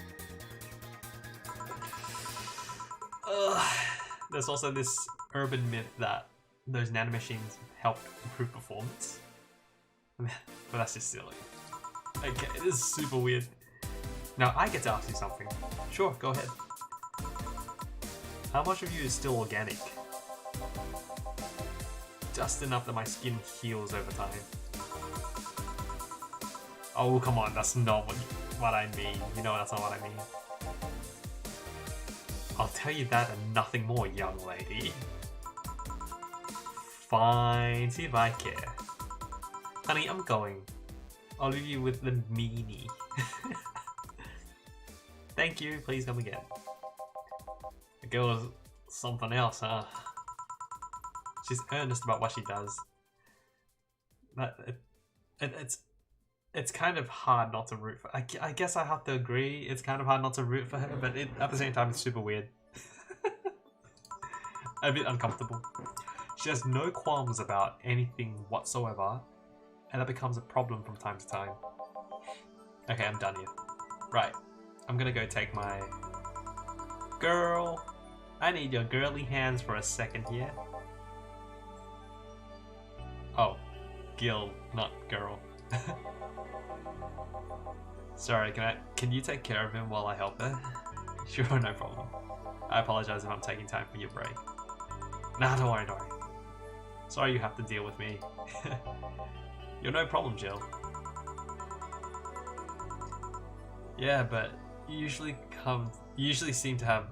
There's also this urban myth that those nanomachines help improve performance. But that's just silly. Okay, this is super weird. Now I get to ask you something. Sure, go ahead. How much of you is still organic? Just enough that my skin heals over time. Oh, come on, that's not what I mean. You know that's not what I mean. I'll tell you that and nothing more, young lady. Fine, see if I care. Honey, I'm going. I'll leave you with the meanie. Thank you, please come again. The girl is something else, huh? She's earnest about what she does. It's kind of hard not to root for. I guess I have to agree. It's kind of hard not to root for her, but at the same time, it's super weird. A bit uncomfortable. She has no qualms about anything whatsoever, and that becomes a problem from time to time. Okay, I'm done here. Right, I'm gonna go take my girl. I need your girly hands for a second here. Oh, Gil, not girl. Sorry, can you take care of him while I help her? Sure, no problem. I apologize if I'm taking time for your break. Nah, don't worry. Sorry you have to deal with me. You're no problem, Jill. Yeah, but you usually seem to have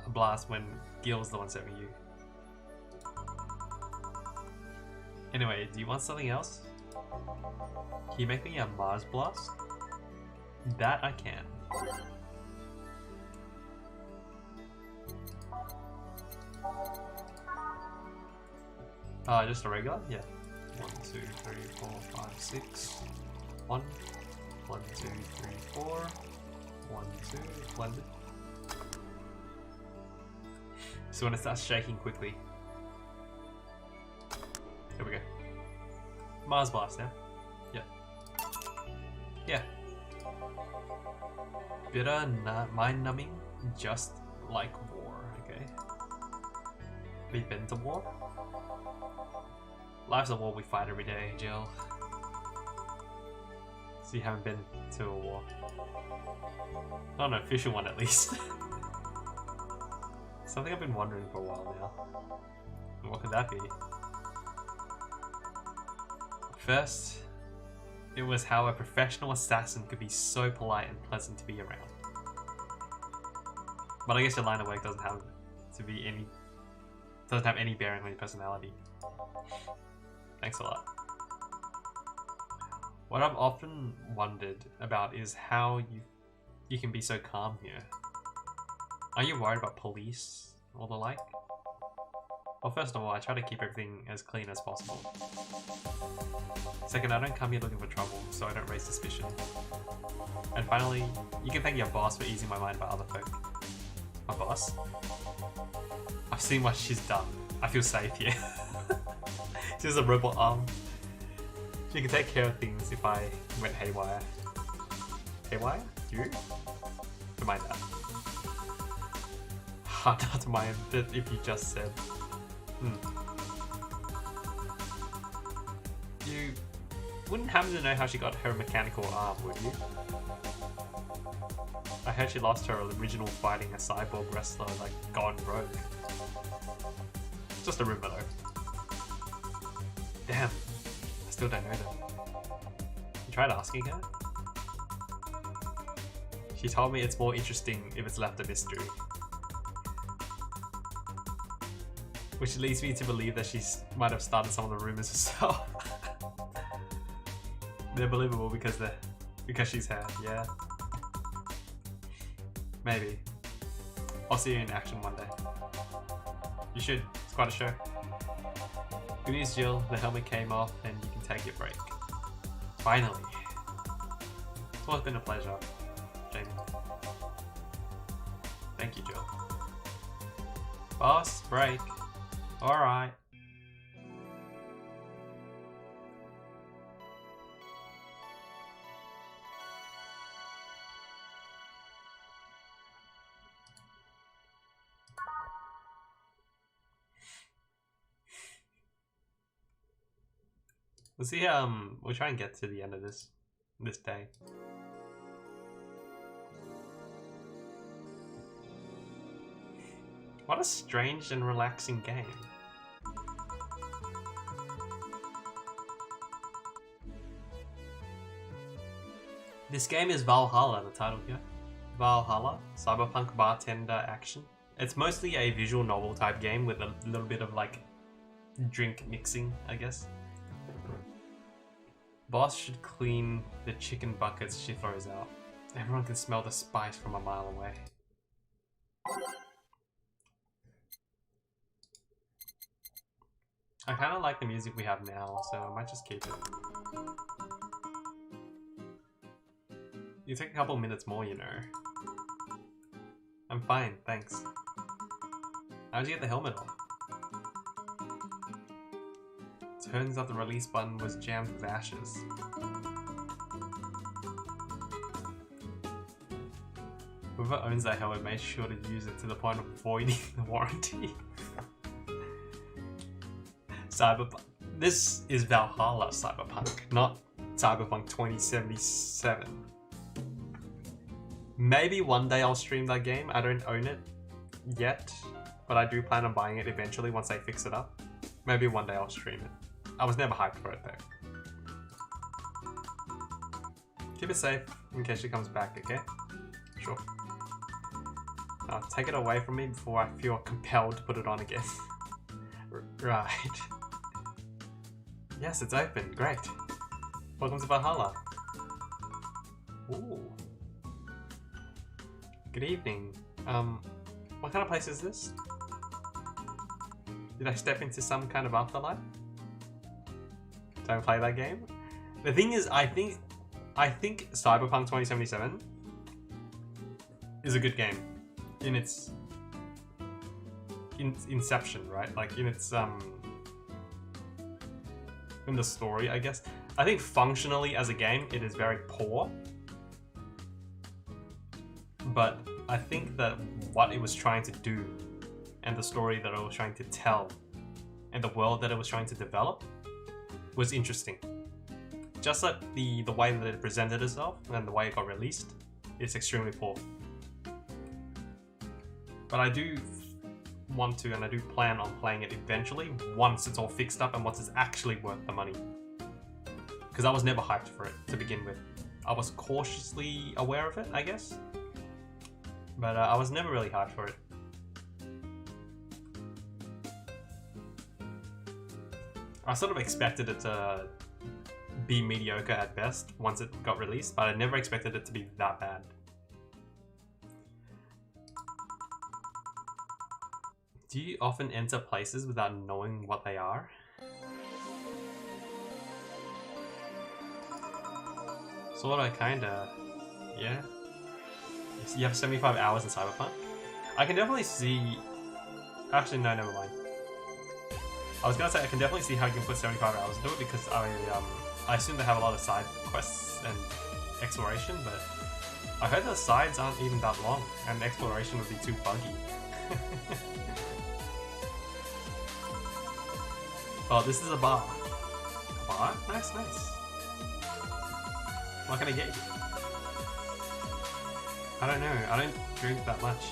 a blast when Gil's the one serving you. Anyway, do you want something else? Can you make me a Mars Blast? That I can. Just a regular? Yeah. 1, 2, 3, 4, 5, 6. 1, 1, 2, 3, 4. 1, 2, blended. So when it starts shaking quickly. There we go. Mars Blast now. Yeah. Yeah. Bitter, mind-numbing, just like war, okay? Have you been to war? Life's a war we fight every day, Jill. So you haven't been to a war. Not an official one, at least. Something I've been wondering for a while now. What could that be? First, it was how a professional assassin could be so polite and pleasant to be around. But I guess your line of work doesn't have any bearing on your personality. Thanks a lot. What I've often wondered about is how you can be so calm here. Are you worried about police or the like? Well, first of all, I try to keep everything as clean as possible. Second, I don't come here looking for trouble, so I don't raise suspicion. And finally, you can thank your boss for easing my mind about other folk. My boss? I've seen what she's done. I feel safe here. She's a robot arm. She can take care of things if I went haywire. Haywire? You? To mind that. Hard not to mind that if you just said. You wouldn't happen to know how she got her mechanical arm, would you? I heard she lost her original fighting a cyborg wrestler like gone rogue. Just a rumor though. Damn, I still don't know them. You tried asking her? She told me it's more interesting if it's left a mystery. Which leads me to believe that she might have started some of the rumors herself. They're believable because Because she's hair, yeah. Maybe. I'll see you in action one day. You should. It's quite a show. Good news, Jill. The helmet came off and you can take your break. Finally. It's always been a pleasure, Jamie. Thank you, Jill. Boss, break. Alright. Let's see, we'll try and get to the end of this day. What a strange and relaxing game. This game is Valhalla, the title here. Valhalla, cyberpunk bartender action. It's mostly a visual novel type game with a little bit of like drink mixing, I guess. Boss should clean the chicken buckets she throws out. Everyone can smell the spice from a mile away. I kind of like the music we have now, so I might just keep it. You take a couple minutes more, you know. I'm fine, thanks. How'd you get the helmet on? Turns out the release button was jammed with ashes. Whoever owns that helmet made sure to use it to the point of voiding the warranty. Cyberpunk. This is Valhalla Cyberpunk, not Cyberpunk 2077. Maybe one day I'll stream that game. I don't own it yet, but I do plan on buying it eventually once they fix it up. Maybe one day I'll stream it. I was never hyped for it though. Keep it safe in case she comes back, okay? Sure. Now take it away from me before I feel compelled to put it on again. Right. Yes, it's open. Great. Welcome to Valhalla. Ooh. Good evening. What kind of place is this? Did I step into some kind of afterlife? Don't play that game. The thing is, I think Cyberpunk 2077 is a good game in its inception, right? Like in its in the story, I guess. I think functionally as a game, it is very poor. But I think that what it was trying to do and the story that it was trying to tell and the world that it was trying to develop was interesting. Just like the way that it presented itself and the way it got released, it's extremely poor. But I do want to, and I do plan on playing it eventually once it's all fixed up and once it's actually worth the money. Because I was never hyped for it to begin with. I was cautiously aware of it, I guess. But I was never really hyped for it. I sort of expected it to be mediocre at best once it got released, but I never expected it to be that bad. Do you often enter places without knowing what they are? Sorta, kinda, yeah. You have 75 hours in Cyberpunk? I can definitely see... Actually, no, never mind. I was gonna say I can definitely see how you can put 75 hours into it because I assume they have a lot of side quests and exploration, but I heard the sides aren't even that long and exploration would be too buggy. Oh, this is a bar. A bar? Nice, nice. What can I get you? I don't know. I don't drink that much,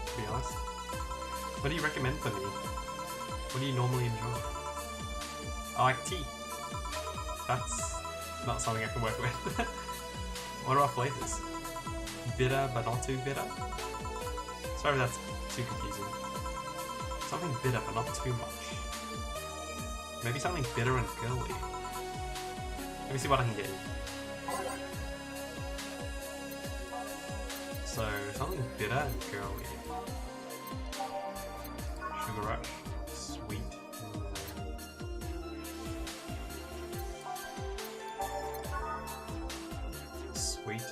to be honest. What do you recommend for me? What do you normally enjoy? I like tea. That's not something I can work with. What are flavors? Bitter but not too bitter? Sorry if that's too confusing. Something bitter but not too much. Maybe something bitter and girly. Let me see what I can get you. So, something bitter and girly. Sugar rush. Sweet. Sweet.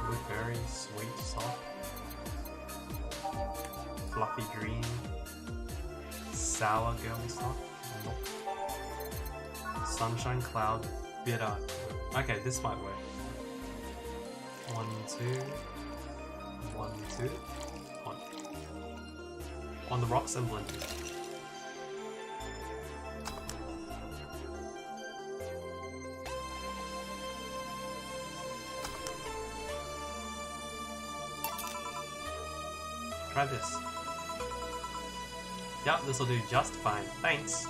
Blueberry, sweet, soft. Fluffy green. Sour girly soft. Nope. Sunshine cloud, bitter. Okay, this might work. 1, 2. 1, 2. 1. On the rocks and blended. Try this. Yeah, this'll do just fine. Thanks.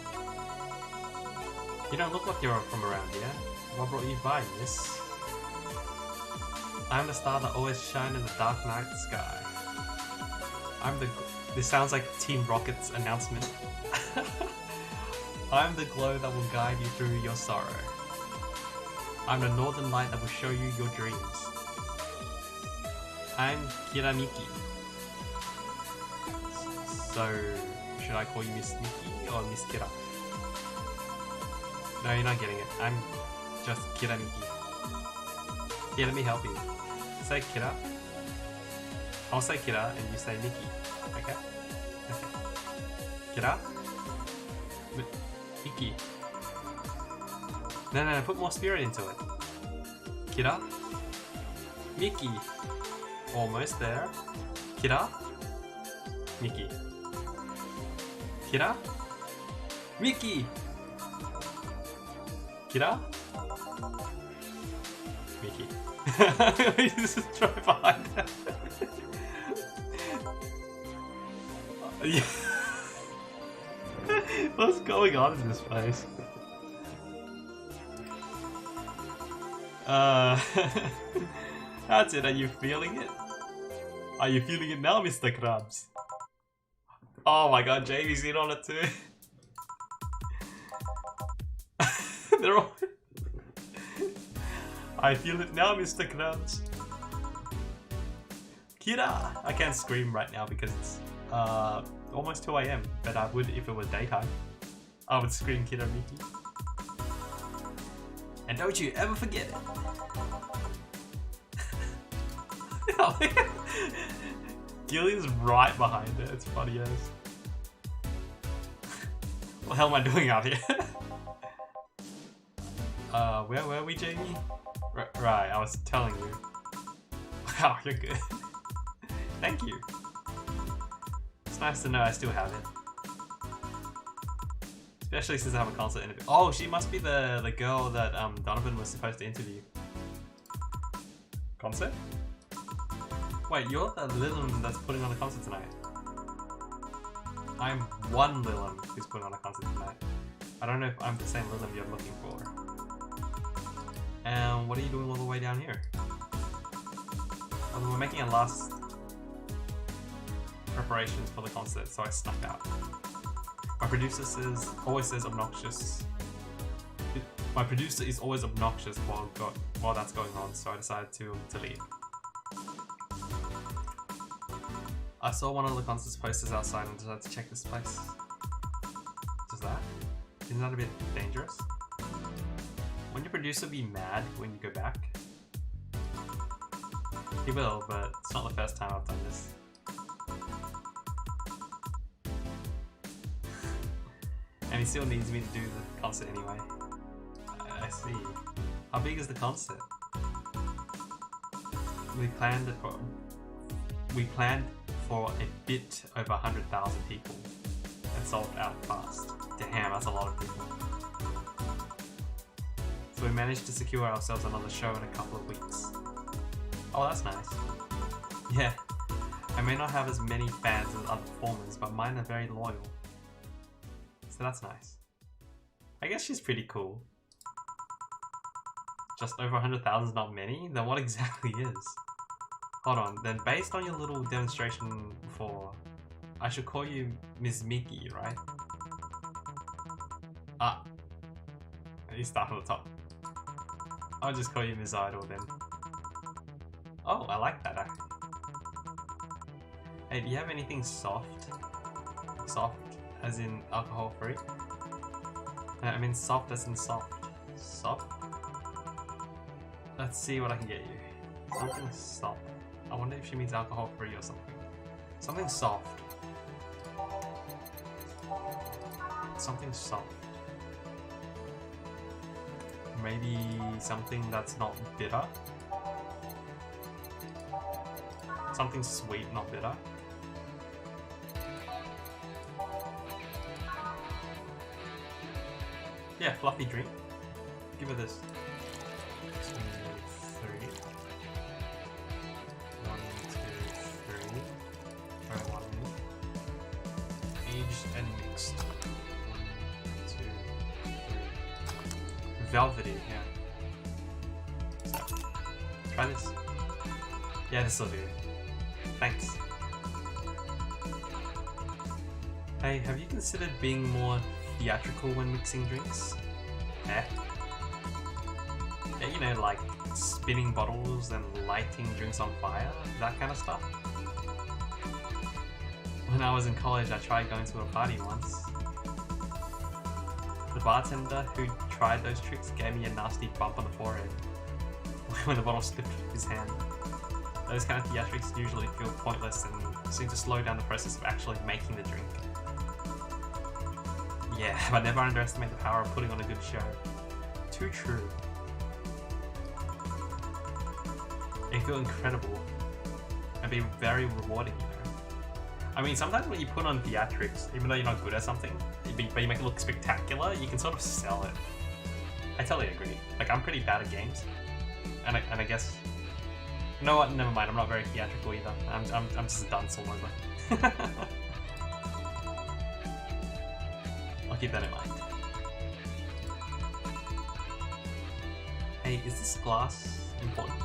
You don't look like you're from around here. What brought you by, miss? I'm the star that always shines in the dark night sky. This sounds like Team Rocket's announcement. I'm the glow that will guide you through your sorrow. I'm the northern light that will show you your dreams. I'm Kiramiki. So, should I call you Miss Nikki or Miss Kira? No, you're not getting it. I'm just Kiramiki. Here, let me help you. Say Kira. I'll say Kira and you say Nikki. Okay? Okay. Kira? Nikki. No, put more spirit into it. Kira? Miki. Almost there. Kira? Miki. Kira? Miki! Kira? Miki. We just try behind her. What's going on in this place? That's it, are you feeling it? Are you feeling it now, Mr. Krabs? Oh my god, Jamie's in on it too. They're all... I feel it now, Mr. Krabs. Kira! I can't scream right now because it's almost 2 AM, but I would if it was daytime. I would scream Kira Miki. And don't you ever forget it. Gillian's right behind it, it's funny as. What the hell am I doing out here? Where were we, Jamie? Right, I was telling you. Wow, you're good. Thank you. It's nice to know I still have it. Especially since I have a concert interview. Oh, she must be the girl that Donovan was supposed to interview. Concert? Wait, you're the Lilum that's putting on a concert tonight. I'm one Lilum who's putting on a concert tonight. I don't know if I'm the same Lilum you're looking for. And what are you doing all the way down here? Well, we're making a last preparations for the concert, so I snuck out. My producer always says obnoxious. My producer is always obnoxious while that's going on, so I decided to leave. I saw one of the concert's posters outside and decided to check this place. Just that? Isn't that a bit dangerous? Won't your producer be mad when you go back? He will, but it's not the first time I've done this. And he still needs me to do the concert anyway. I see. How big is the concert? We planned for a bit over 100,000 people and sold out fast. Damn, that's a lot of people. So we managed to secure ourselves another show in a couple of weeks. Oh, that's nice. Yeah, I may not have as many fans as other performers, but mine are very loyal. So that's nice. I guess she's pretty cool. Just over 100,000 is not many? Then what exactly is? Hold on, then based on your little demonstration before, I should call you Ms. Miki, right? Ah. You start from the top. I'll just call you Ms. Idol then. Oh, I like that. Hey, do you have anything soft? Soft as in alcohol free? I mean soft as in soft. Soft? Let's see what I can get you. Something soft. I wonder if she means alcohol free or something. Something soft. Something soft. Maybe something that's not bitter. Something sweet, not bitter. Yeah, fluffy drink. Give her this. 2, 3. 1, 2, 3. Throw one in. Aged and mixed. 1, 2, 3. Velvety, yeah. So, try this. Yeah, this will do. Thanks. Hey, have you considered being more theatrical when mixing drinks? Eh? Yeah, you know, like spinning bottles and lighting drinks on fire, that kind of stuff. When I was in college, I tried going to a party once. The bartender who tried those tricks gave me a nasty bump on the forehead when the bottle slipped from his hand. Those kind of theatrics usually feel pointless and seem to slow down the process of actually making the drink. Yeah, but never underestimate the power of putting on a good show. Too true. It feel incredible and be very rewarding, you know. I mean, sometimes when you put on theatrics, even though you're not good at something, but you make it look spectacular, you can sort of sell it. I totally agree. Like, I'm pretty bad at games, and I guess. You know what? Never mind. I'm not very theatrical either. I'm just a dunce all over. I'll keep that in mind. Hey, is this glass important?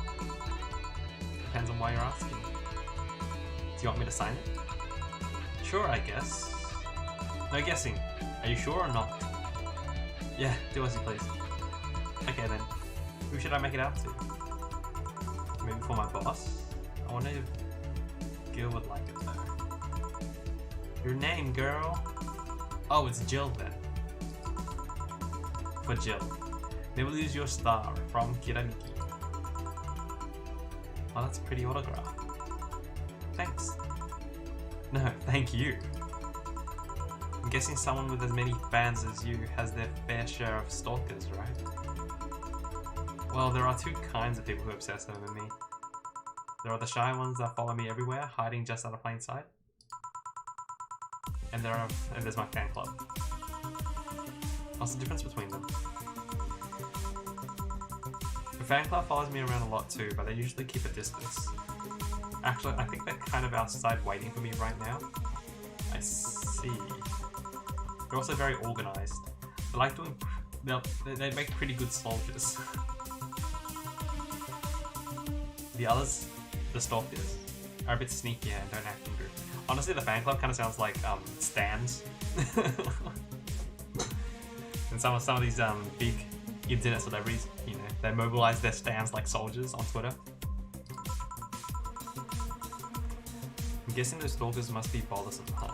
Depends on why you're asking. Do you want me to sign it? Sure, I guess. No guessing. Are you sure or not? Yeah, do as you please. Okay then. Who should I make it out to? Maybe for my boss? I wonder if Gil would like it though. Your name, girl? Oh, it's Jill then. For Jill. Never lose your star from Kiramiki. Oh, that's a pretty autograph. Thanks. No, thank you. I'm guessing someone with as many fans as you has their fair share of stalkers, right? Well, there are two kinds of people who obsess over me. There are the shy ones that follow me everywhere, hiding just out of plain sight. And there's my fan club. What's the difference between them? The fan club follows me around a lot too, but they usually keep a distance. Actually, I think they're kind of outside waiting for me right now. I see. They're also very organized. They like doing. They make pretty good soldiers. The others, the stalkers, are a bit sneakier and don't act in group. Honestly, the fan club kind of sounds like stands. And some of these big internet celebrities, you know, they mobilize their stands like soldiers on Twitter. I'm guessing those stalkers must be bothersome, huh?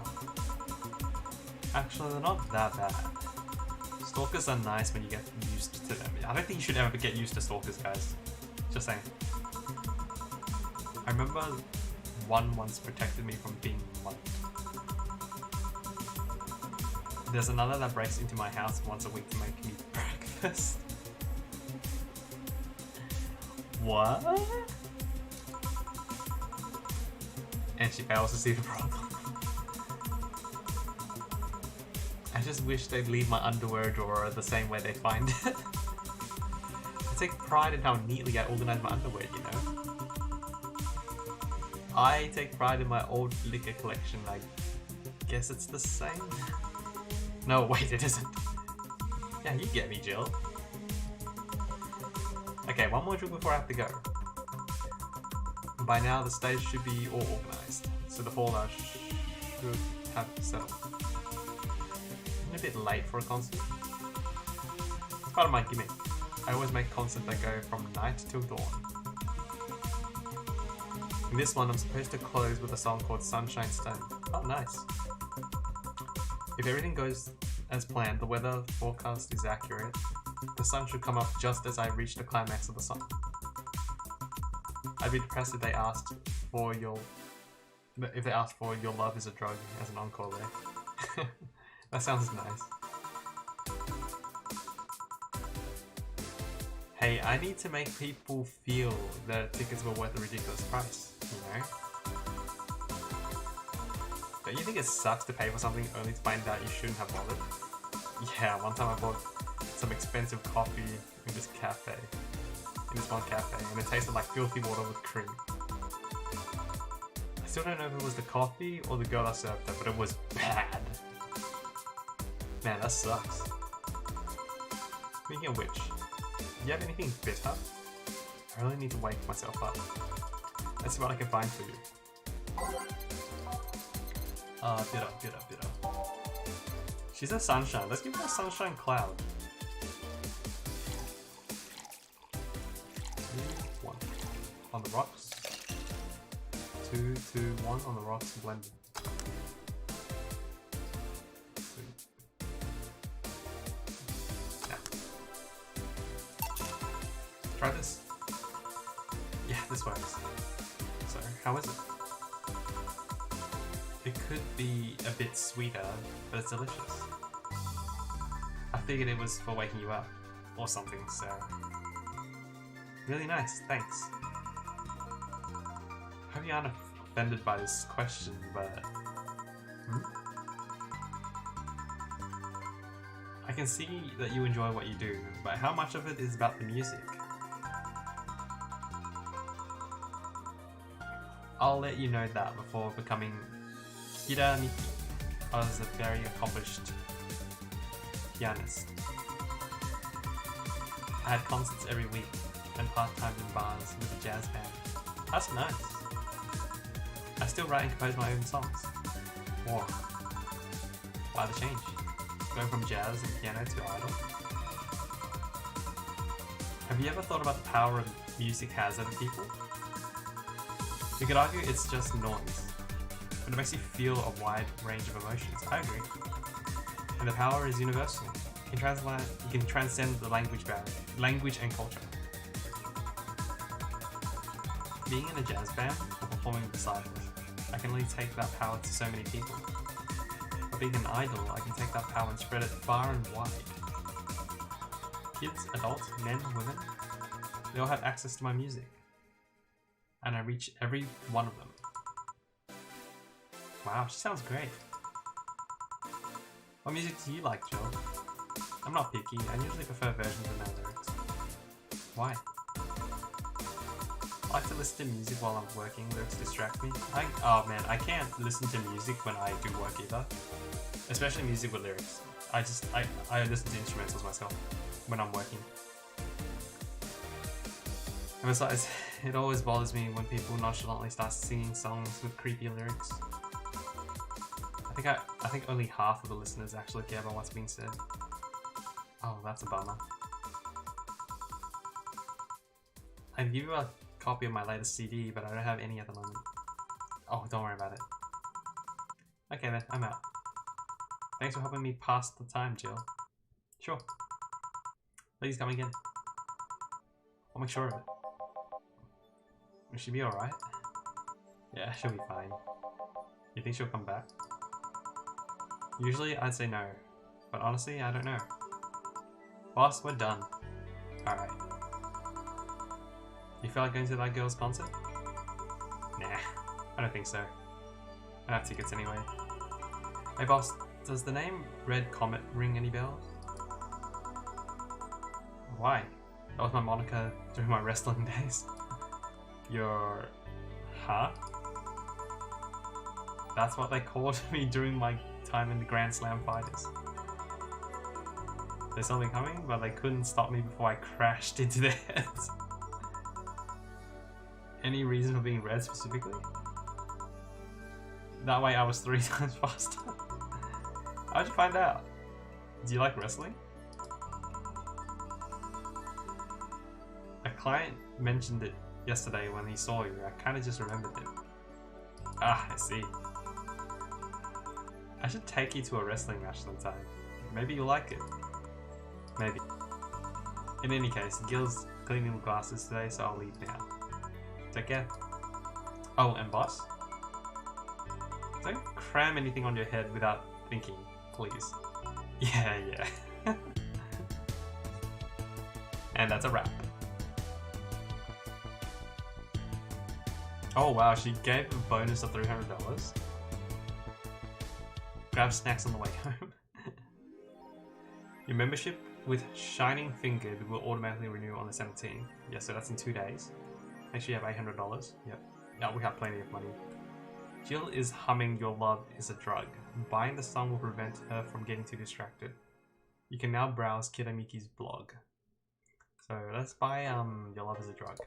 Actually, they're not that bad. Stalkers are nice when you get used to them. I don't think you should ever get used to stalkers, guys. Just saying. I remember one once protected me from being mugged. There's another that breaks into my house once a week to make me breakfast. What? And she fails to see the problem. I just wish they'd leave my underwear drawer the same way they find it. I take pride in how neatly I organize my underwear, you know? I take pride in my old liquor collection. I guess it's the same? No, wait, it isn't. Yeah, you get me, Jill. Okay, one more drink before I have to go. By now, the stage should be all organized, so the fallout should have settled. I'm a bit late for a concert. It's part of my gimmick. I always make concerts that go from night till dawn. In this one, I'm supposed to close with a song called Sunshine Stone. Oh, nice. If everything goes as planned, the weather forecast is accurate, the sun should come up just as I reach the climax of the song. I'd be depressed if they asked for your love is a drug as an encore there. That sounds nice. Hey, I need to make people feel that tickets were worth a ridiculous price, you know? Don't you think it sucks to pay for something only to find out you shouldn't have bothered? Yeah, one time I bought some expensive coffee in this one cafe, and it tasted like filthy water with cream. I still don't know if it was the coffee or the girl that served it, but it was bad. Man, that sucks. Speaking of which, do you have anything bitter? I really need to wake myself up. Let's see what I can find for you. Bitter. She's a sunshine. Let's give her a sunshine cloud. 2, 1. On the rocks. 2, 2, 1 on the rocks blended. Yeah. Try this. Yeah, this works. So, how is it? It could be a bit sweeter, but it's delicious. I figured it was for waking you up, or something, so... Really nice, thanks. Hope you aren't offended by this question, but... I can see that you enjoy what you do, but how much of it is about the music? I'll let you know that before becoming Hiraniki. I was a very accomplished pianist. I had concerts every week and part-time in bars with a jazz band. That's nice. I still write and compose my own songs. Whoa. Why the change? Going from jazz and piano to idol? Have you ever thought about the power music has over people? You could argue it's just noise, but it makes you feel a wide range of emotions. I agree. And the power is universal. You can transcend the language barrier, language and culture. Being in a jazz band or performing beside it, I can only take that power to so many people. But being an idol, I can take that power and spread it far and wide. Kids, adults, men, women, they all have access to my music. And I reach every one of them. Wow, she sounds great. What music do you like, Jill? I'm not picky, I usually prefer versions of no lyrics. Why? I like to listen to music while I'm working, lyrics distract me. Oh man, I can't listen to music when I do work either. Especially music with lyrics. I listen to instrumentals myself when I'm working. And besides, it always bothers me when people nonchalantly start singing songs with creepy lyrics. I think only half of the listeners actually care about what's being said. Oh, that's a bummer. I'd give you a copy of my latest CD, but I don't have any at the moment. Oh, don't worry about it. Okay then, I'm out. Thanks for helping me pass the time, Jill. Sure. Please come again. I'll make sure of it. Will she be alright? Yeah, she'll be fine. You think she'll come back? Usually I'd say no, but honestly I don't know. Boss, we're done. Alright. You feel like going to that girl's concert? Nah, I don't think so. I don't have tickets anyway. Hey boss, does the name Red Comet ring any bells? Why? That was my moniker during my wrestling days. Your... huh? That's what they called me during my time in the Grand Slam fighters. There's something coming, but they couldn't stop me before I crashed into their heads. Any reason for being red specifically? That way I was 3 times faster. How'd you find out? Do you like wrestling? A client mentioned it yesterday when he saw you. I kind of just remembered it. Ah, I see. I should take you to a wrestling match sometime. Maybe you'll like it. Maybe. In any case, Gil's cleaning the glasses today, so I'll leave now. Take care. Oh, and boss? Don't cram anything on your head without thinking, please. Yeah. And that's a wrap. Oh wow, she gave a bonus of $300. Grab snacks on the way home. Your membership with Shining Fingered will automatically renew on the 17th. Yeah, so that's in 2 days. Make sure you have $800. Yep. Yeah, we have plenty of money. Jill is humming Your Love is a Drug. Buying the song will prevent her from getting too distracted. You can now browse Kiramiki's blog. So let's buy Your Love is a Drug.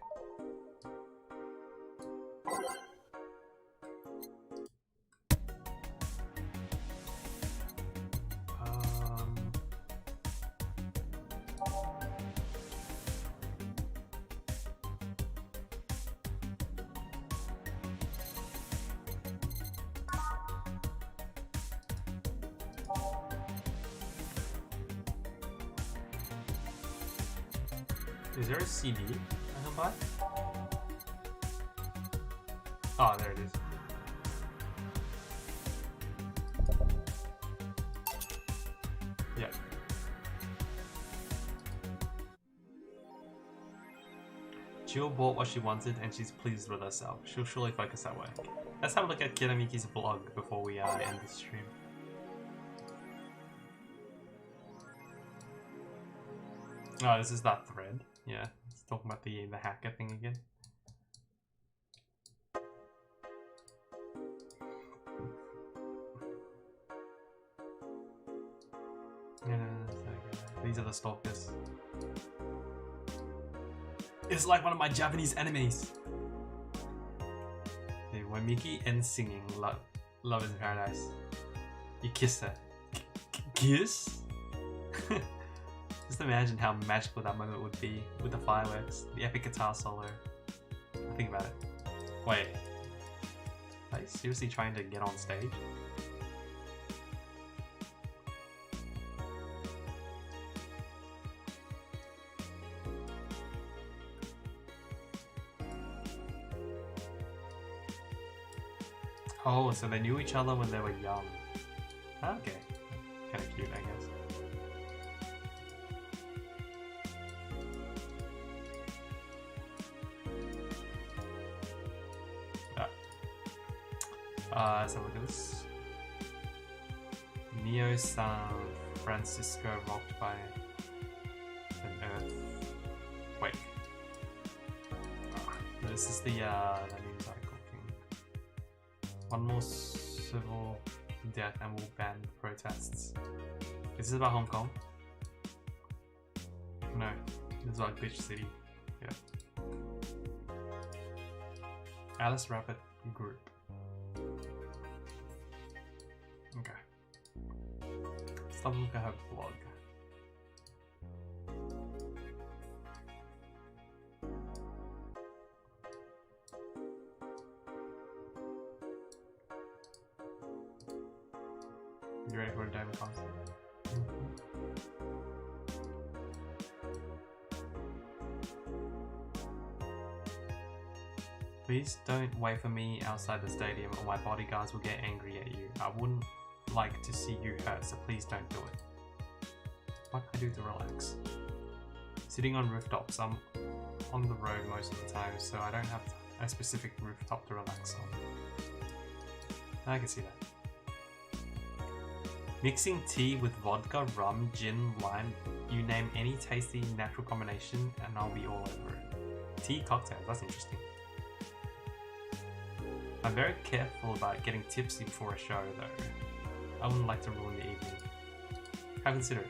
Is there a CD I can buy? Oh, there it is. Yeah. Jill bought what she wanted and she's pleased with herself. She'll surely focus at work. Let's have a look at Kiramiki's blog before we end the stream. Oh, this is that thread. Yeah, it's talking about the hacker thing again. Yeah, these are the stalkers. It's like one of my Japanese enemies. Okay, when Miki ends singing Love is in Paradise, you kiss her. Kiss? Just imagine how magical that moment would be with the fireworks, the epic guitar solo. Think about it. Wait, are you seriously trying to get on stage? Oh, so they knew each other when they were young. Okay, kind of cute, I guess. Let's have a look at this. Neo San Francisco rocked by an earthquake. This is the news article thing. One more civil death and will ban protests. Is this about Hong Kong? No, this is about Glitch City. Yeah. Alice Rapid Group. Okay. Let's have a look at her blog. You ready for a diamond concert? Please don't wait for me outside the stadium or my bodyguards will get angry at you. I wouldn't like to see you hurt, so please don't do it. What can I do to relax? Sitting on rooftops. I'm on the road most of the time, so I don't have a specific rooftop to relax on. I can see that. Mixing tea with vodka, rum, gin, lime, you name any tasty natural combination and I'll be all over it. Tea cocktails, that's interesting. I'm very careful about getting tipsy before a show though. I wouldn't like to ruin the evening. How considerate.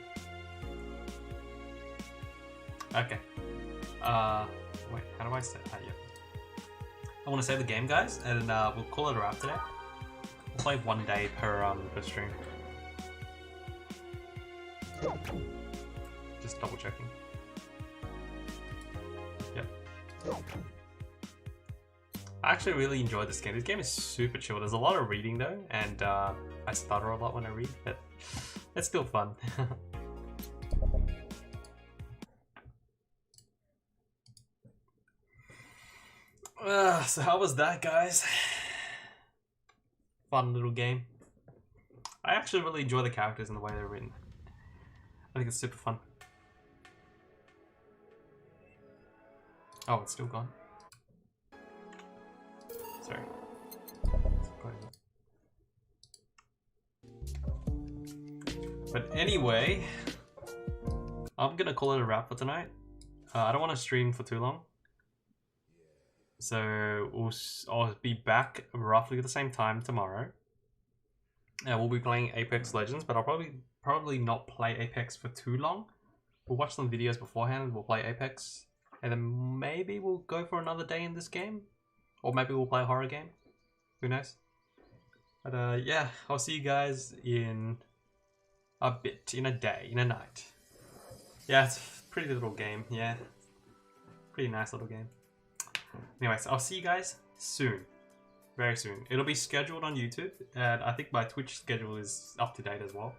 Okay. Wait, how do I say? Yeah. I want to save the game, guys, and we'll call it a wrap today. We'll play 1 day per stream. Just double checking. Yep. actually really enjoyed this game. This game is super chill. There's a lot of reading though, and I stutter a lot when I read, but it's still fun. So how was that, guys? Fun little game. I actually really enjoy the characters and the way they're written. I think it's super fun. Oh, it's still gone. Sorry. But anyway, I'm gonna call it a wrap for tonight. I don't want to stream for too long. So I'll be back roughly at the same time tomorrow. We'll be playing Apex Legends, but I'll probably not play Apex for too long. We'll watch some videos beforehand and we'll play Apex. And then maybe we'll go for another day in this game. Or maybe we'll play a horror game. Who knows? But yeah, I'll see you guys in a bit, in a day, in a night. Yeah, it's a pretty little game, yeah. Pretty nice little game. Anyways, I'll see you guys soon. Very soon. It'll be scheduled on YouTube, and I think my Twitch schedule is up to date as well.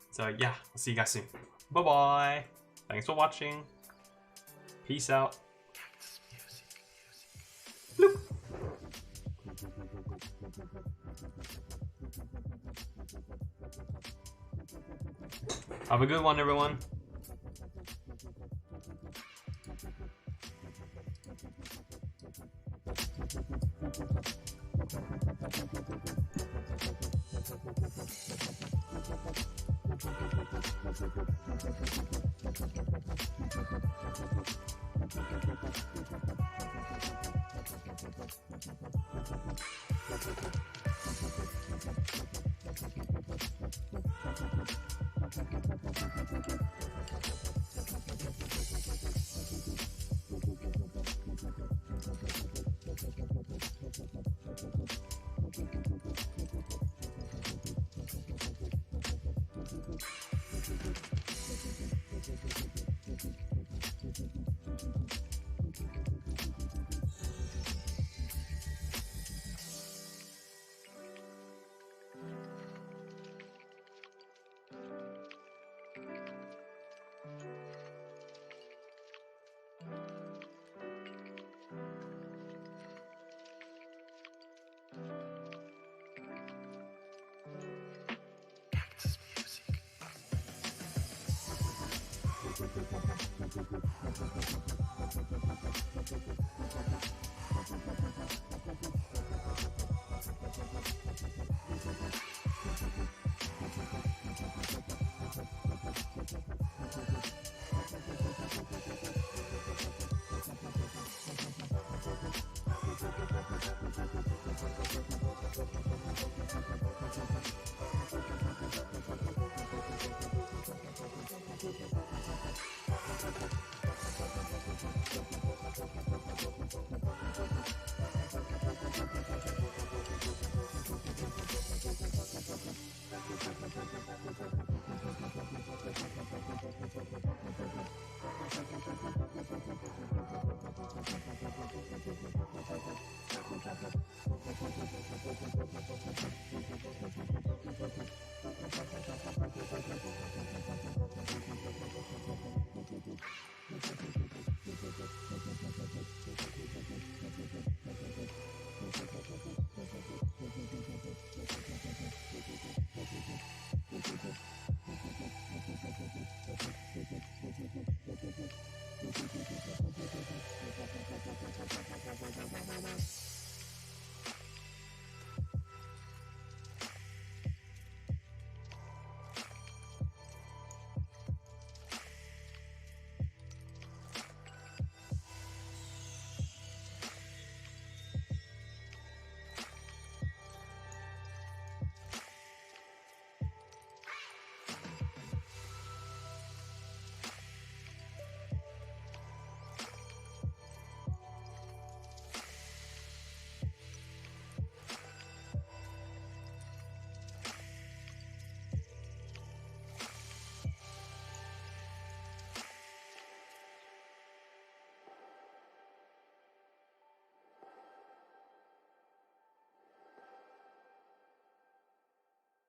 So yeah, I'll see you guys soon. Bye bye. Thanks for watching. Peace out. Bloop. Have a good one, everyone.